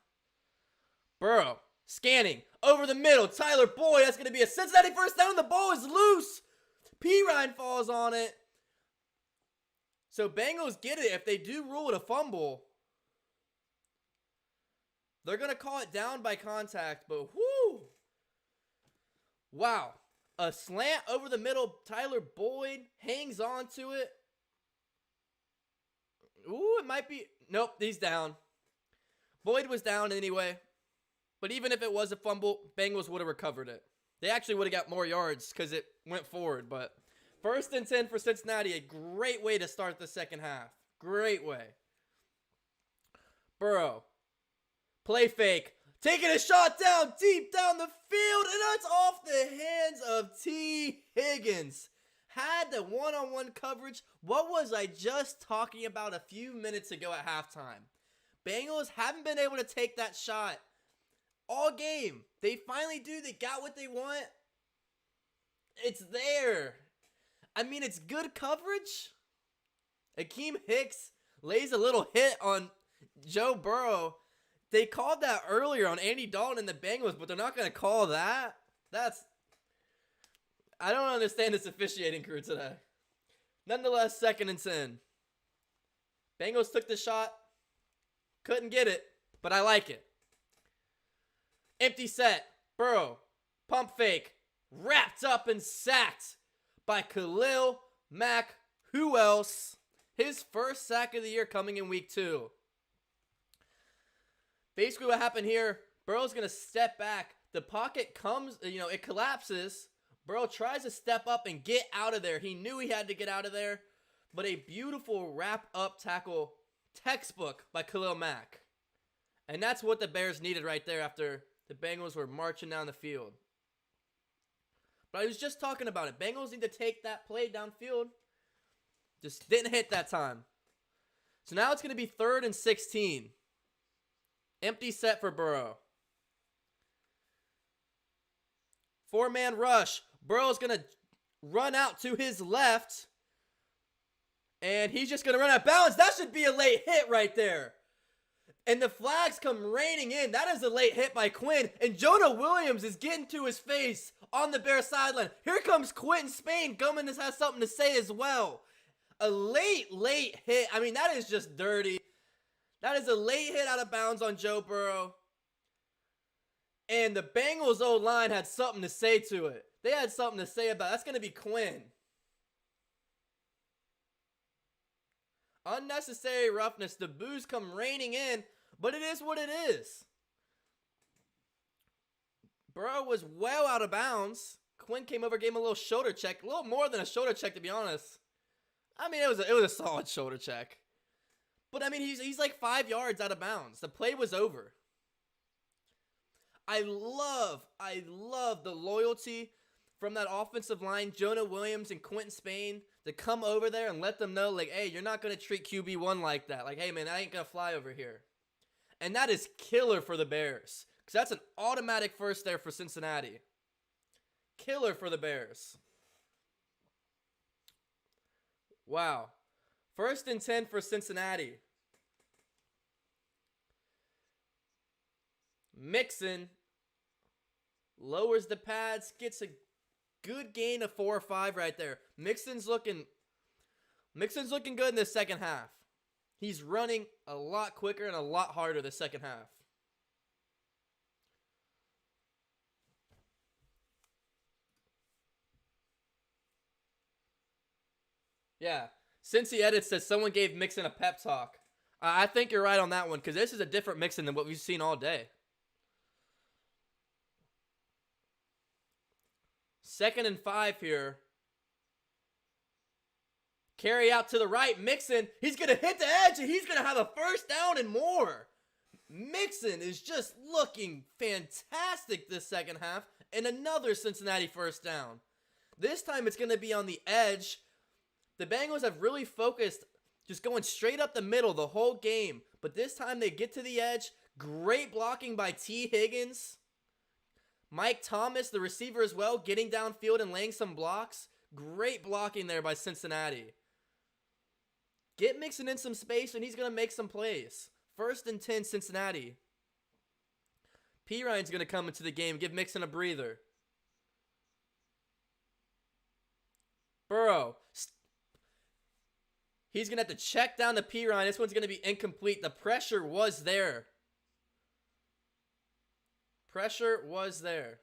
Burrow scanning over the middle. Tyler Boyd. That's going to be a Cincinnati first down. The ball is loose. P. Ryan falls on it. So Bengals get it. If they do rule it a fumble, they're going to call it down by contact. But whoo. Wow. A slant over the middle. Tyler Boyd hangs on to it. Ooh, it might be. Nope, he's down. Boyd was down anyway. But even if it was a fumble, Bengals would have recovered it. They actually would have got more yards because it went forward. But 1st and 10 for Cincinnati. A great way to start the second half. Great way. Burrow. Play fake. Taking a shot down, deep down the field. And that's off the hands of T. Higgins. Had the one-on-one coverage. What was I just talking about a few minutes ago at halftime? Bengals haven't been able to take that shot all game. They finally do. They got what they want. It's there. I mean, it's good coverage. Akeem Hicks lays a little hit on Joe Burrow. They called that earlier on Andy Dalton and the Bengals, but they're not going to call that. I don't understand this officiating crew today. Nonetheless, 2nd and 10. Bengals took the shot. Couldn't get it, but I like it. Empty set. Burrow. Pump fake. Wrapped up and sacked by Khalil Mack. Who else? His first sack of the year coming in week 2. Basically what happened here, Burrow's going to step back. The pocket comes, it collapses. Burrow tries to step up and get out of there. He knew he had to get out of there. But a beautiful wrap-up tackle, textbook by Khalil Mack. And that's what the Bears needed right there after the Bengals were marching down the field. But I was just talking about it. Bengals need to take that play downfield. Just didn't hit that time. So now it's going to be 3rd and 16. Empty set for Burrow. 4-man rush. Burrow's going to run out to his left. And he's just going to run out of bounds. That should be a late hit right there. And the flags come raining in. That is a late hit by Quinn. And Jonah Williams is getting to his face on the Bears sideline. Here comes Quentin Spain. Gomez has something to say as well. A late hit. I mean, that is just dirty. That is a late hit out of bounds on Joe Burrow. And the Bengals O-line had something to say to it. They had something to say about it. That's going to be Quinn. Unnecessary roughness. The boos come raining in, but it is what it is. Burrow was well out of bounds. Quinn came over, gave him a little shoulder check. A little more than a shoulder check, to be honest. I mean, it was a solid shoulder check. But, I mean, he's like 5 yards out of bounds. The play was over. I love the loyalty from that offensive line, Jonah Williams and Quentin Spain, to come over there and let them know, like, hey, you're not going to treat QB1 like that. Like, hey, man, I ain't going to fly over here. And that is killer for the Bears, because that's an automatic first there for Cincinnati. Killer for the Bears. Wow. 1st and 10 for Cincinnati. Mixon lowers the pads, gets a good gain of 4 or 5 right there. Mixon's looking good in the second half. He's running a lot quicker and a lot harder the second half. Yeah. Cincy Edits says someone gave Mixon a pep talk. I think you're right on that one, because this is a different Mixon than what we've seen all day. 2nd and 5 here. Carry out to the right. Mixon, he's going to hit the edge, and he's going to have a first down and more. Mixon is just looking fantastic this second half, and another Cincinnati first down. This time it's going to be on the edge. The Bengals have really focused just going straight up the middle the whole game, but this time they get to the edge. Great blocking by T. Higgins. Mike Thomas, the receiver as well, getting downfield and laying some blocks. Great blocking there by Cincinnati. Get Mixon in some space, and he's going to make some plays. 1st and 10, Cincinnati. P. Ryan's going to come into the game, give Mixon a breather. Burrow. He's going to have to check down the P. Ryan. This one's going to be incomplete. The pressure was there. Pressure was there.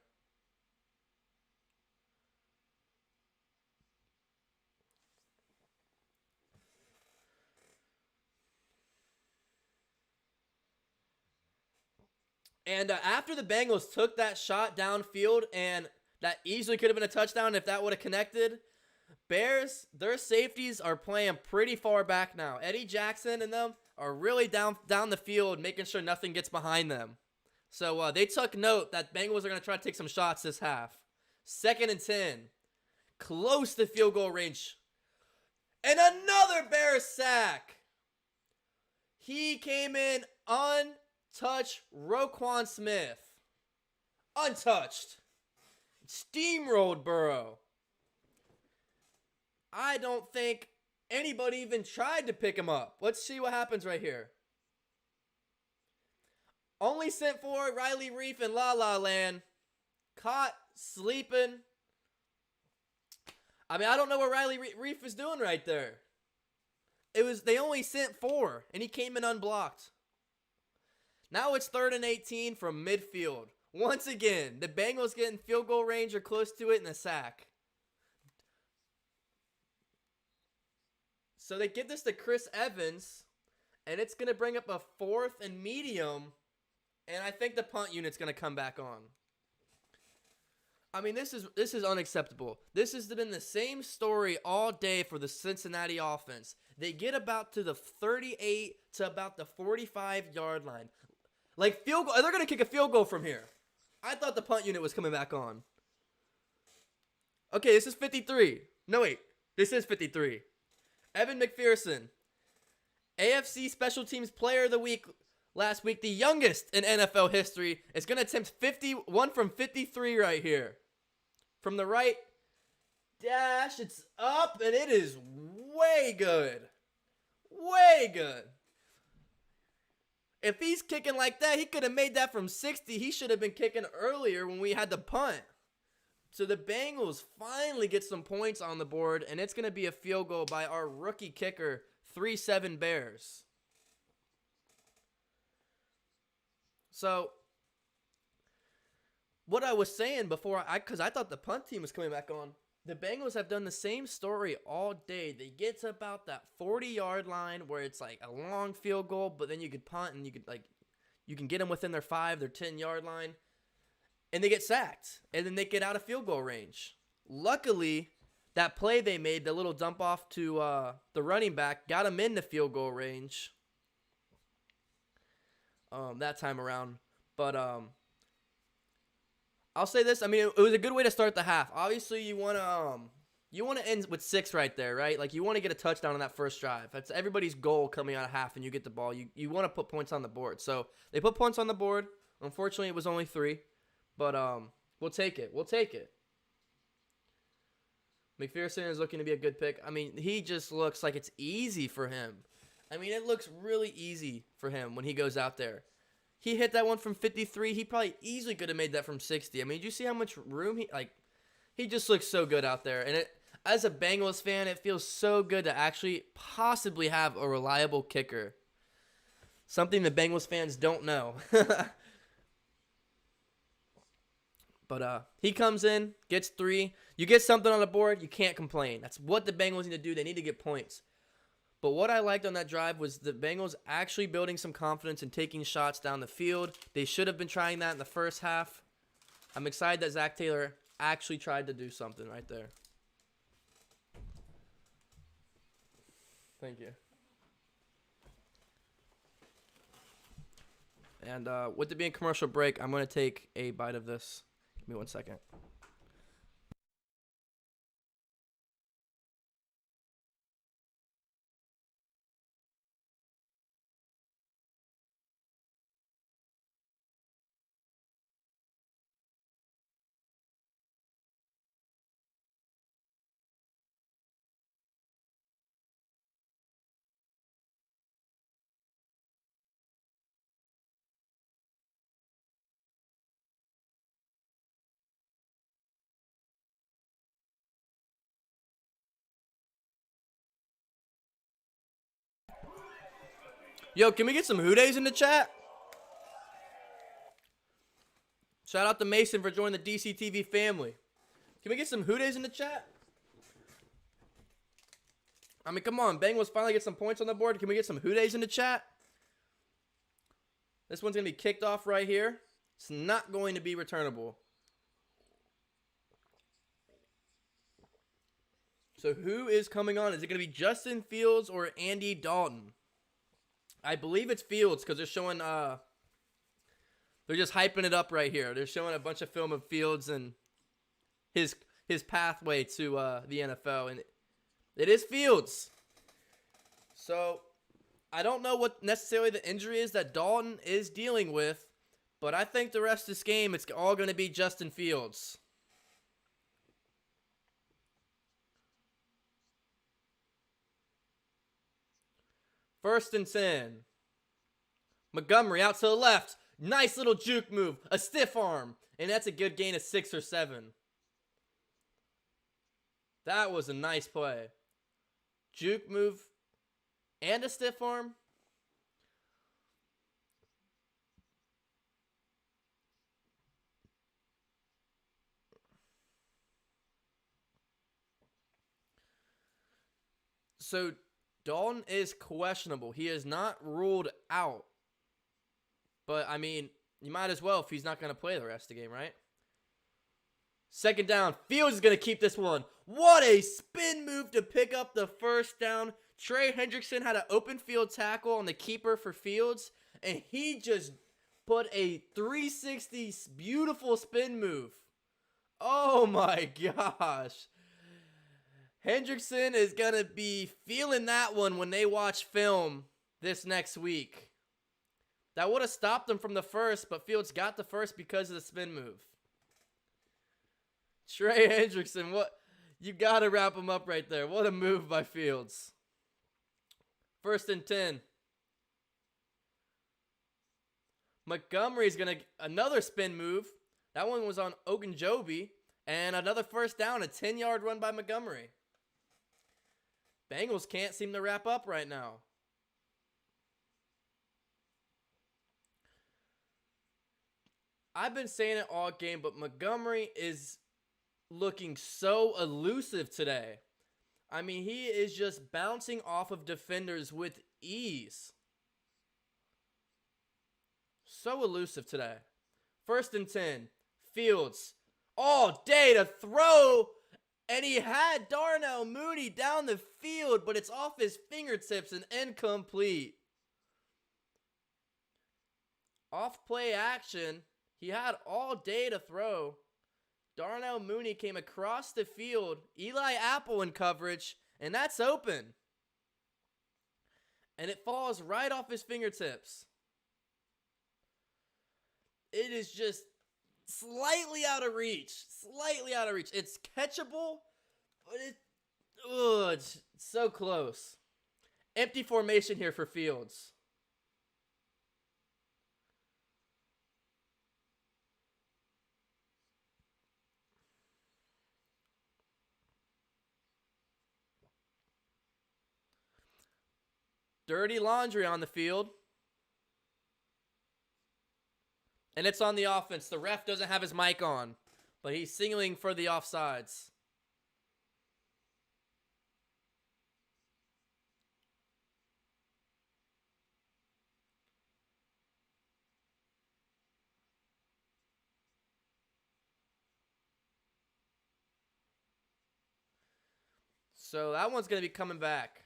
And after the Bengals took that shot downfield, and that easily could have been a touchdown if that would have connected, Bears, their safeties are playing pretty far back now. Eddie Jackson and them are really down the field, making sure nothing gets behind them. So they took note that Bengals are going to try to take some shots this half. 2nd and 10. Close to field goal range. And another Bears sack. He came in untouched. Roquan Smith. Untouched. Steamrolled Burrow. I don't think anybody even tried to pick him up. Let's see what happens right here. Only sent for Riley Reef in La La Land. Caught sleeping. I mean, I don't know what Riley Reef is doing right there. They only sent 4, and he came in unblocked. Now it's 3rd and 18 from midfield. Once again, the Bengals getting field goal range or close to it in a sack. So they give this to Chris Evans, and it's going to bring up a 4th and medium, and I think the punt unit's going to come back on. I mean, this is unacceptable. This has been the same story all day for the Cincinnati offense. They get about to the 38 to about the 45-yard line. Like, field goal, they're going to kick a field goal from here. I thought the punt unit was coming back on. Okay, this is 53. No, wait. This is 53. Evan McPherson, AFC Special Teams Player of the Week last week, the youngest in NFL history, is going to attempt 51 from 53 right here. From the right dash, it's up, and it is way good. Way good. If he's kicking like that, he could have made that from 60. He should have been kicking earlier when we had the punt. So the Bengals finally get some points on the board, and it's going to be a field goal by our rookie kicker, 3-7 Bears. So what I was saying before, because I thought the punt team was coming back on, the Bengals have done the same story all day. They get to about that 40-yard line where it's like a long field goal, but then you could punt and you can get them within their 5, their 10-yard line. And they get sacked, and then they get out of field goal range. Luckily, that play they made, the little dump off to the running back, got them in the field goal range that time around. But I'll say this. I mean, it was a good way to start the half. Obviously, you want to end with 6 right there, right? Like, you want to get a touchdown on that first drive. That's everybody's goal coming out of half, and you get the ball. You want to put points on the board. So they put points on the board. Unfortunately, it was only 3. But we'll take it. We'll take it. McPherson is looking to be a good pick. I mean, he just looks like it's easy for him. I mean, it looks really easy for him when he goes out there. He hit that one from 53. He probably easily could have made that from 60. I mean, did you see how much room he just looks so good out there. And as a Bengals fan, it feels so good to actually possibly have a reliable kicker. Something the Bengals fans don't know. But he comes in, gets 3. You get something on the board, you can't complain. That's what the Bengals need to do. They need to get points. But what I liked on that drive was the Bengals actually building some confidence and taking shots down the field. They should have been trying that in the first half. I'm excited that Zach Taylor actually tried to do something right there. Thank you. And with it being commercial break, I'm going to take a bite of this. Give me 1 second. Yo, can we get some Hoodays in the chat? Shout out to Mason for joining the DCTV family. Can we get some Hoodays in the chat? I mean, come on. Bengals finally get some points on the board. Can we get some Hoodays in the chat? This one's going to be kicked off right here. It's not going to be returnable. So who is coming on? Is it going to be Justin Fields or Andy Dalton? I believe it's Fields because they're showing they're just hyping it up right here. They're showing a bunch of film of Fields and his pathway to the NFL, and it is Fields. So I don't know what necessarily the injury is that Dalton is dealing with, but I think the rest of this game it's all going to be Justin Fields. First and 10. Montgomery out to the left. Nice little juke move. A stiff arm. And that's a good gain of 6 or 7. That was a nice play. Juke move and a stiff arm. So Dalton is questionable. He is not ruled out. But, I mean, you might as well if he's not going to play the rest of the game, right? Second down. Fields is going to keep this one. What a spin move to pick up the first down. Trey Hendrickson had an open field tackle on the keeper for Fields, and he just put a 360 beautiful spin move. Oh, my gosh. Hendrickson is going to be feeling that one when they watch film this next week. That would have stopped them from the first, but Fields got the first because of the spin move. Trey Hendrickson, what? You got to wrap him up right there. What a move by Fields. First and 10. Montgomery's going to, another spin move. That one was on Ogunjobi. And another first down, a 10-yard run by Montgomery. Bengals can't seem to wrap up right now. I've been saying it all game, but Montgomery is looking so elusive today. I mean, he is just bouncing off of defenders with ease. So elusive today. First and 10. Fields all day to throw. And he had Darnell Mooney down the field, but it's off his fingertips and incomplete. Off play action. He had all day to throw. Darnell Mooney came across the field. Eli Apple in coverage, and that's open. And it falls right off his fingertips. It is just slightly out of reach. Slightly out of reach. It's catchable, but it's so close. Empty formation here for Fields. Dirty laundry on the field. And it's on the offense. The ref doesn't have his mic on, but he's signaling for the offsides. So that one's going to be coming back.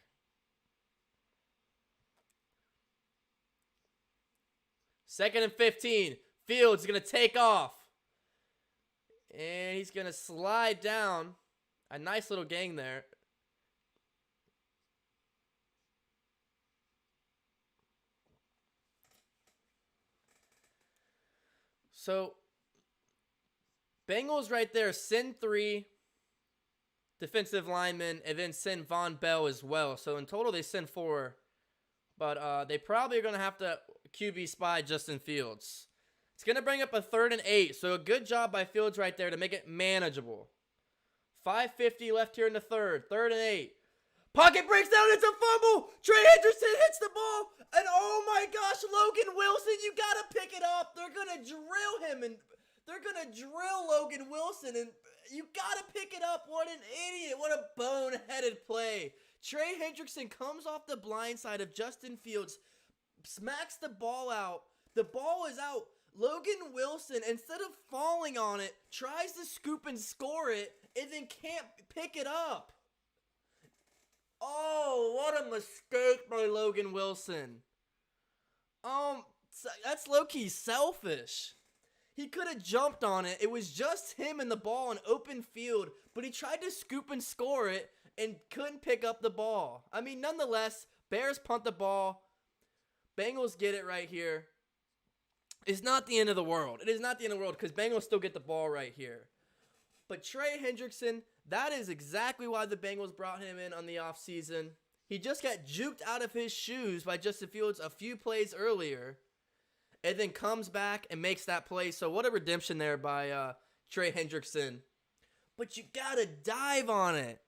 Second and 15. Fields is going to take off. And he's going to slide down. A nice little gang there. So, Bengals right there, send 3 defensive linemen, and then send Von Bell as well. So, in total, they send 4. But they probably are going to have to QB spy Justin Fields. It's going to bring up a 3rd and 8. So, a good job by Fields right there to make it manageable. 5:50 left here in the third. 3rd and 8. Pocket breaks down. It's a fumble. Trey Hendrickson hits the ball. And oh my gosh, Logan Wilson, you got to pick it up. They're going to drill him. And they're going to drill Logan Wilson. And you got to pick it up. What an idiot. What a boneheaded play. Trey Hendrickson comes off the blind side of Justin Fields. Smacks the ball out. The ball is out. Logan Wilson, instead of falling on it, tries to scoop and score it, and then can't pick it up. Oh, what a mistake by Logan Wilson. That's low-key selfish. He could have jumped on it. It was just him and the ball in open field, but he tried to scoop and score it and couldn't pick up the ball. I mean, nonetheless, Bears punt the ball. Bengals get it right here. It's not the end of the world. It is not the end of the world because Bengals still get the ball right here. But Trey Hendrickson, that is exactly why the Bengals brought him in on the offseason. He just got juked out of his shoes by Justin Fields a few plays earlier, and then comes back and makes that play. So what a redemption there by Trey Hendrickson. But you got to dive on it.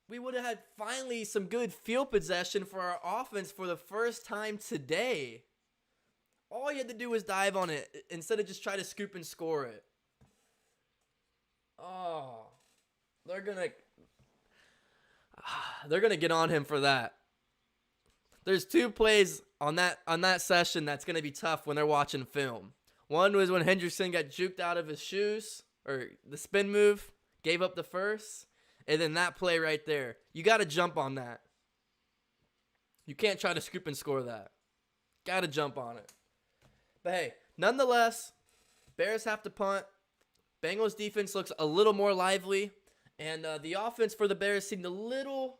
We would have had finally some good field possession for our offense for the first time today. All you had to do was dive on it instead of just try to scoop and score it. Oh, they're gonna get on him for that. There's 2 plays on that session that's gonna be tough when they're watching film. One was when Hendrickson got juked out of his shoes, or the spin move, gave up the first, and then that play right there. You got to jump on that. You can't try to scoop and score that. Got to jump on it. But hey, nonetheless, Bears have to punt. Bengals defense looks a little more lively, and the offense for the Bears seemed a little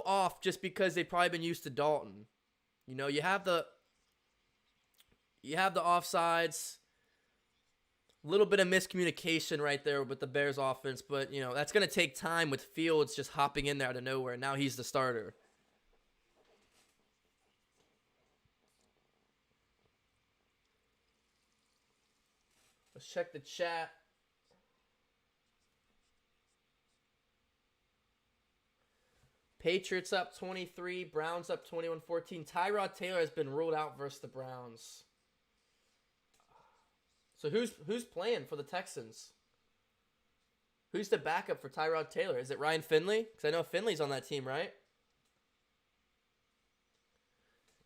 off just because they've probably been used to Dalton. You know, you have the offsides, a little bit of miscommunication right there with the Bears offense, but you know, that's going to take time with Fields just hopping in there out of nowhere. Now he's the starter. Let's check the chat. Patriots up 23, Browns up 21-14. Tyrod Taylor has been ruled out versus the Browns. So who's playing for the Texans? Who's the backup for Tyrod Taylor? Is it Ryan Finley? Because I know Finley's on that team, right?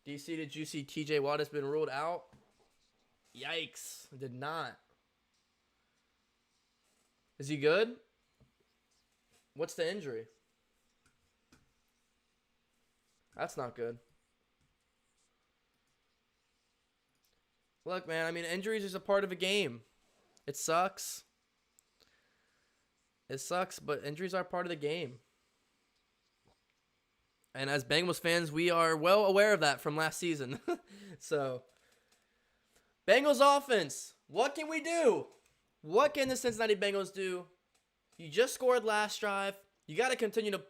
DC, did you see TJ Watt has been ruled out? Yikes. I did not. Is he good? What's the injury? That's not good. Look, man, I mean, injuries is a part of a game. It sucks. It sucks, but injuries are part of the game. And as Bengals fans, we are well aware of that from last season. So, Bengals offense, what can we do? What can the Cincinnati Bengals do? You just scored last drive. You got to continue to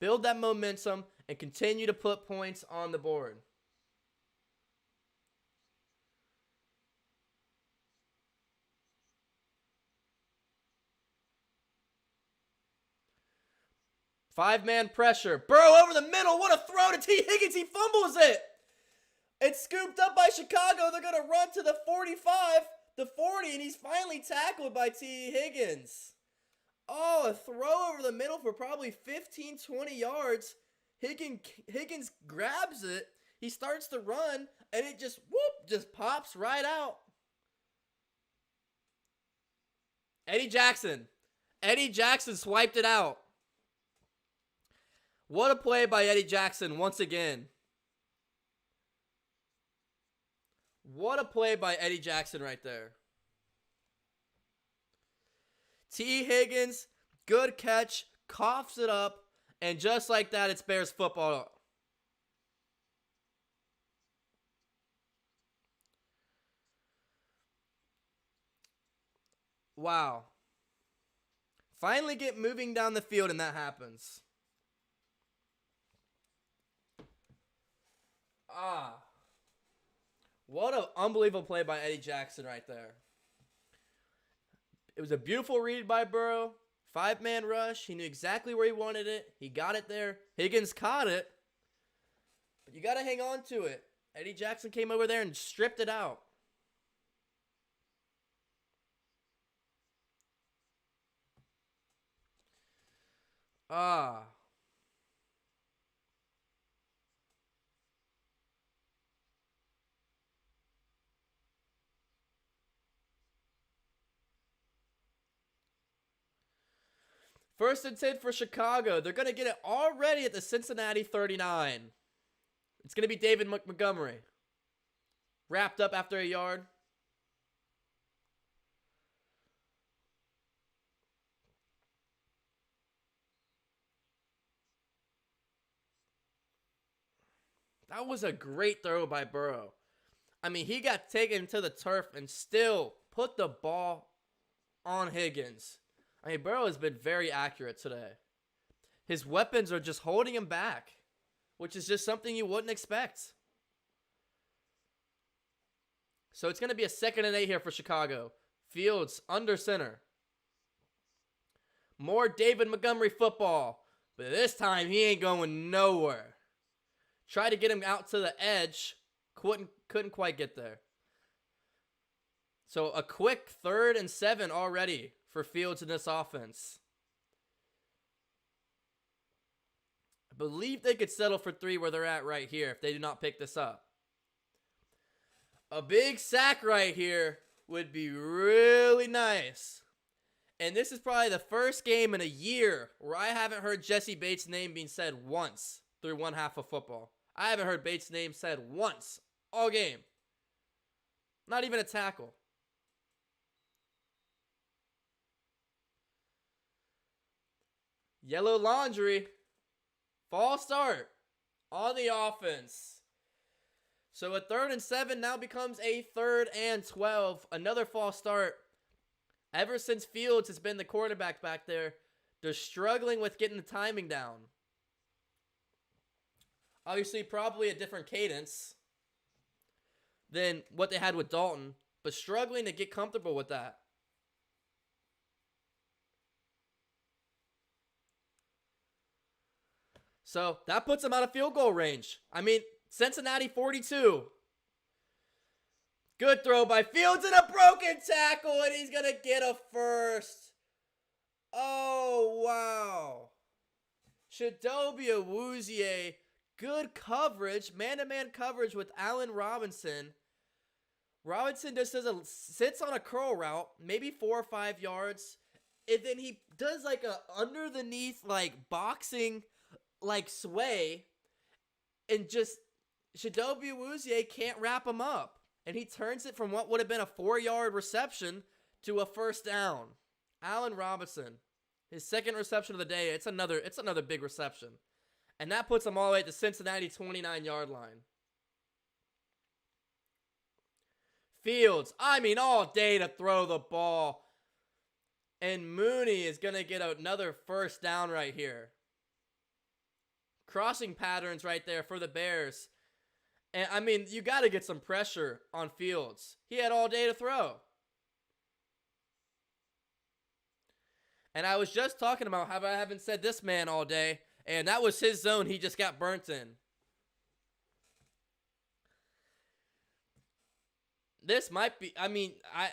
build that momentum and continue to put points on the board. Five-man pressure. Burrow over the middle. What a throw to T. Higgins. He fumbles it. It's scooped up by Chicago. They're going to run to the 45, the 40, and he's finally tackled by T. Higgins. Oh, a throw over the middle for probably 15, 20 yards. Higgins grabs it. He starts to run, and it just pops right out. Eddie Jackson swiped it out. What a play by Eddie Jackson once again. What a play by Eddie Jackson right there. T. Higgins, good catch, coughs it up, and just like that, it's Bears football. Wow. Finally get moving down the field, and that happens. What an unbelievable play by Eddie Jackson right there. It was a beautiful read by Burrow. 5-man rush. He knew exactly where he wanted it. He got it there. Higgins caught it. But you got to hang on to it. Eddie Jackson came over there and stripped it out. First and 10 for Chicago. They're going to get it already at the Cincinnati 39. It's going to be David Montgomery. Wrapped up after a yard. That was a great throw by Burrow. I mean, he got taken to the turf and still put the ball on Higgins. I mean, Burrow has been very accurate today. His weapons are just holding him back, which is just something you wouldn't expect. So it's going to be a 2nd and 8 here for Chicago. Fields under center. More David Montgomery football, but this time he ain't going nowhere. Tried to get him out to the edge. Couldn't quite get there. So a quick 3rd and 7 already for Fields in this offense. I believe they could settle for 3 where they're at right here if they do not pick this up. A big sack right here would be really nice. And this is probably the first game in a year where I haven't heard Jesse Bates' name being said once through one half of football. I haven't heard Bates' name said once all game. Not even a tackle. Yellow laundry. False start on the offense. So a 3rd and 7 now becomes a 3rd and 12. Another false start. Ever since Fields has been the quarterback back there, they're struggling with getting the timing down. Obviously, probably a different cadence than what they had with Dalton, but struggling to get comfortable with that. So that puts them out of field goal range. I mean, Cincinnati 42. Good throw by Fields and a broken tackle, and he's going to get a first. Oh, wow. Chidobe Awuzie, good coverage, man-to-man coverage with Allen Robinson. Robinson just sits on a curl route, maybe 4 or 5 yards, and then he does like a under-the-kneeth, like, boxing, like, sway, and just Chidobe Awuzie can't wrap him up. And he turns it from what would have been a 4-yard reception to a first down. Allen Robinson, his 2nd reception of the day. It's another big reception. And that puts him all the way at the Cincinnati 29-yard line. Fields, all day to throw the ball. And Mooney is going to get another first down right here. Crossing patterns right there for the Bears. And, you got to get some pressure on Fields. He had all day to throw. And I was just talking about how I haven't said this man all day, and that was his zone he just got burnt in. This might be, I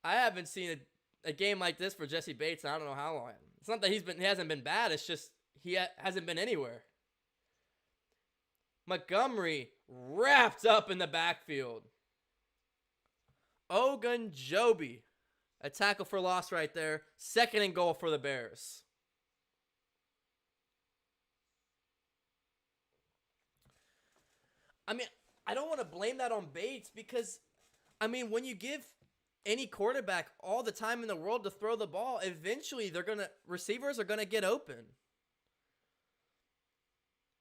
haven't seen a game like this for Jesse Bates in I don't know how long. It's not that he hasn't been bad, it's just he hasn't been anywhere. Montgomery wrapped up in the backfield. Ogunjobi, a tackle for loss right there. 2nd and goal for the Bears. I don't want to blame that on Bates because, when you give any quarterback all the time in the world to throw the ball, eventually receivers are going to get open.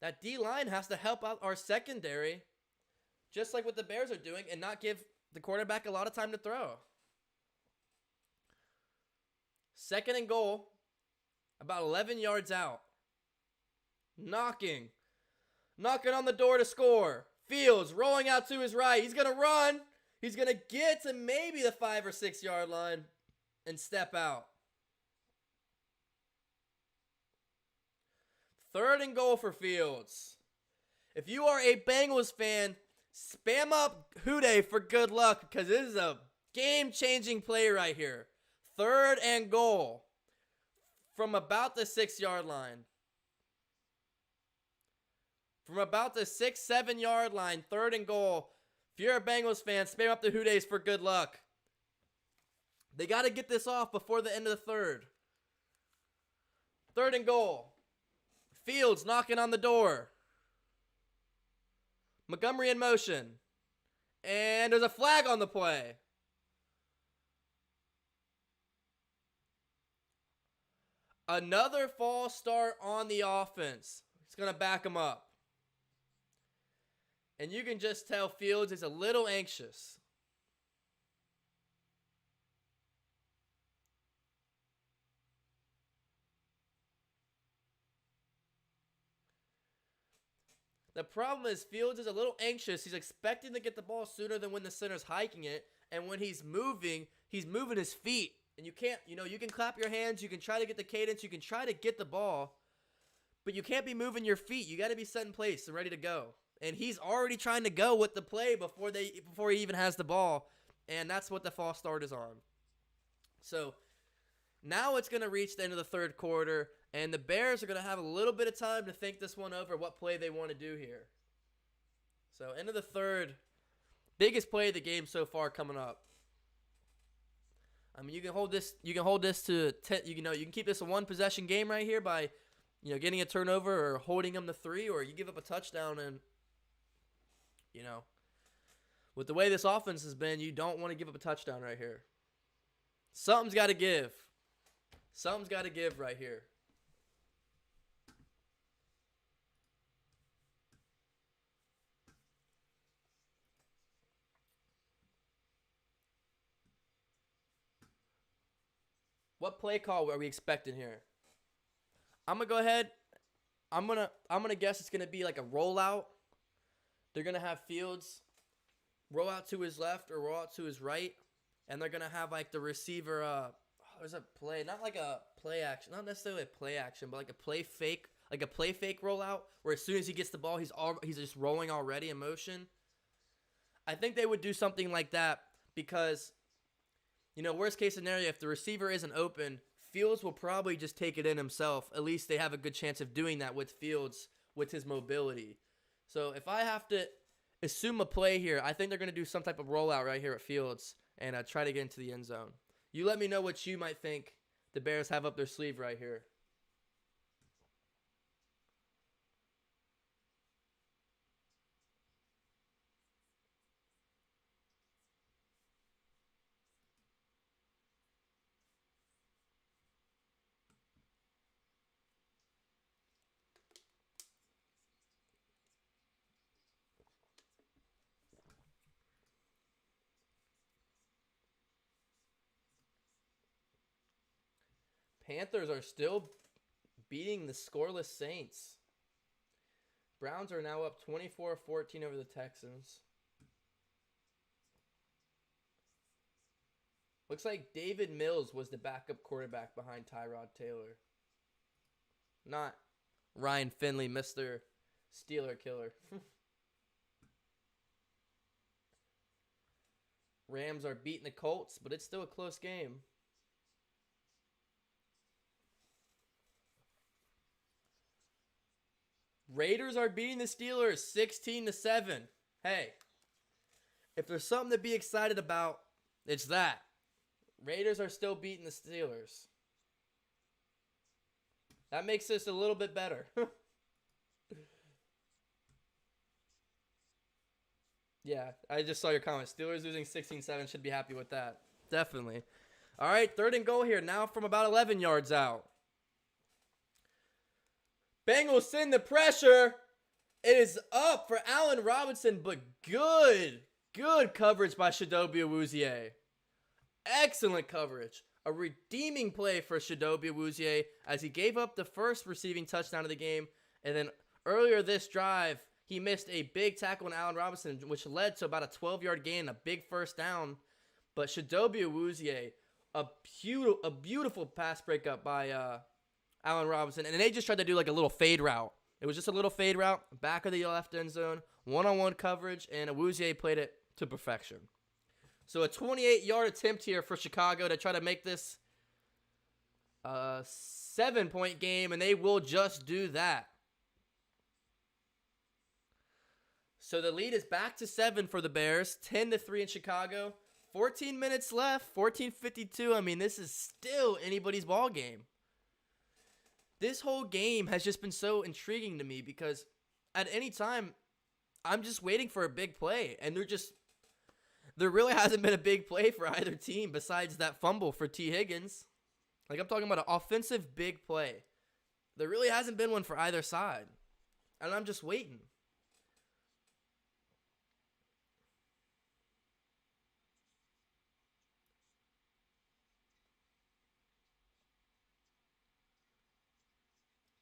That D-line has to help out our secondary, just like what the Bears are doing, and not give the quarterback a lot of time to throw. 2nd and goal, about 11 yards out. Knocking on the door to score. Fields rolling out to his right. He's going to run. He's going to get to maybe the 5 or 6 yard line and step out. 3rd and goal for Fields. If you are a Bengals fan, spam up Houday for good luck because this is a game-changing play right here. 3rd and goal from about the 6 yard line. From about the 6-7 yard line, 3rd and goal. If you're a Bengals fan, spam up the Houdays for good luck. They got to get this off before the end of the 3rd. Third and goal. Fields knocking on the door. Montgomery in motion. And there's a flag on the play. Another false start on the offense. It's going to back him up. And you can just tell Fields is a little anxious. The problem is Fields is a little anxious. He's expecting to get the ball sooner than when the center's hiking it. And when he's moving his feet. And you can't, you can clap your hands. You can try to get the cadence. You can try to get the ball. But you can't be moving your feet. You got to be set in place and ready to go. And he's already trying to go with the play before he even has the ball. And that's what the false start is on. So now it's going to reach the end of the third quarter. And the Bears are going to have a little bit of time to think this one over, what play they want to do here. So end of the third, biggest play of the game so far coming up. I mean, you can hold this to 10, you can keep this a one possession game right here by, getting a turnover or holding them to 3, or you give up a touchdown and, with the way this offense has been, you don't want to give up a touchdown right here. Something's got to give. Something's got to give right here. What play call are we expecting here? I'm gonna go ahead. I'm gonna guess it's gonna be like a rollout. They're gonna have Fields roll out to his left or roll out to his right, and they're gonna have like the receiver. There's a play, not like a play action, not necessarily a play action, but like a play fake rollout where as soon as he gets the ball, he's just rolling already in motion. I think they would do something like that because, worst case scenario, if the receiver isn't open, Fields will probably just take it in himself. At least they have a good chance of doing that with Fields with his mobility. So if I have to assume a play here, I think they're going to do some type of rollout right here at Fields and try to get into the end zone. You let me know what you might think the Bears have up their sleeve right here. Panthers are still beating the scoreless Saints. Browns are now up 24-14 over the Texans. Looks like David Mills was the backup quarterback behind Tyrod Taylor. Not Ryan Finley, Mr. Steeler Killer. Rams are beating the Colts, but it's still a close game. Raiders are beating the Steelers 16-7. Hey, if there's something to be excited about, it's that. Raiders are still beating the Steelers. That makes this a little bit better. Yeah, I just saw your comment. Steelers losing 16-7. Should be happy with that. Definitely. All right, third and goal here. Now from about 11 yards out. Bengals send the pressure. It is up for Allen Robinson, but good coverage by Chidobe Awuzie. Excellent coverage. A redeeming play for Chidobe Awuzie as he gave up the first receiving touchdown of the game. And then earlier this drive, he missed a big tackle on Allen Robinson, which led to about a 12-yard gain, a big first down. But Chidobe Awuzie, a beautiful pass breakup by Allen Robinson. And they just tried to do like a little fade route. It was just a little fade route, back of the left end zone, one-on-one coverage, and Awuzie played it to perfection. So a 28-yard attempt here for Chicago to try to make this a 7-point game, and they will just do that. So the lead is back to 7 for the Bears, 10-3 in Chicago. 14 minutes left, 14:52. I mean, this is still anybody's ball game. This whole game has just been so intriguing to me because at any time, I'm just waiting for a big play. And there really hasn't been a big play for either team besides that fumble for T. Higgins. Like, I'm talking about an offensive big play. There really hasn't been one for either side. And I'm just waiting.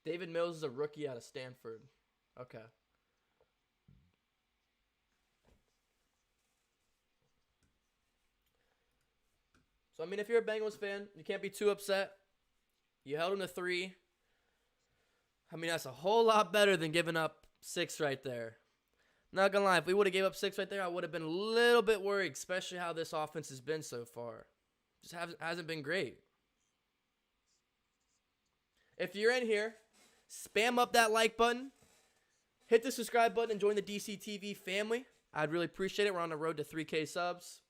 David Mills is a rookie out of Stanford. Okay. So, I mean, if you're a Bengals fan, you can't be too upset. You held them to 3. I mean, that's a whole lot better than giving up 6 right there. Not gonna lie, if we would have gave up 6 right there, I would have been a little bit worried, especially how this offense has been so far. Just hasn't been great. If you're in here, spam up that like button, hit the subscribe button, and join the DCTV family. I'd really appreciate it. We're on the road to 3K subs.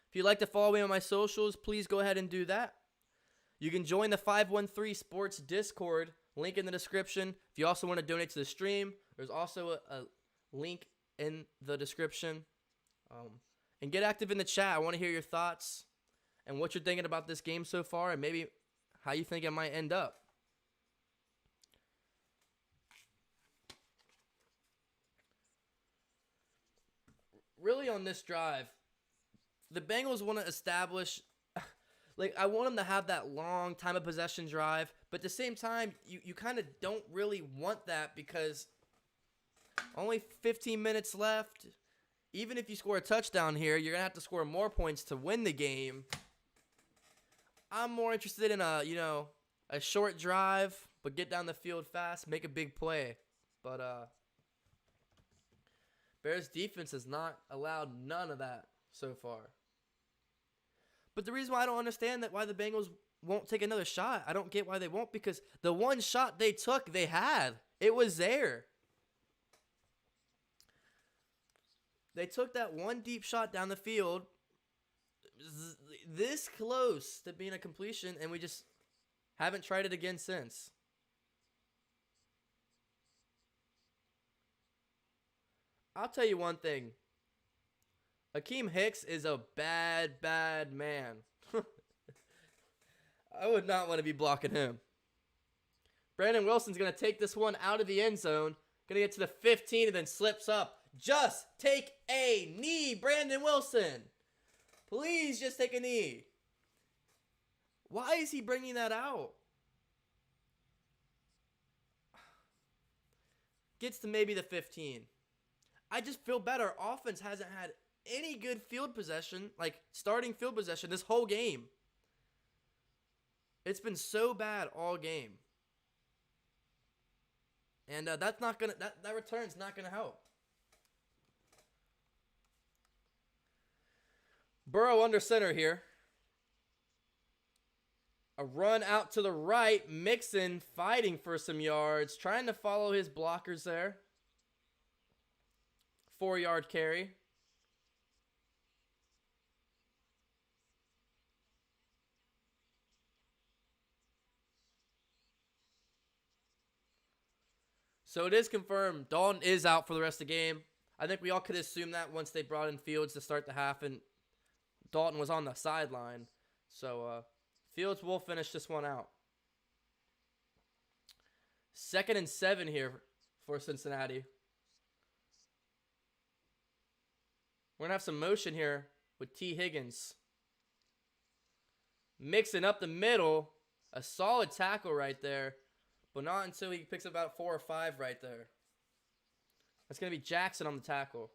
If you'd like to follow me on my socials, please go ahead and do that. You can join the 513 Sports Discord, link in the description. If you also want to donate to the stream, there's also a link in the description. And get active in the chat. I want to hear your thoughts and what you're thinking about this game so far and maybe how you think it might end up. Really on this drive, the Bengals want to establish, like, I want them to have that long time of possession drive, but at the same time, you kind of don't really want that because only 15 minutes left. Even if you score a touchdown here, you're going to have to score more points to win the game. I'm more interested in a short drive, but get down the field fast, make a big play. But Bears defense has not allowed none of that so far. But the reason why I don't understand why the Bengals won't take another shot, I don't get why they won't, because the one shot they took, they had. It was there. They took that one deep shot down the field, this close to being a completion, and we just haven't tried it again since. I'll tell you one thing. Akeem Hicks is a bad, bad man. I would not want to be blocking him. Brandon Wilson's going to take this one out of the end zone. Going to get to the 15 and then slips up. Just take a knee, Brandon Wilson. Please just take a knee. Why is he bringing that out? Gets to maybe the 15. I just feel bad. Our offense hasn't had any good field possession, like starting field possession this whole game. It's been so bad all game. And that's not gonna that return's not gonna help. Burrow under center here. A run out to the right. Mixon fighting for some yards. Trying to follow his blockers there. 4-yard carry. So it is confirmed. Dalton is out for the rest of the game. I think we all could assume that once they brought in Fields to start the half and Dalton was on the sideline. So Fields will finish this one out. 2nd and 7 here for Cincinnati. We're going to have some motion here with T. Higgins. Mixing up the middle. A solid tackle right there. But not until he picks up about 4 or 5 right there. That's going to be Jackson on the tackle.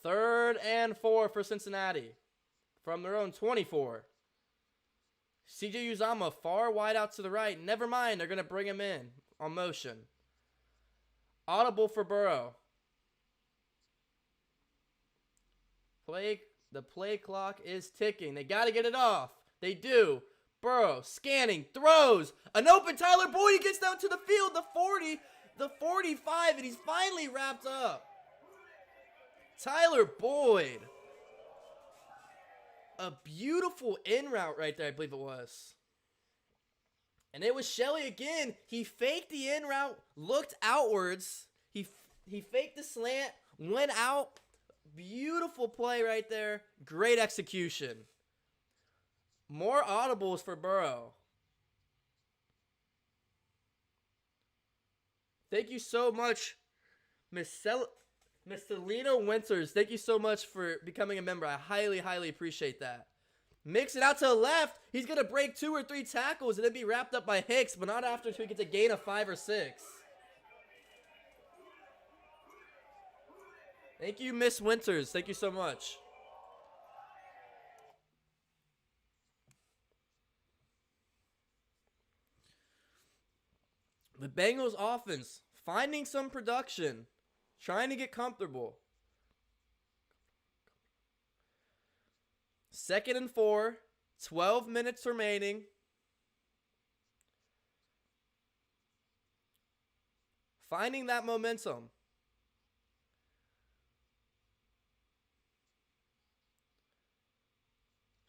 Third and 4 for Cincinnati. From their own 24. CJ Uzomah far wide out to the right. Never mind, they're going to bring him in on motion. Audible for Burrow. The play clock is ticking. They got to get it off. They do. Burrow scanning, throws. An open Tyler Boyd. He gets down to the field. The 40. the 45, and he's finally wrapped up. Tyler Boyd. A beautiful in route right there, I believe it was. And it was Shelley again. He faked the in route, looked outwards. He faked the slant, went out. Beautiful play right there. Great execution. More audibles for Burrow. Thank you so much, Miss Selena Winters. Thank you so much for becoming a member. I highly, highly appreciate that. Mix it out to the left. He's going to break 2 or 3 tackles and then be wrapped up by Hicks, but not after he gets a gain of 5 or 6. Thank you, Miss Winters. Thank you so much. The Bengals offense finding some production, trying to get comfortable. 2nd and 4, 12 minutes remaining. Finding that momentum.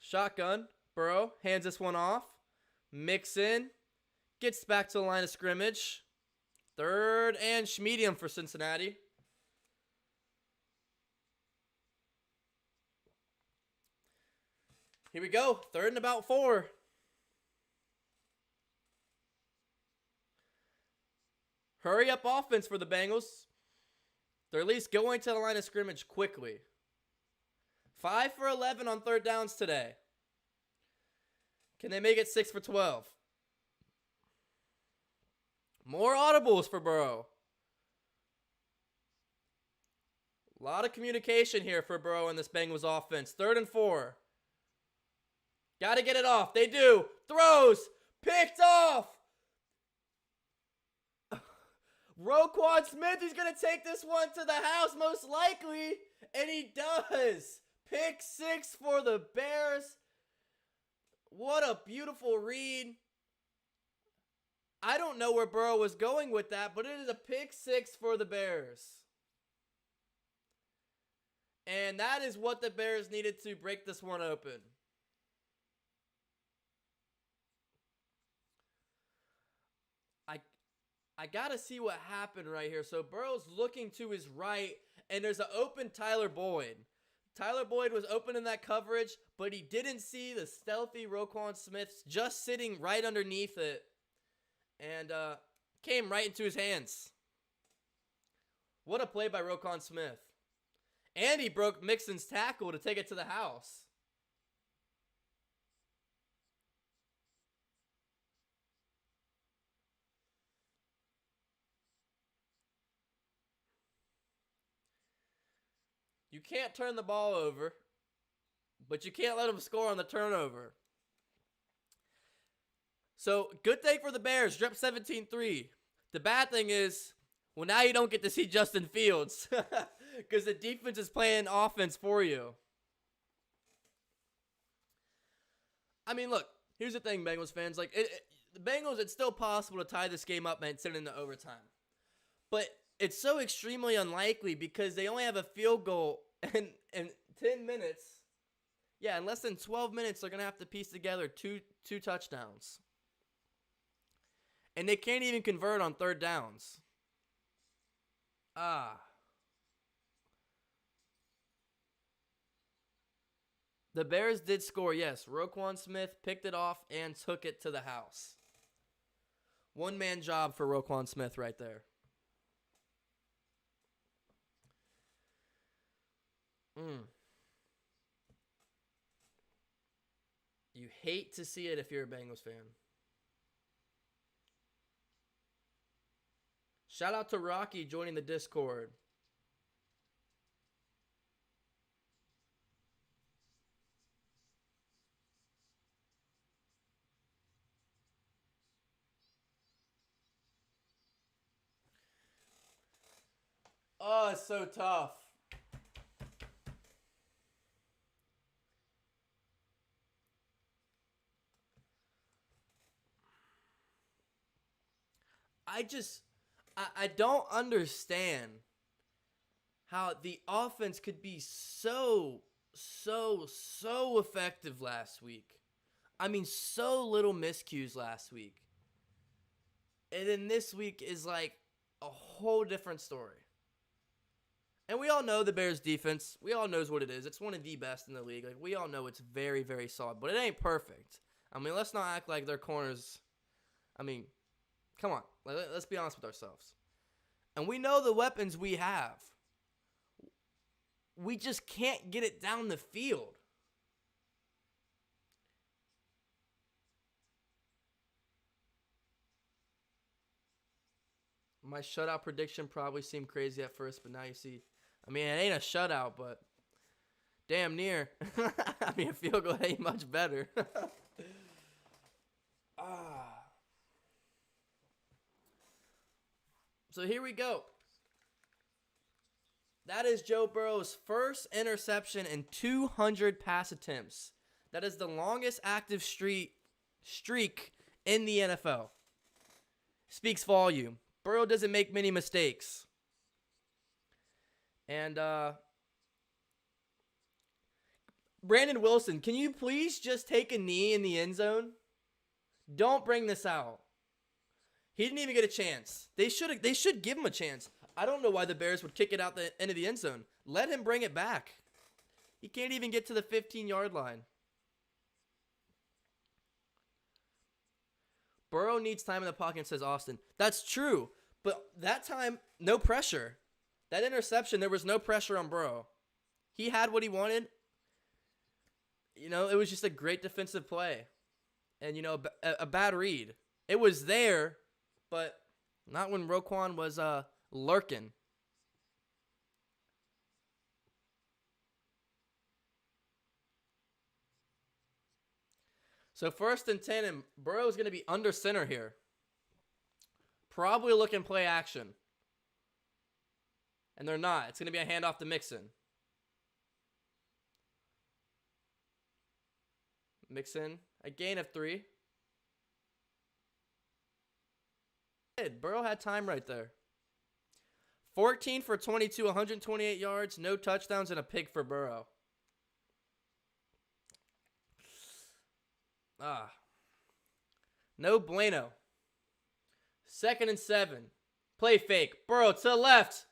Shotgun. Burrow hands this one off. Mixon gets back to the line of scrimmage. 3rd and medium for Cincinnati. Here we go. 3rd and about 4. Hurry up offense for the Bengals. They're at least going to the line of scrimmage quickly. 5 for 11 on 3rd downs today. Can they make it 6 for 12? More audibles for Burrow. A lot of communication here for Burrow in this Bengals offense. 3rd and 4. Got to get it off. They do. Throws. Picked off. Roquan Smith is going to take this one to the house most likely. And he does. Pick 6 for the Bears. What a beautiful read. I don't know where Burrow was going with that, but it is a pick 6 for the Bears. And that is what the Bears needed to break this one open. I got to see what happened right here. So Burrow's looking to his right, and there's an open Tyler Boyd. Tyler Boyd was open in that coverage, but he didn't see the stealthy Roquan Smith just sitting right underneath it, and came right into his hands. What a play by Roquan Smith. And he broke Mixon's tackle to take it to the house. You can't turn the ball over, but you can't let them score on the turnover. So, good thing for the Bears, drop 17-3. The bad thing is, well, now you don't get to see Justin Fields because the defense is playing offense for you. I mean, look, here's the thing, Bengals fans. Like, the Bengals, it's still possible to tie this game up and send it into overtime. But it's so extremely unlikely because they only have a field goal in 10 minutes. Yeah, in less than 12 minutes, they're going to have to piece together two touchdowns. And they can't even convert on 3rd downs. The Bears did score, yes. Roquan Smith picked it off and took it to the house. One-man job for Roquan Smith right there. You hate to see it if you're a Bengals fan. Shout out to Rocky joining the Discord. Oh, it's so tough. I don't understand how the offense could be so effective last week. I mean, so little miscues last week. And then this week is like a whole different story. And we all know the Bears defense. We all knows what it is. It's one of the best in the league. Like, we all know it's very, very solid. But it ain't perfect. I mean, let's not act like their corners. I mean, come on. Let's be honest with ourselves. And we know the weapons we have. We just can't get it down the field. My shutout prediction probably seemed crazy at first, but now you see. I mean, it ain't a shutout, but damn near. I mean, a field goal ain't much better. So here we go. That is Joe Burrow's first interception in 200 pass attempts. That is the longest active streak in the NFL. Speaks volume. Burrow doesn't make many mistakes. And Brandon Wilson, can you please just take a knee in the end zone? Don't bring this out. He didn't even get a chance. They should give him a chance. I don't know why the Bears would kick it out the end of the end zone. Let him bring it back. He can't even get to the 15-yard line. Burrow needs time in the pocket, says Austin. That's true, but that time, no pressure. That interception, there was no pressure on Burrow. He had what he wanted. You know, it was just a great defensive play. And, you know, a bad read. It was there, but not when Roquan was lurking. So 1st and 10, and Burrow's going to be under center here. Probably looking play action. And they're not. It's going to be a handoff to Mixon. Mixon, a gain of 3. Burrow had time right there. 14 for 22, 128 yards, no touchdowns, and a pick for Burrow. No bueno. 2nd and 7. Play fake. Burrow to the left.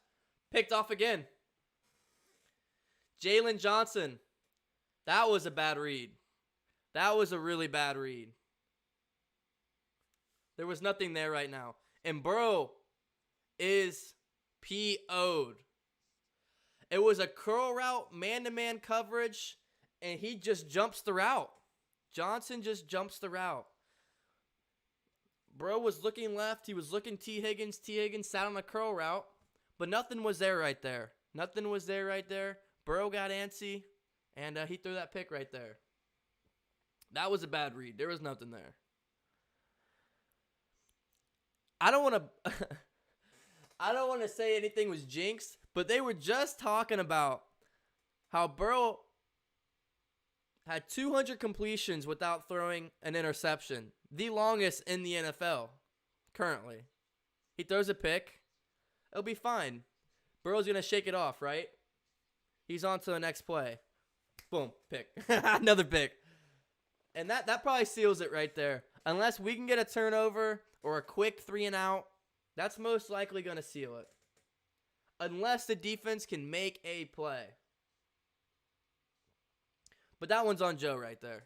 Picked off again. Jalen Johnson. That was a bad read. That was a really bad read. There was nothing there right now. And Burrow is PO'd. It was a curl route, man-to-man coverage, and he just jumps the route. Johnson just jumps the route. Burrow was looking left. He was looking T. Higgins. T. Higgins sat on a curl route, but nothing was there right there. Nothing was there right there. Burrow got antsy, and he threw that pick right there. That was a bad read. There was nothing there. I don't want to say anything was jinxed, but they were just talking about how Burrow had 200 completions without throwing an interception. The longest in the NFL currently. He throws a pick. It'll be fine. Burrow's going to shake it off, right? He's on to the next play. Boom, pick. Another pick. And that probably seals it right there. Unless we can get a turnover or a quick 3 and out, that's most likely going to seal it. Unless the defense can make a play. But that one's on Joe right there.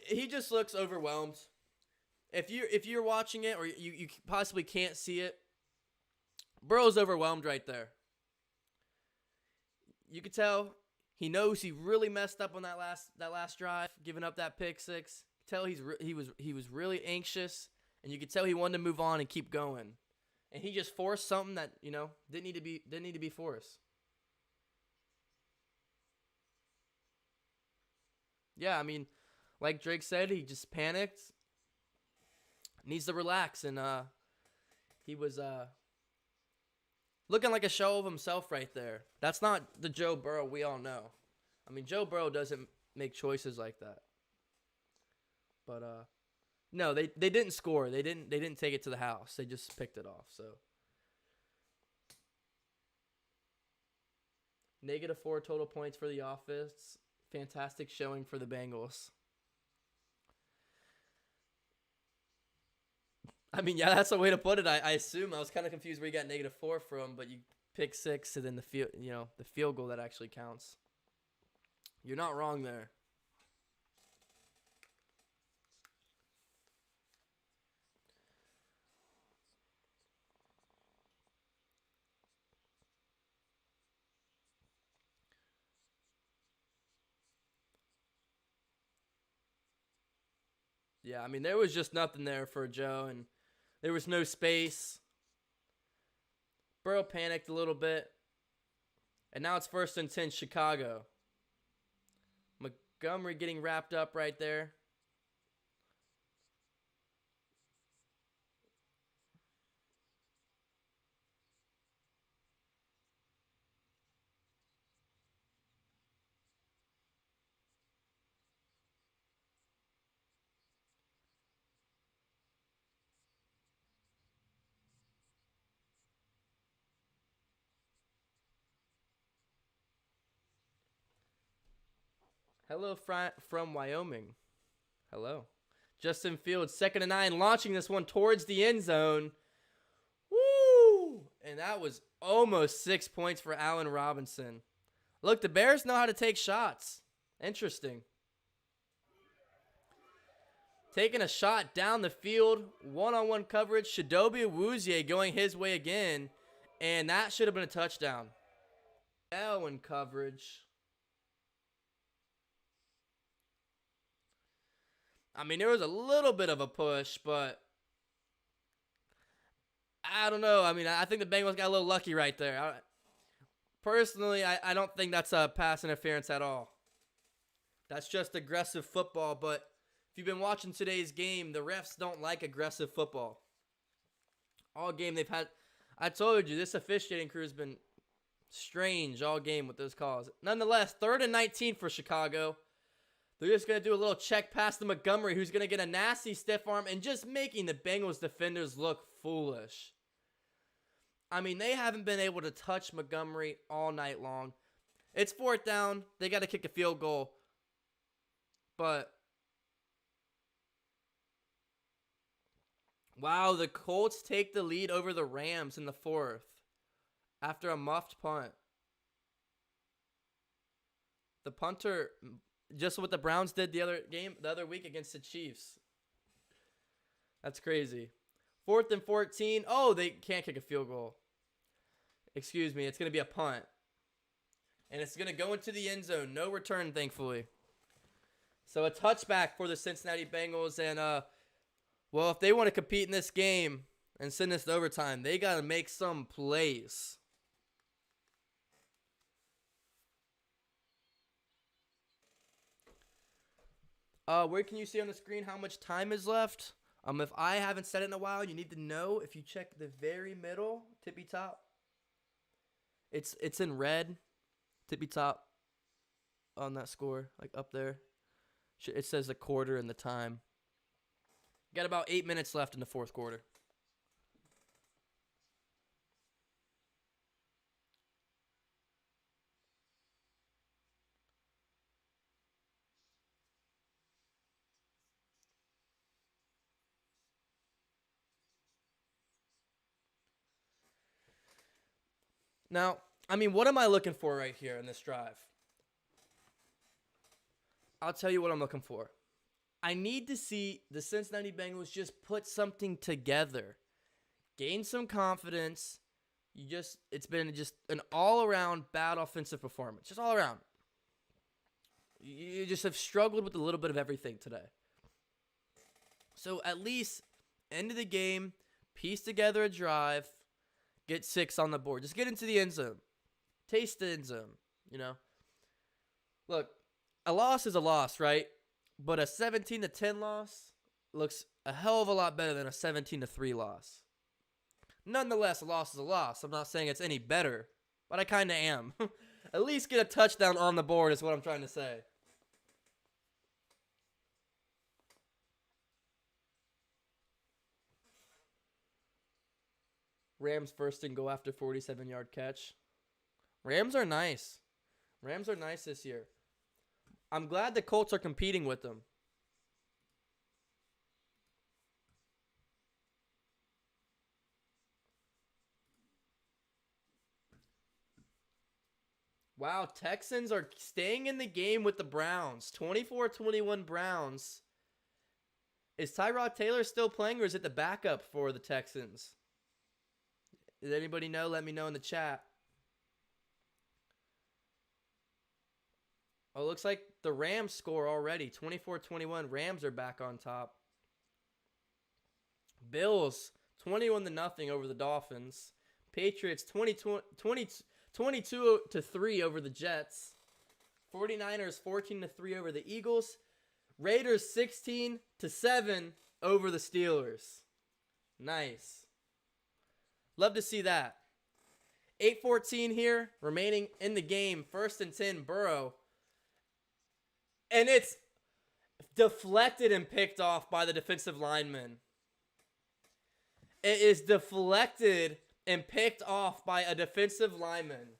He just looks overwhelmed. If you're watching it or you possibly can't see it, Burrow's overwhelmed right there. You could tell he knows he really messed up on that last drive, giving up that pick six. Tell he was really anxious, and you could tell he wanted to move on and keep going. And he just forced something that, you know, didn't need to be forced. Yeah, I mean, like Drake said, he just panicked. Needs to relax, and he was looking like a show of himself right there. That's not the Joe Burrow we all know. I mean, Joe Burrow doesn't make choices like that. But no, they didn't score. They didn't take it to the house. They just picked it off. So -4 total points for the offense. Fantastic showing for the Bengals. I mean, yeah, that's a way to put it. I assume I was kind of confused where you got -4 from, but you pick 6 and then the field goal that actually counts. You're not wrong there. Yeah, I mean, there was just nothing there for Joe, and there was no space. Burrow panicked a little bit, and now it's 1st and 10, Chicago. Montgomery getting wrapped up right there. Hello from Wyoming. Hello. Justin Fields, 2nd and 9, launching this one towards the end zone. Woo! And that was almost 6 points for Allen Robinson. Look, the Bears know how to take shots. Interesting. Taking a shot down the field, one-on-one coverage. Chidobe Awuzie going his way again, and that should have been a touchdown. Now in coverage. I mean, there was a little bit of a push, but I don't know. I mean, I think the Bengals got a little lucky right there. Personally, I don't think that's a pass interference at all. That's just aggressive football, but if you've been watching today's game, the refs don't like aggressive football. All game they've had, I told you, this officiating crew has been strange all game with those calls. Nonetheless, 3rd and 19 for Chicago. They're just going to do a little check pass to Montgomery, who's going to get a nasty stiff arm and just making the Bengals defenders look foolish. I mean, they haven't been able to touch Montgomery all night long. It's 4th down. They got to kick a field goal. But, wow, the Colts take the lead over the Rams in the 4th after a muffed punt. The punter, just what the Browns did the other week against the Chiefs. That's crazy. 4th and 14. Oh, they can't kick a field goal. Excuse me. It's going to be a punt. And it's going to go into the end zone. No return, thankfully. So a touchback for the Cincinnati Bengals. And, well, if they want to compete in this game and send this to overtime, they got to make some plays. Where can you see on the screen how much time is left? If I haven't said it in a while, you need to know. If you check the very middle, tippy top, it's in red, tippy top on that score, like up there. It says the quarter and the time. Got about 8 minutes left in the 4th quarter. Now, I mean, what am I looking for right here in this drive? I'll tell you what I'm looking for. I need to see the Cincinnati Bengals just put something together. Gain some confidence. It's been just an all-around bad offensive performance. Just all around. You just have struggled with a little bit of everything today. So at least, end of the game, piece together a drive, get 6 on the board. Just get into the end zone. Taste the end zone, you know. Look, a loss is a loss, right? But a 17-10 loss looks a hell of a lot better than a 17-3 loss. Nonetheless, a loss is a loss. I'm not saying it's any better, but I kind of am. At least get a touchdown on the board is what I'm trying to say. Rams first and goal after 47-yard catch. Rams are nice. Rams are nice this year. I'm glad the Colts are competing with them. Wow, Texans are staying in the game with the Browns. 24-21 Browns. Is Tyrod Taylor still playing, or is it the backup for the Texans? Does anybody know? Let me know in the chat. Oh, it looks like the Rams score already. 24-21. Rams are back on top. Bills 21-0 over the Dolphins. Patriots 22-3 over the Jets. 49ers 14-3 over the Eagles. Raiders 16-7 over the Steelers. Nice. Love to see that. 8:14 here, remaining in the game. 1st and 10, Burrow. And it's deflected and picked off by the defensive lineman. It is deflected and picked off by a defensive lineman.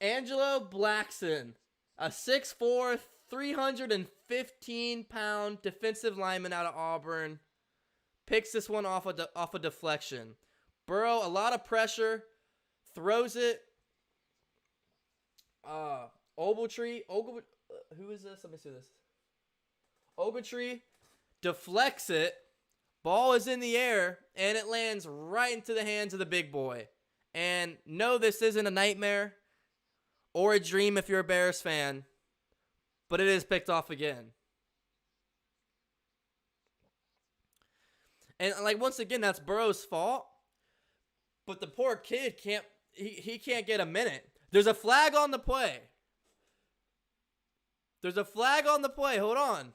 Angelo Blackson, a 6'4", 315-pound defensive lineman out of Auburn, picks this one off a deflection. Burrow, a lot of pressure, throws it. Ogletree, who is this? Let me see this. Ogletree deflects it. Ball is in the air, and it lands right into the hands of the big boy. And no, this isn't a nightmare or a dream if you're a Bears fan, but it is picked off again. And like once again, that's Burrow's fault. But the poor kid can't get a minute. There's a flag on the play. There's a flag on the play. Hold on.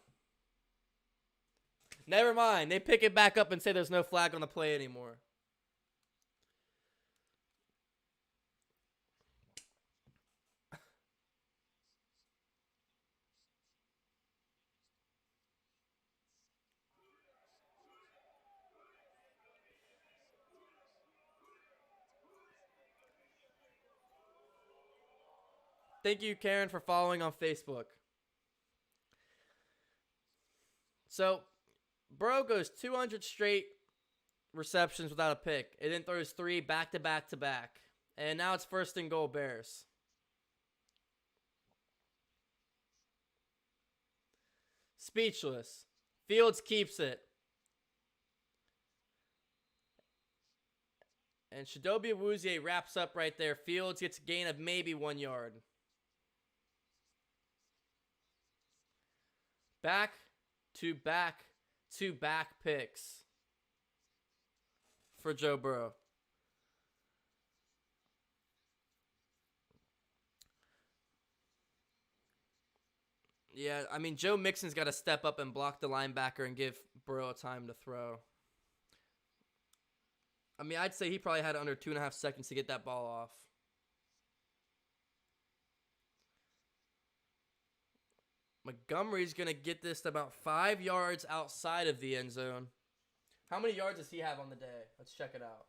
Never mind. They pick it back up and say there's no flag on the play anymore. Thank you, Karen, for following on Facebook. So, Burrow goes 200 straight receptions without a pick. And then throws 3 back-to-back to back. And now it's 1st and goal Bears. Speechless. Fields keeps it. And Chidobe Awuzie wraps up right there. Fields gets a gain of maybe 1 yard. Back to back to back picks for Joe Burrow. Yeah, I mean, Joe Mixon's got to step up and block the linebacker and give Burrow time to throw. I mean, I'd say he probably had under 2.5 seconds to get that ball off. Montgomery's going to get this to about 5 yards outside of the end zone. How many yards does he have on the day? Let's check it out.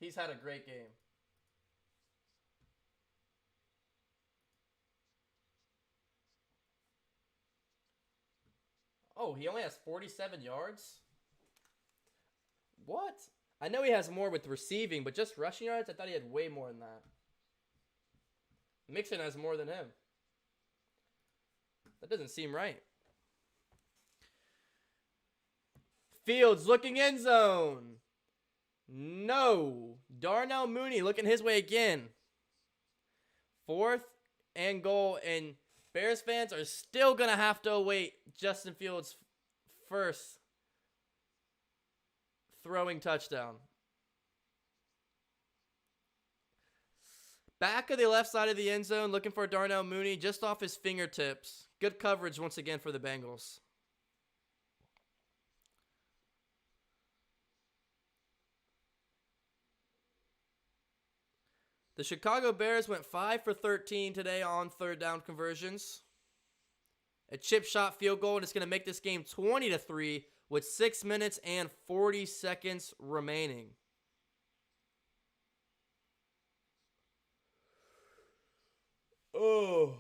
He's had a great game. Oh, he only has 47 yards? What? I know he has more with receiving, but just rushing yards? I thought he had way more than that. Mixon has more than him. That doesn't seem right. Fields looking end zone. No. Darnell Mooney looking his way again. 4th and goal, and Bears fans are still going to have to await Justin Fields' first throwing touchdown. Back of the left side of the end zone, looking for Darnell Mooney just off his fingertips. Good coverage once again for the Bengals. The Chicago Bears went 5 for 13 today on 3rd down conversions. A chip shot field goal, and it's going to make this game 20-3 with 6 minutes and 40 seconds remaining. Oh,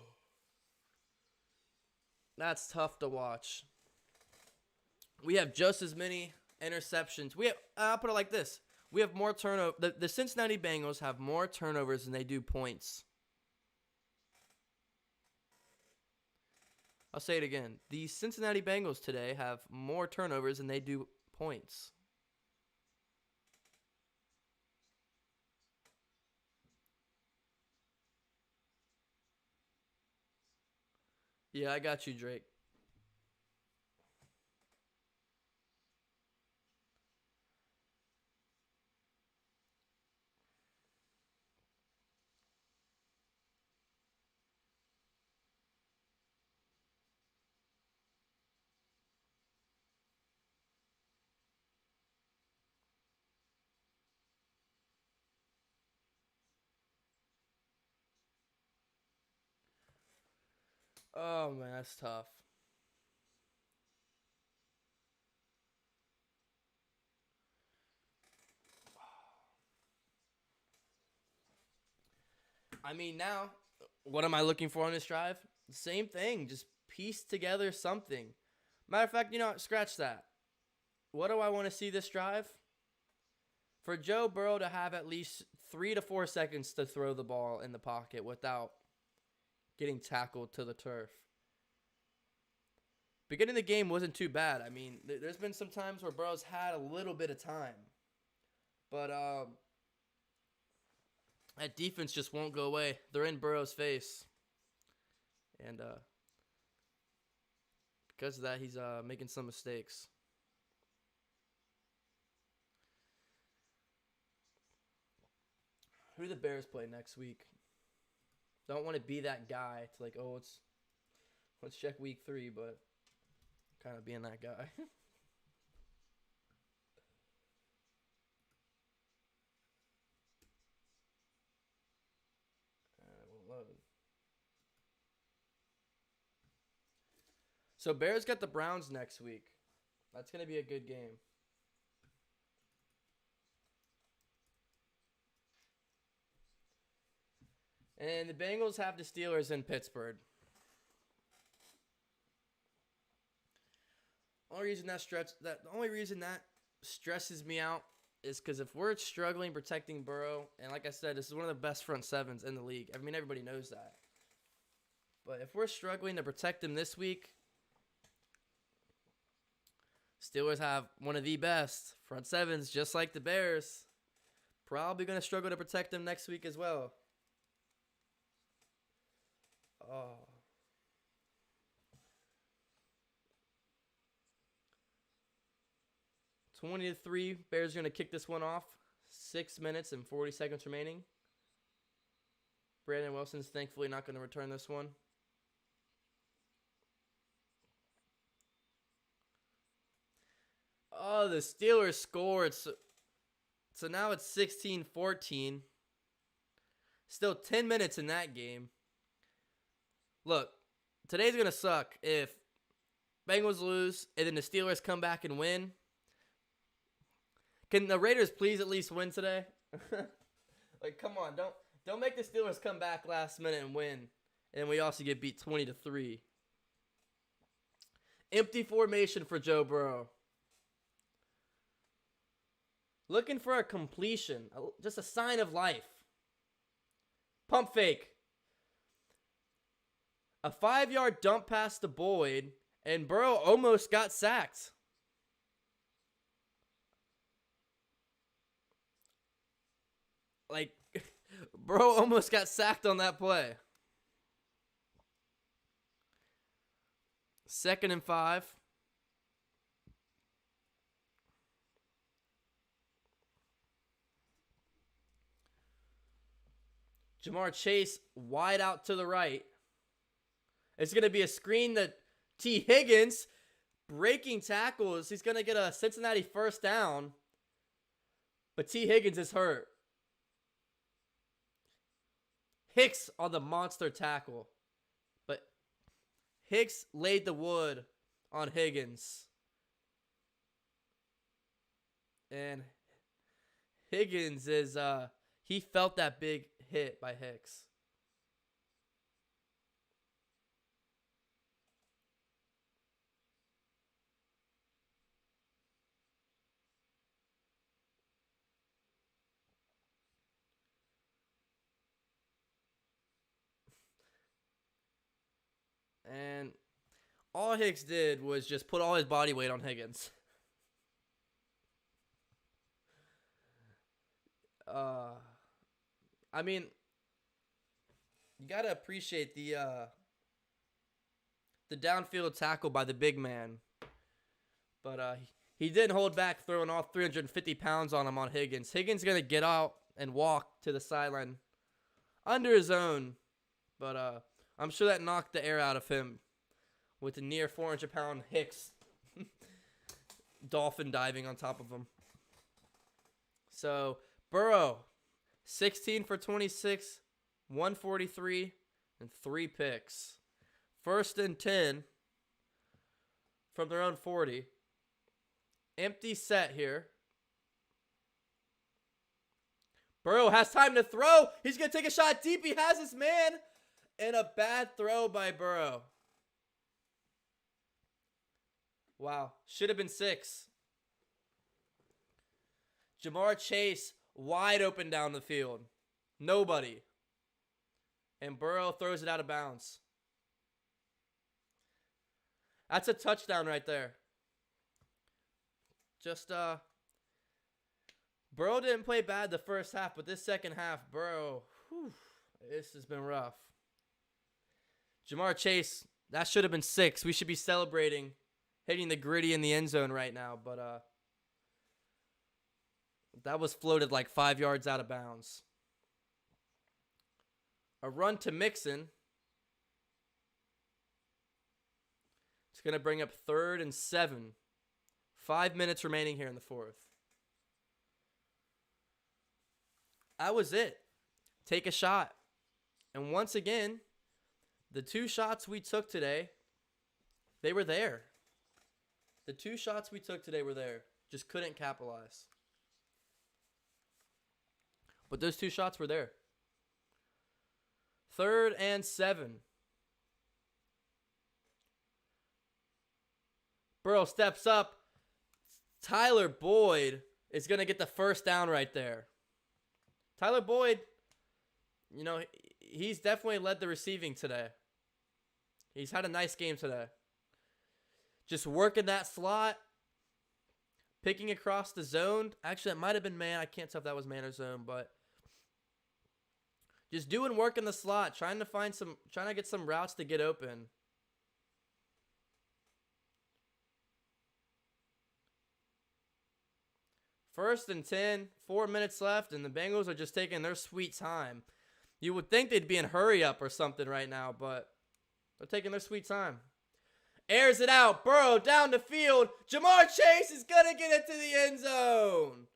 that's tough to watch. We have just as many interceptions. I'll put it like this. We have more turnover. The Cincinnati Bengals have more turnovers than they do points. I'll say it again. The Cincinnati Bengals today have more turnovers than they do points. Yeah, I got you, Drake. Oh, man, that's tough. I mean, now, what am I looking for on this drive? Same thing. Just piece together something. Matter of fact, scratch that. What do I want to see this drive? For Joe Burrow to have at least 3 to 4 seconds to throw the ball in the pocket without getting tackled to the turf. Beginning of the game wasn't too bad. I mean, there's been some times where Burrow's had a little bit of time. But that defense just won't go away. They're in Burrow's face. And because of that, he's making some mistakes. Who do the Bears play next week? Don't want to be that guy to let's check week 3, but kind of being that guy. We'll load. So Bears got the Browns next week. That's going to be a good game. And the Bengals have the Steelers in Pittsburgh. The only reason that stresses me out is because if we're struggling protecting Burrow, and like I said, this is one of the best front sevens in the league. I mean, everybody knows that. But if we're struggling to protect him this week, Steelers have one of the best front sevens, just like the Bears. Probably going to struggle to protect him next week as well. Oh. $20-3. Bears are going to kick this one off. 6 minutes and 40 seconds remaining. Brandon Wilson's thankfully not going to return this one. Oh, the Steelers scored. So now it's 16-14. Still 10 minutes in that game. Look, today's going to suck if Bengals lose and then the Steelers come back and win. Can the Raiders please at least win today? Come on, don't make the Steelers come back last minute and win. And we also get beat 20-3. Empty formation for Joe Burrow. Looking for a completion, just a sign of life. Pump fake. A 5-yard dump pass to Boyd, and Burrow almost got sacked. Burrow almost got sacked on that play. 2nd and 5. Jamar Chase wide out to the right. It's going to be a screen that T. Higgins breaking tackles. He's going to get a Cincinnati first down. But T. Higgins is hurt. Hicks on the monster tackle. But Hicks laid the wood on Higgins. And Higgins is he felt that big hit by Hicks. And all Hicks did was just put all his body weight on Higgins. I mean, you gotta appreciate the downfield tackle by the big man, but he didn't hold back, throwing all 350 pounds on him on Higgins. Higgins gonna get out and walk to the sideline under his own, but I'm sure that knocked the air out of him with the near 400-pound Hicks dolphin diving on top of him. So Burrow, 16 for 26, 143, and 3 picks. 1st and 10 from their own 40. Empty set here. Burrow has time to throw. He's going to take a shot deep. He has his man. And a bad throw by Burrow. Wow. Should have been 6. Jamar Chase wide open down the field. Nobody. And Burrow throws it out of bounds. That's a touchdown right there. Just, Burrow didn't play bad the first half, but this second half, Burrow, this has been rough. Jamar Chase, that should have been 6. We should be celebrating hitting the gritty in the end zone right now, but, that was floated like 5 yards out of bounds. A run to Mixon. It's going to bring up 3rd and 7. 5 minutes remaining here in the 4th. That was it. Take a shot. And once again, the 2 shots we took today, they were there. The 2 shots we took today were there. Just couldn't capitalize. But those 2 shots were there. 3rd and 7. Burrow steps up. Tyler Boyd is going to get the first down right there. Tyler Boyd, you know, he's definitely led the receiving today. He's had a nice game today. Just working that slot. Picking across the zone. Actually, it might have been man. I can't tell if that was man or zone, but just doing work in the slot, trying to get some routes to get open. First and 10, 4 minutes left, and the Bengals are just taking their sweet time. You would think they'd be in hurry up or something right now, but they're taking their sweet time. Airs it out. Burrow down the field. Jamar Chase is going to get it to the end zone.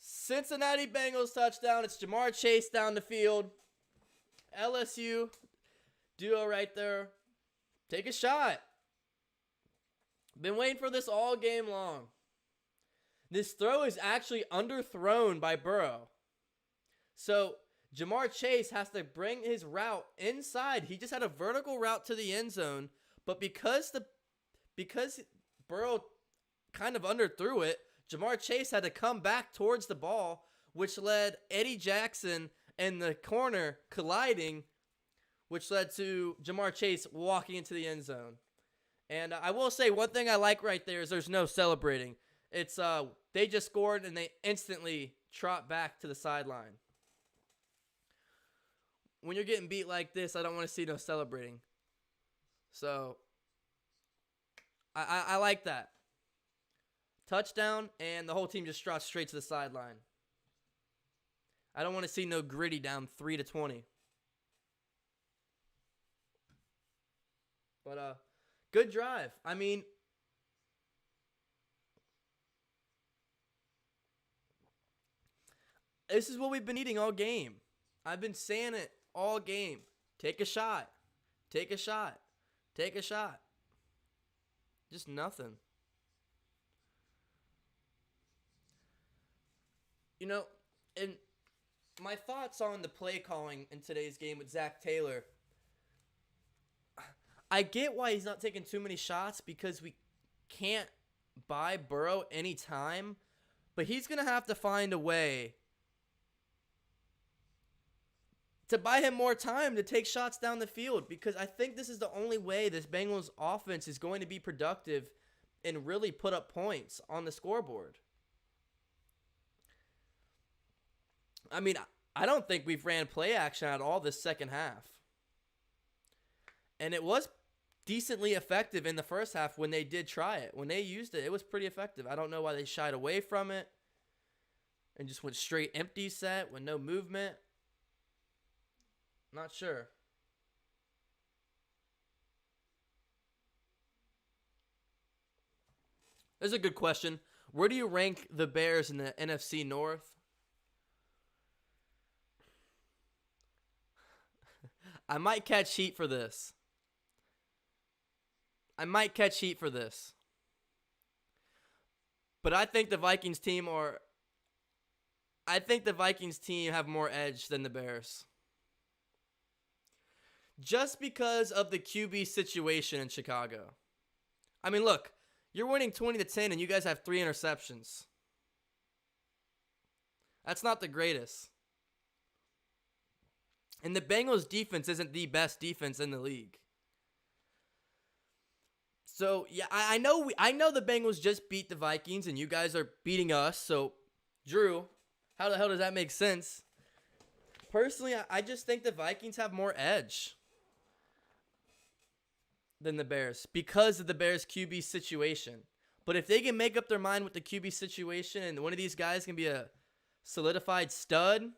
Cincinnati Bengals touchdown. It's Jamar Chase down the field. LSU duo right there. Take a shot. Been waiting for this all game long. This throw is actually underthrown by Burrow. So Jamar Chase has to bring his route inside. He just had a vertical route to the end zone. But because Burrow kind of underthrew it, Jamar Chase had to come back towards the ball, which led Eddie Jackson and the corner colliding, which led to Jamar Chase walking into the end zone. And I will say one thing I like right there is there's no celebrating. It's they just scored and they instantly trot back to the sideline. When you're getting beat like this, I don't want to see no celebrating. So, I like that. Touchdown, and the whole team just trots straight to the sideline. I don't want to see no gritty down 3-20. But, good drive. I mean, this is what we've been eating all game. I've been saying it all game. Take a shot. Take a shot. Take a shot. Just nothing. You know, and my thoughts on the play calling in today's game with Zach Taylor. I get why he's not taking too many shots because we can't buy Burrow anytime, but he's going to have to find a way to buy him more time to take shots down the field, because I think this is the only way this Bengals offense is going to be productive and really put up points on the scoreboard. I mean, I don't think we've ran play action at all this second half. And it was decently effective in the first half when they did try it. When they used it, it was pretty effective. I don't know why they shied away from it and just went straight empty set with no movement. Not sure. This is a good question. Where do you rank the Bears in the NFC North? I might catch heat for this. But I think the Vikings team have more edge than the Bears. Just because of the QB situation in Chicago. I mean, look, you're winning 20-10 and you guys have 3 interceptions. That's not the greatest. And the Bengals defense isn't the best defense in the league. So, yeah, I know the Bengals just beat the Vikings and you guys are beating us. So, Drew, how the hell does that make sense? Personally, I just think the Vikings have more edge than the Bears because of the Bears QB situation. But if they can make up their mind with the QB situation and one of these guys can be a solidified stud,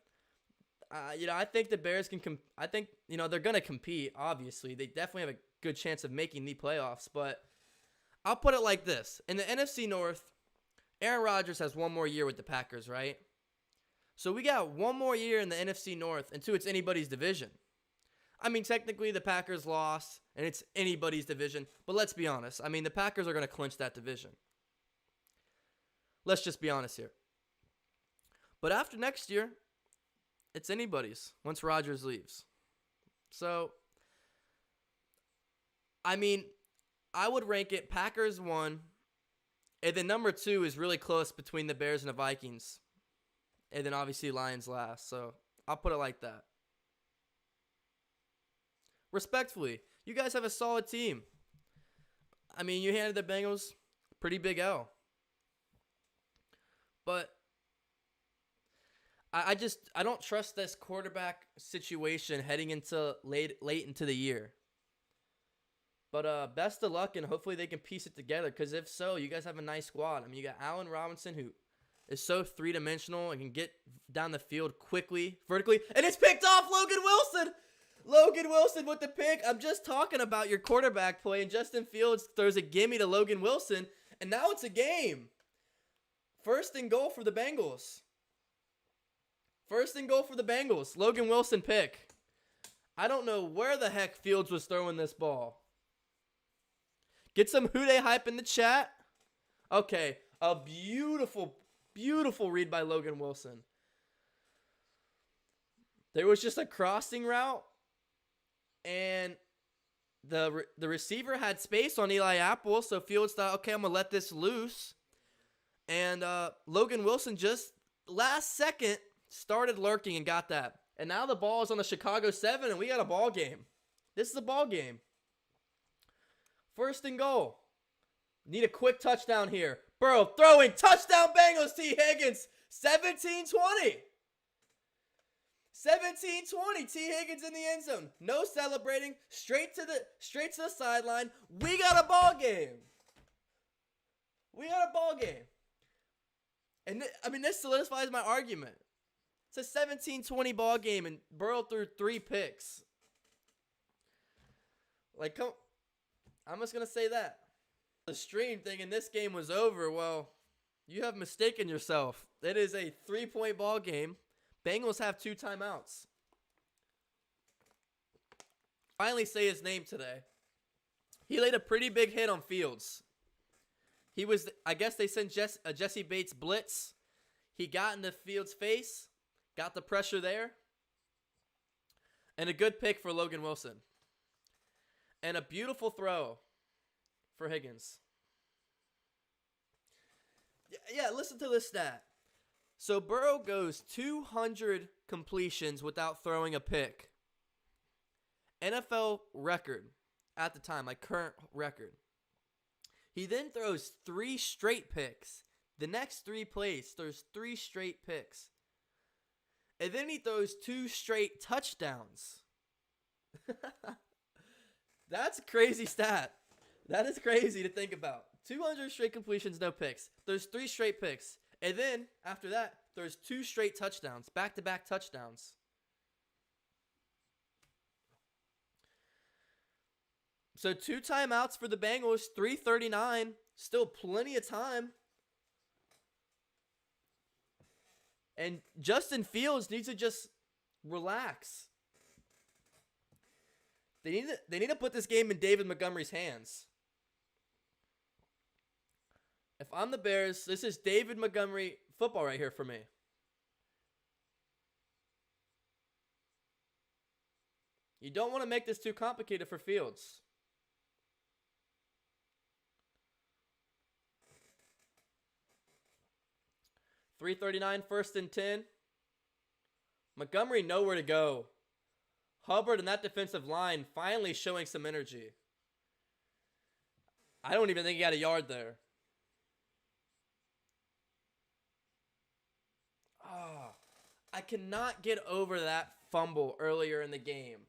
I think the Bears can they're going to compete, obviously. They definitely have a good chance of making the playoffs. But I'll put it like this. In the NFC North, Aaron Rodgers has one more year with the Packers, right? So we got one more year in the NFC North until it's anybody's division. I mean, technically the Packers lost, and it's anybody's division. But let's be honest. I mean, the Packers are going to clinch that division. Let's just be honest here. But after next year, it's anybody's once Rodgers leaves. So, I mean, I would rank it Packers 1, and then number 2 is really close between the Bears and the Vikings. And then obviously Lions last. So, I'll put it like that. Respectfully, you guys have a solid team. I mean, you handed the Bengals a pretty big L. But I don't trust this quarterback situation heading into late into the year. But best of luck, and hopefully they can piece it together. Because if so, you guys have a nice squad. I mean, you got Allen Robinson, who is so three-dimensional and can get down the field quickly, vertically. And it's picked off Logan Wilson! Logan Wilson with the pick. I'm just talking about your quarterback play, and Justin Fields throws a gimme to Logan Wilson, and now it's a game. First and goal for the Bengals. Logan Wilson pick. I don't know where the heck Fields was throwing this ball. Get some Houday hype in the chat. Okay, a beautiful, beautiful read by Logan Wilson. There was just a crossing route, and the receiver had space on Eli Apple, so Fields thought, okay, I'm going to let this loose. And Logan Wilson just last second started lurking and got that. And now the ball is on the Chicago 7, and we got a ball game. This is a ball game. First and goal. Need a quick touchdown here. Burrow throwing. Touchdown Bengals. T. Higgins. 17-20. 17-20. T. Higgins in the end zone. No celebrating. Straight to the sideline. We got a ball game. And this solidifies my argument. It's a 17-20 ball game, and Burrow threw 3 picks. I'm just going to say that. The stream thinking this game was over. Well, you have mistaken yourself. It is a 3-point ball game. Bengals have 2 timeouts. Finally say his name today. He laid a pretty big hit on Fields. He was, I guess they sent Jesse Bates blitz. He got into Fields' face, got the pressure there, and a good pick for Logan Wilson. And a beautiful throw for Higgins. Yeah, listen to this stat. So Burrow goes 200 completions without throwing a pick. NFL record at the time, like current record. He then throws 3 straight picks. The next 3 plays, throws 3 straight picks. And then he throws 2 straight touchdowns. That's a crazy stat. That is crazy to think about. 200 straight completions, no picks. There's 3 straight picks. And then, after that, there's 2 straight touchdowns. Back-to-back touchdowns. So 2 timeouts for the Bengals. 3:39. Still plenty of time. And Justin Fields needs to just relax. They need to put this game in David Montgomery's hands. If I'm the Bears, this is David Montgomery football right here for me. You don't want to make this too complicated for Fields. .339, 1st and 10. Montgomery nowhere to go. Hubbard and that defensive line finally showing some energy. I don't even think he got a yard there. Oh, I cannot get over that fumble earlier in the game.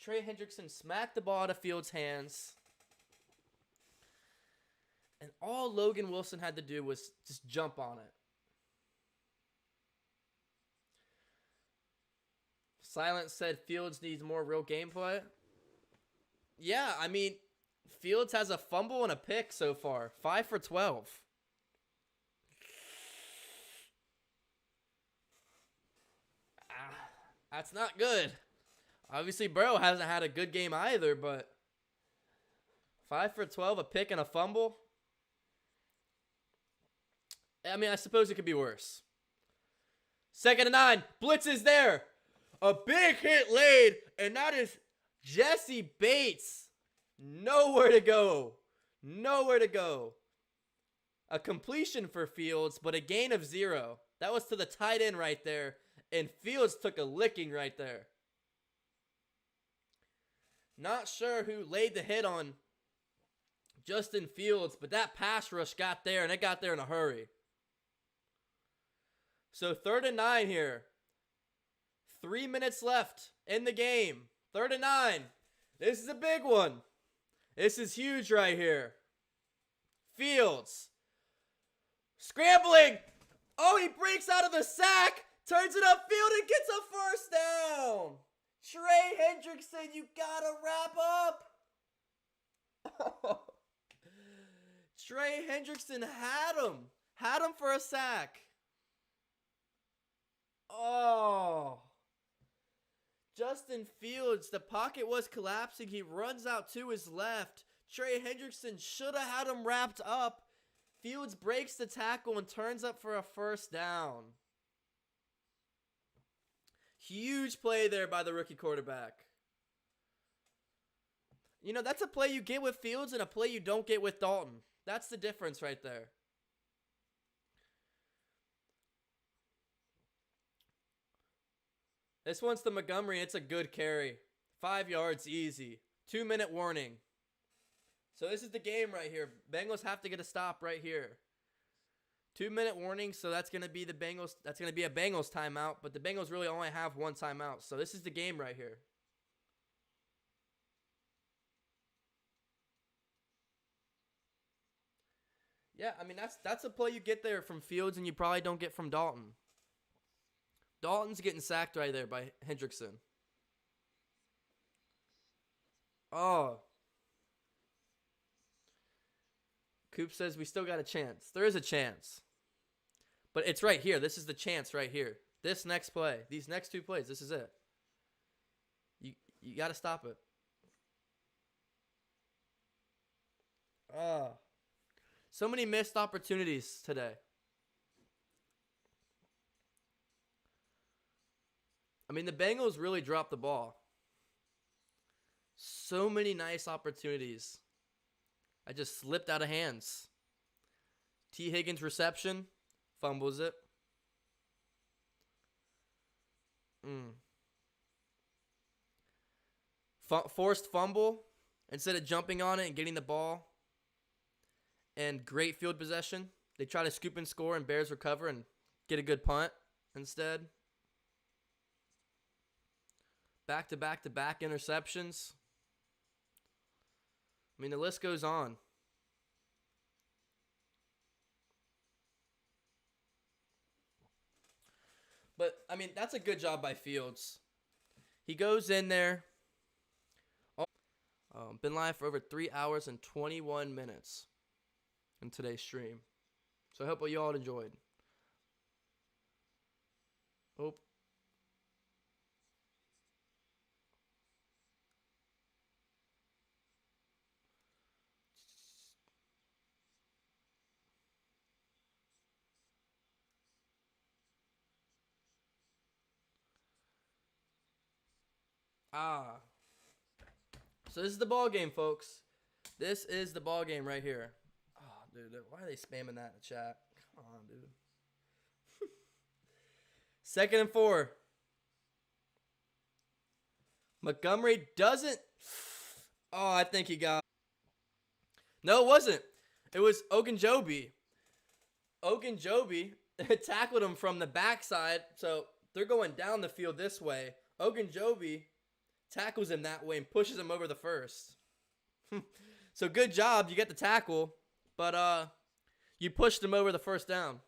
Trey Hendrickson smacked the ball out of Fields' hands. And all Logan Wilson had to do was just jump on it. Silence said Fields needs more real gameplay. Yeah, I mean, Fields has a fumble and a pick so far. 5 for 12. That's not good. Obviously, Burrow hasn't had a good game either, but 5 for 12, a pick and a fumble. I mean, I suppose it could be worse. 2nd and 9. Blitz is there. A big hit laid, and that is Jesse Bates. Nowhere to go. Nowhere to go. A completion for Fields, but a gain of 0. That was to the tight end right there, and Fields took a licking right there. Not sure who laid the hit on Justin Fields, but that pass rush got there, and it got there in a hurry. So 3rd and 9 here. 3 minutes left in the game. 3rd and 9. This is a big one. This is huge right here. Fields. Scrambling. Oh, he breaks out of the sack. Turns it upfield and gets a 1st down. Trey Hendrickson, you gotta wrap up. Trey Hendrickson had him. Had him for a sack. Oh. Justin Fields, the pocket was collapsing. He runs out to his left. Trey Hendrickson should have had him wrapped up. Fields breaks the tackle and turns up for a 1st down. Huge play there by the rookie quarterback. You know, that's a play you get with Fields and a play you don't get with Dalton. That's the difference right there. This one's to Montgomery. It's a good carry. 5 yards, easy. 2-minute warning. So this is the game right here. Bengals have to get a stop right here. 2-minute warning, so that's going to be the Bengals. That's going to be a Bengals timeout, but the Bengals really only have 1 timeout. So this is the game right here. Yeah, I mean, that's a play you get there from Fields and you probably don't get from Dalton. Dalton's getting sacked right there by Hendrickson. Oh. Coop says we still got a chance. There is a chance. But it's right here. This is the chance right here. This next play. These next 2 plays. This is it. You got to stop it. So many missed opportunities today. I mean, the Bengals really dropped the ball. So many nice opportunities. I just slipped out of hands. T. Higgins reception, fumbles it. Forced fumble instead of jumping on it and getting the ball. And great field possession. They try to scoop and score, and Bears recover and get a good punt instead. Back-to-back-to-back interceptions. I mean, the list goes on. But, I mean, that's a good job by Fields. He goes in there. Been live for over 3 hours and 21 minutes in today's stream. So I hope you all enjoyed. Oh. So this is the ball game, folks. This is the ball game right here. Oh, dude, why are they spamming that in the chat? Come on, dude. 2nd and 4. Montgomery doesn't. Oh, I think he got. No, it wasn't. It was Ogunjobi. Ogunjobi tackled him from the backside, so they're going down the field this way. Ogunjobi tackles him that way and pushes him over the first. So good job, you get the tackle, but you pushed him over the first down.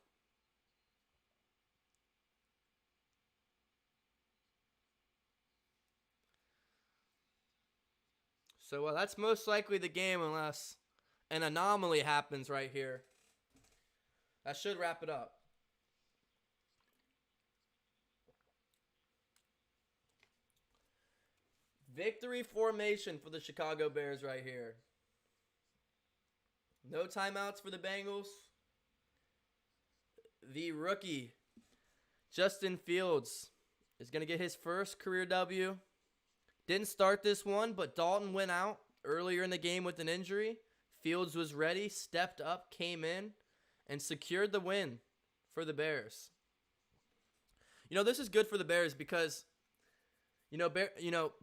So that's most likely the game unless an anomaly happens right here. That should wrap it up. Victory formation for the Chicago Bears right here. No timeouts for the Bengals. The rookie, Justin Fields, is going to get his first career W. Didn't start this one, but Dalton went out earlier in the game with an injury. Fields was ready, stepped up, came in, and secured the win for the Bears. You know, this is good for the Bears because,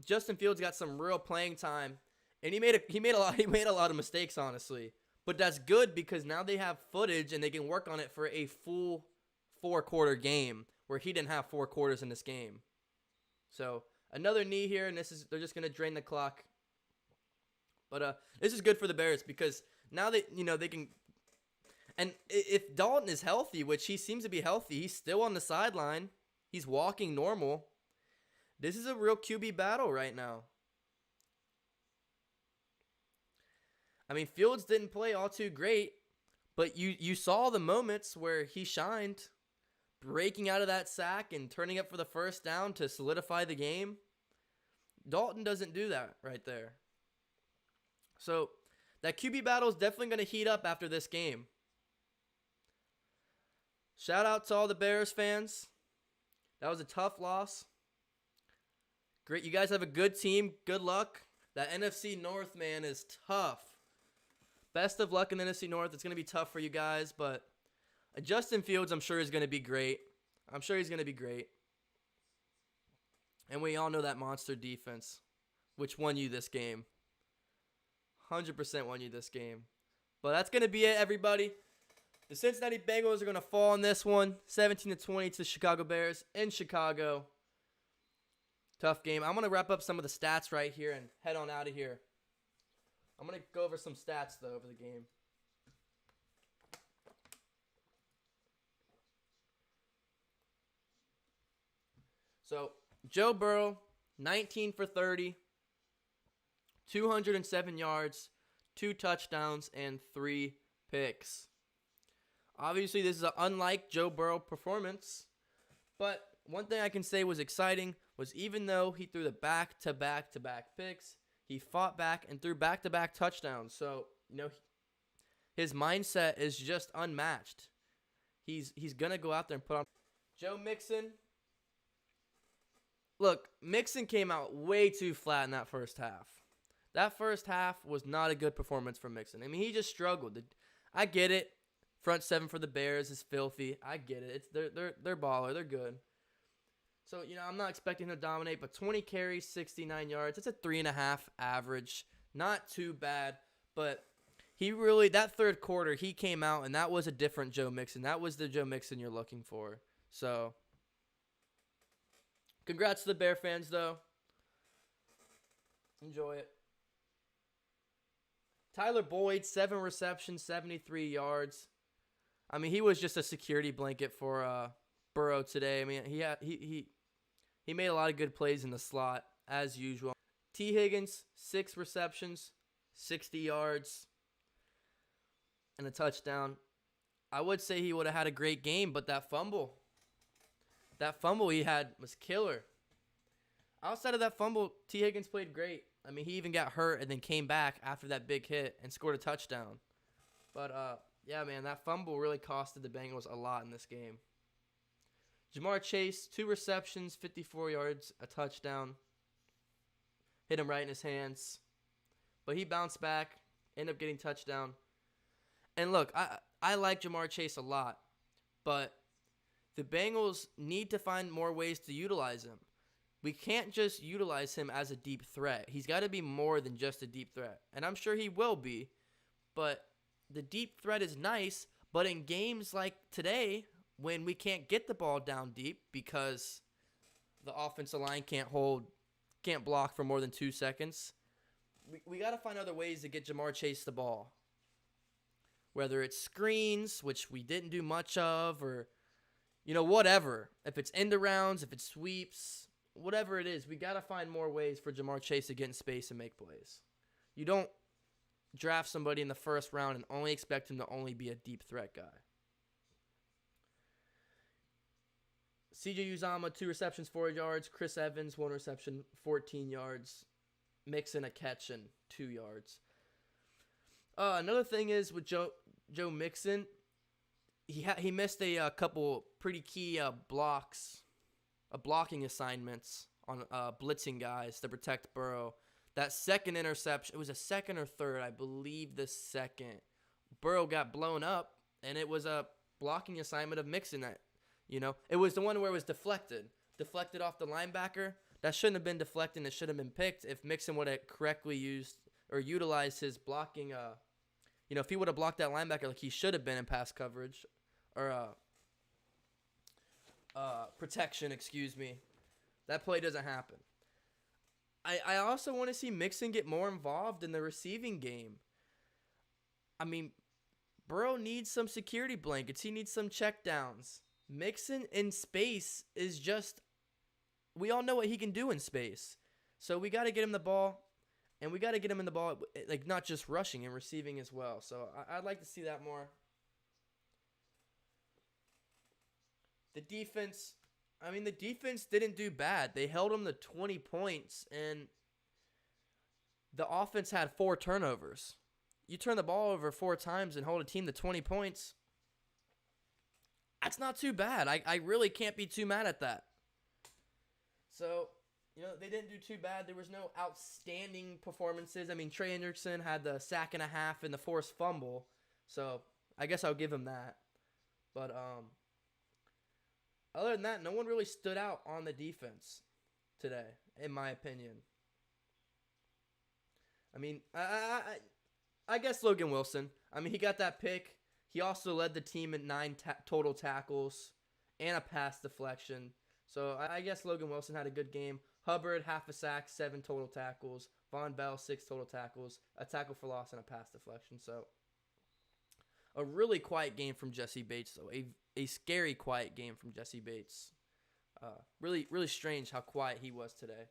Justin Fields got some real playing time, and he made a lot of mistakes, honestly. But that's good because now they have footage and they can work on it for a full 4-quarter game where he didn't have 4 quarters in this game. So another knee here, and they're just gonna drain the clock. But this is good for the Bears because now they can. And if Dalton is healthy, which he seems to be healthy, he's still on the sideline. He's walking normal. This is a real QB battle right now. I mean, Fields didn't play all too great, but you saw the moments where he shined, breaking out of that sack and turning up for the first down to solidify the game. Dalton doesn't do that right there. So that QB battle is definitely going to heat up after this game. Shout out to all the Bears fans. That was a tough loss. Great. You guys have a good team. Good luck. That NFC North, man, is tough. Best of luck in the NFC North. It's going to be tough for you guys, but Justin Fields, I'm sure, is going to be great. And we all know that monster defense, which won you this game. 100% won you this game. But that's going to be it, everybody. The Cincinnati Bengals are going to fall in this one, 17-20 to the Chicago Bears in Chicago. Tough game. I'm going to wrap up some of the stats right here and head on out of here. I'm going to go over some stats, though, over the game. So, Joe Burrow, 19 for 30, 207 yards, 2 touchdowns, and 3 picks. Obviously, this is an unlike Joe Burrow performance, but one thing I can say was exciting was even though he threw the back-to-back-to-back picks, he fought back and threw back-to-back touchdowns. So, His mindset is just unmatched. He's going to go out there and put on. Joe Mixon. Look, Mixon came out way too flat in that first half. That first half was not a good performance from Mixon. I mean, he just struggled. I get it. Front seven for the Bears is filthy. I get it. They're baller. They're good. So, I'm not expecting him to dominate, but 20 carries, 69 yards. It's a 3.5 average. Not too bad, but that third quarter, he came out, and that was a different Joe Mixon. That was the Joe Mixon you're looking for. So, congrats to the Bear fans, though. Enjoy it. Tyler Boyd, 7 receptions, 73 yards. I mean, he was just a security blanket for Burrow today. I mean, he made a lot of good plays in the slot, as usual. T. Higgins, 6 receptions, 60 yards, and a touchdown. I would say he would have had a great game, but that fumble he had was killer. Outside of that fumble, T. Higgins played great. I mean, he even got hurt and then came back after that big hit and scored a touchdown. But, yeah, man, that fumble really costed the Bengals a lot in this game. Jamar Chase, 2 receptions, 54 yards, a touchdown. Hit him right in his hands. But he bounced back, ended up getting touchdown. And look, I like Jamar Chase a lot, but the Bengals need to find more ways to utilize him. We can't just utilize him as a deep threat. He's got to be more than just a deep threat. And I'm sure he will be, but the deep threat is nice, but in games like today, when we can't get the ball down deep because the offensive line can't block for more than 2 seconds, we got to find other ways to get Jamar Chase the ball. Whether it's screens, which we didn't do much of, or, whatever. If it's end arounds, if it's sweeps, whatever it is, we got to find more ways for Jamar Chase to get in space and make plays. You don't draft somebody in the first round and only expect him to only be a deep threat guy. CJ Uzomah, 2 receptions, 4 yards. Chris Evans, 1 reception, 14 yards. Mixon, a catch and 2 yards. Another thing is with Joe Mixon, he missed a couple pretty key blocking assignments on blitzing guys to protect Burrow. That second interception, it was a second or third, I believe the second. Burrow got blown up, and it was a blocking assignment of Mixon. It was the one where it was deflected off the linebacker. That shouldn't have been deflected. It should have been picked if Mixon would have correctly used or utilized his blocking. If he would have blocked that linebacker like he should have been in pass coverage or protection, that play doesn't happen. I also want to see Mixon get more involved in the receiving game. I mean, Burrow needs some security blankets. He needs some checkdowns. Mixon in space is just, we all know what he can do in space. So we got to get him the ball, and we got to get him in the ball, like not just rushing and receiving as well. So I'd like to see that more. The defense didn't do bad. They held them to 20 points, and the offense had 4 turnovers. You turn the ball over 4 times and hold a team to 20 points, that's not too bad. I really can't be too mad at that. So, they didn't do too bad. There was no outstanding performances. I mean, Trey Hendrickson had the sack and a half and the forced fumble, so I guess I'll give him that. But other than that, no one really stood out on the defense today, in my opinion. I mean, I guess Logan Wilson. I mean, he got that pick. He also led the team in 9 total tackles and a pass deflection. So I guess Logan Wilson had a good game. Hubbard, half a sack, 7 total tackles. Von Bell, 6 total tackles, a tackle for loss, and a pass deflection. So a really quiet game from Jesse Bates, though. A scary quiet game from Jesse Bates. Really, really strange how quiet he was today.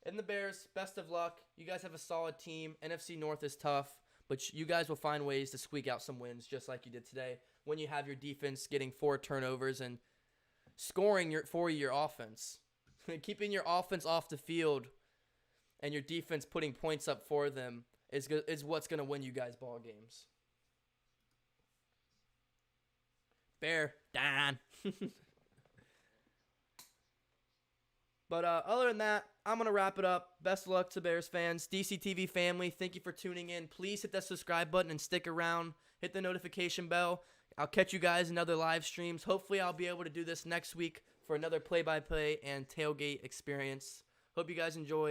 And the Bears, best of luck. You guys have a solid team. NFC North is tough, but you guys will find ways to squeak out some wins just like you did today when you have your defense getting 4 turnovers and scoring for your offense. Keeping your offense off the field and your defense putting points up for them is what's gonna win you guys ball games. Bear down. But other than that, I'm going to wrap it up. Best of luck to Bears fans. DCTV family, thank you for tuning in. Please hit that subscribe button and stick around. Hit the notification bell. I'll catch you guys in other live streams. Hopefully, I'll be able to do this next week for another play-by-play and tailgate experience. Hope you guys enjoy.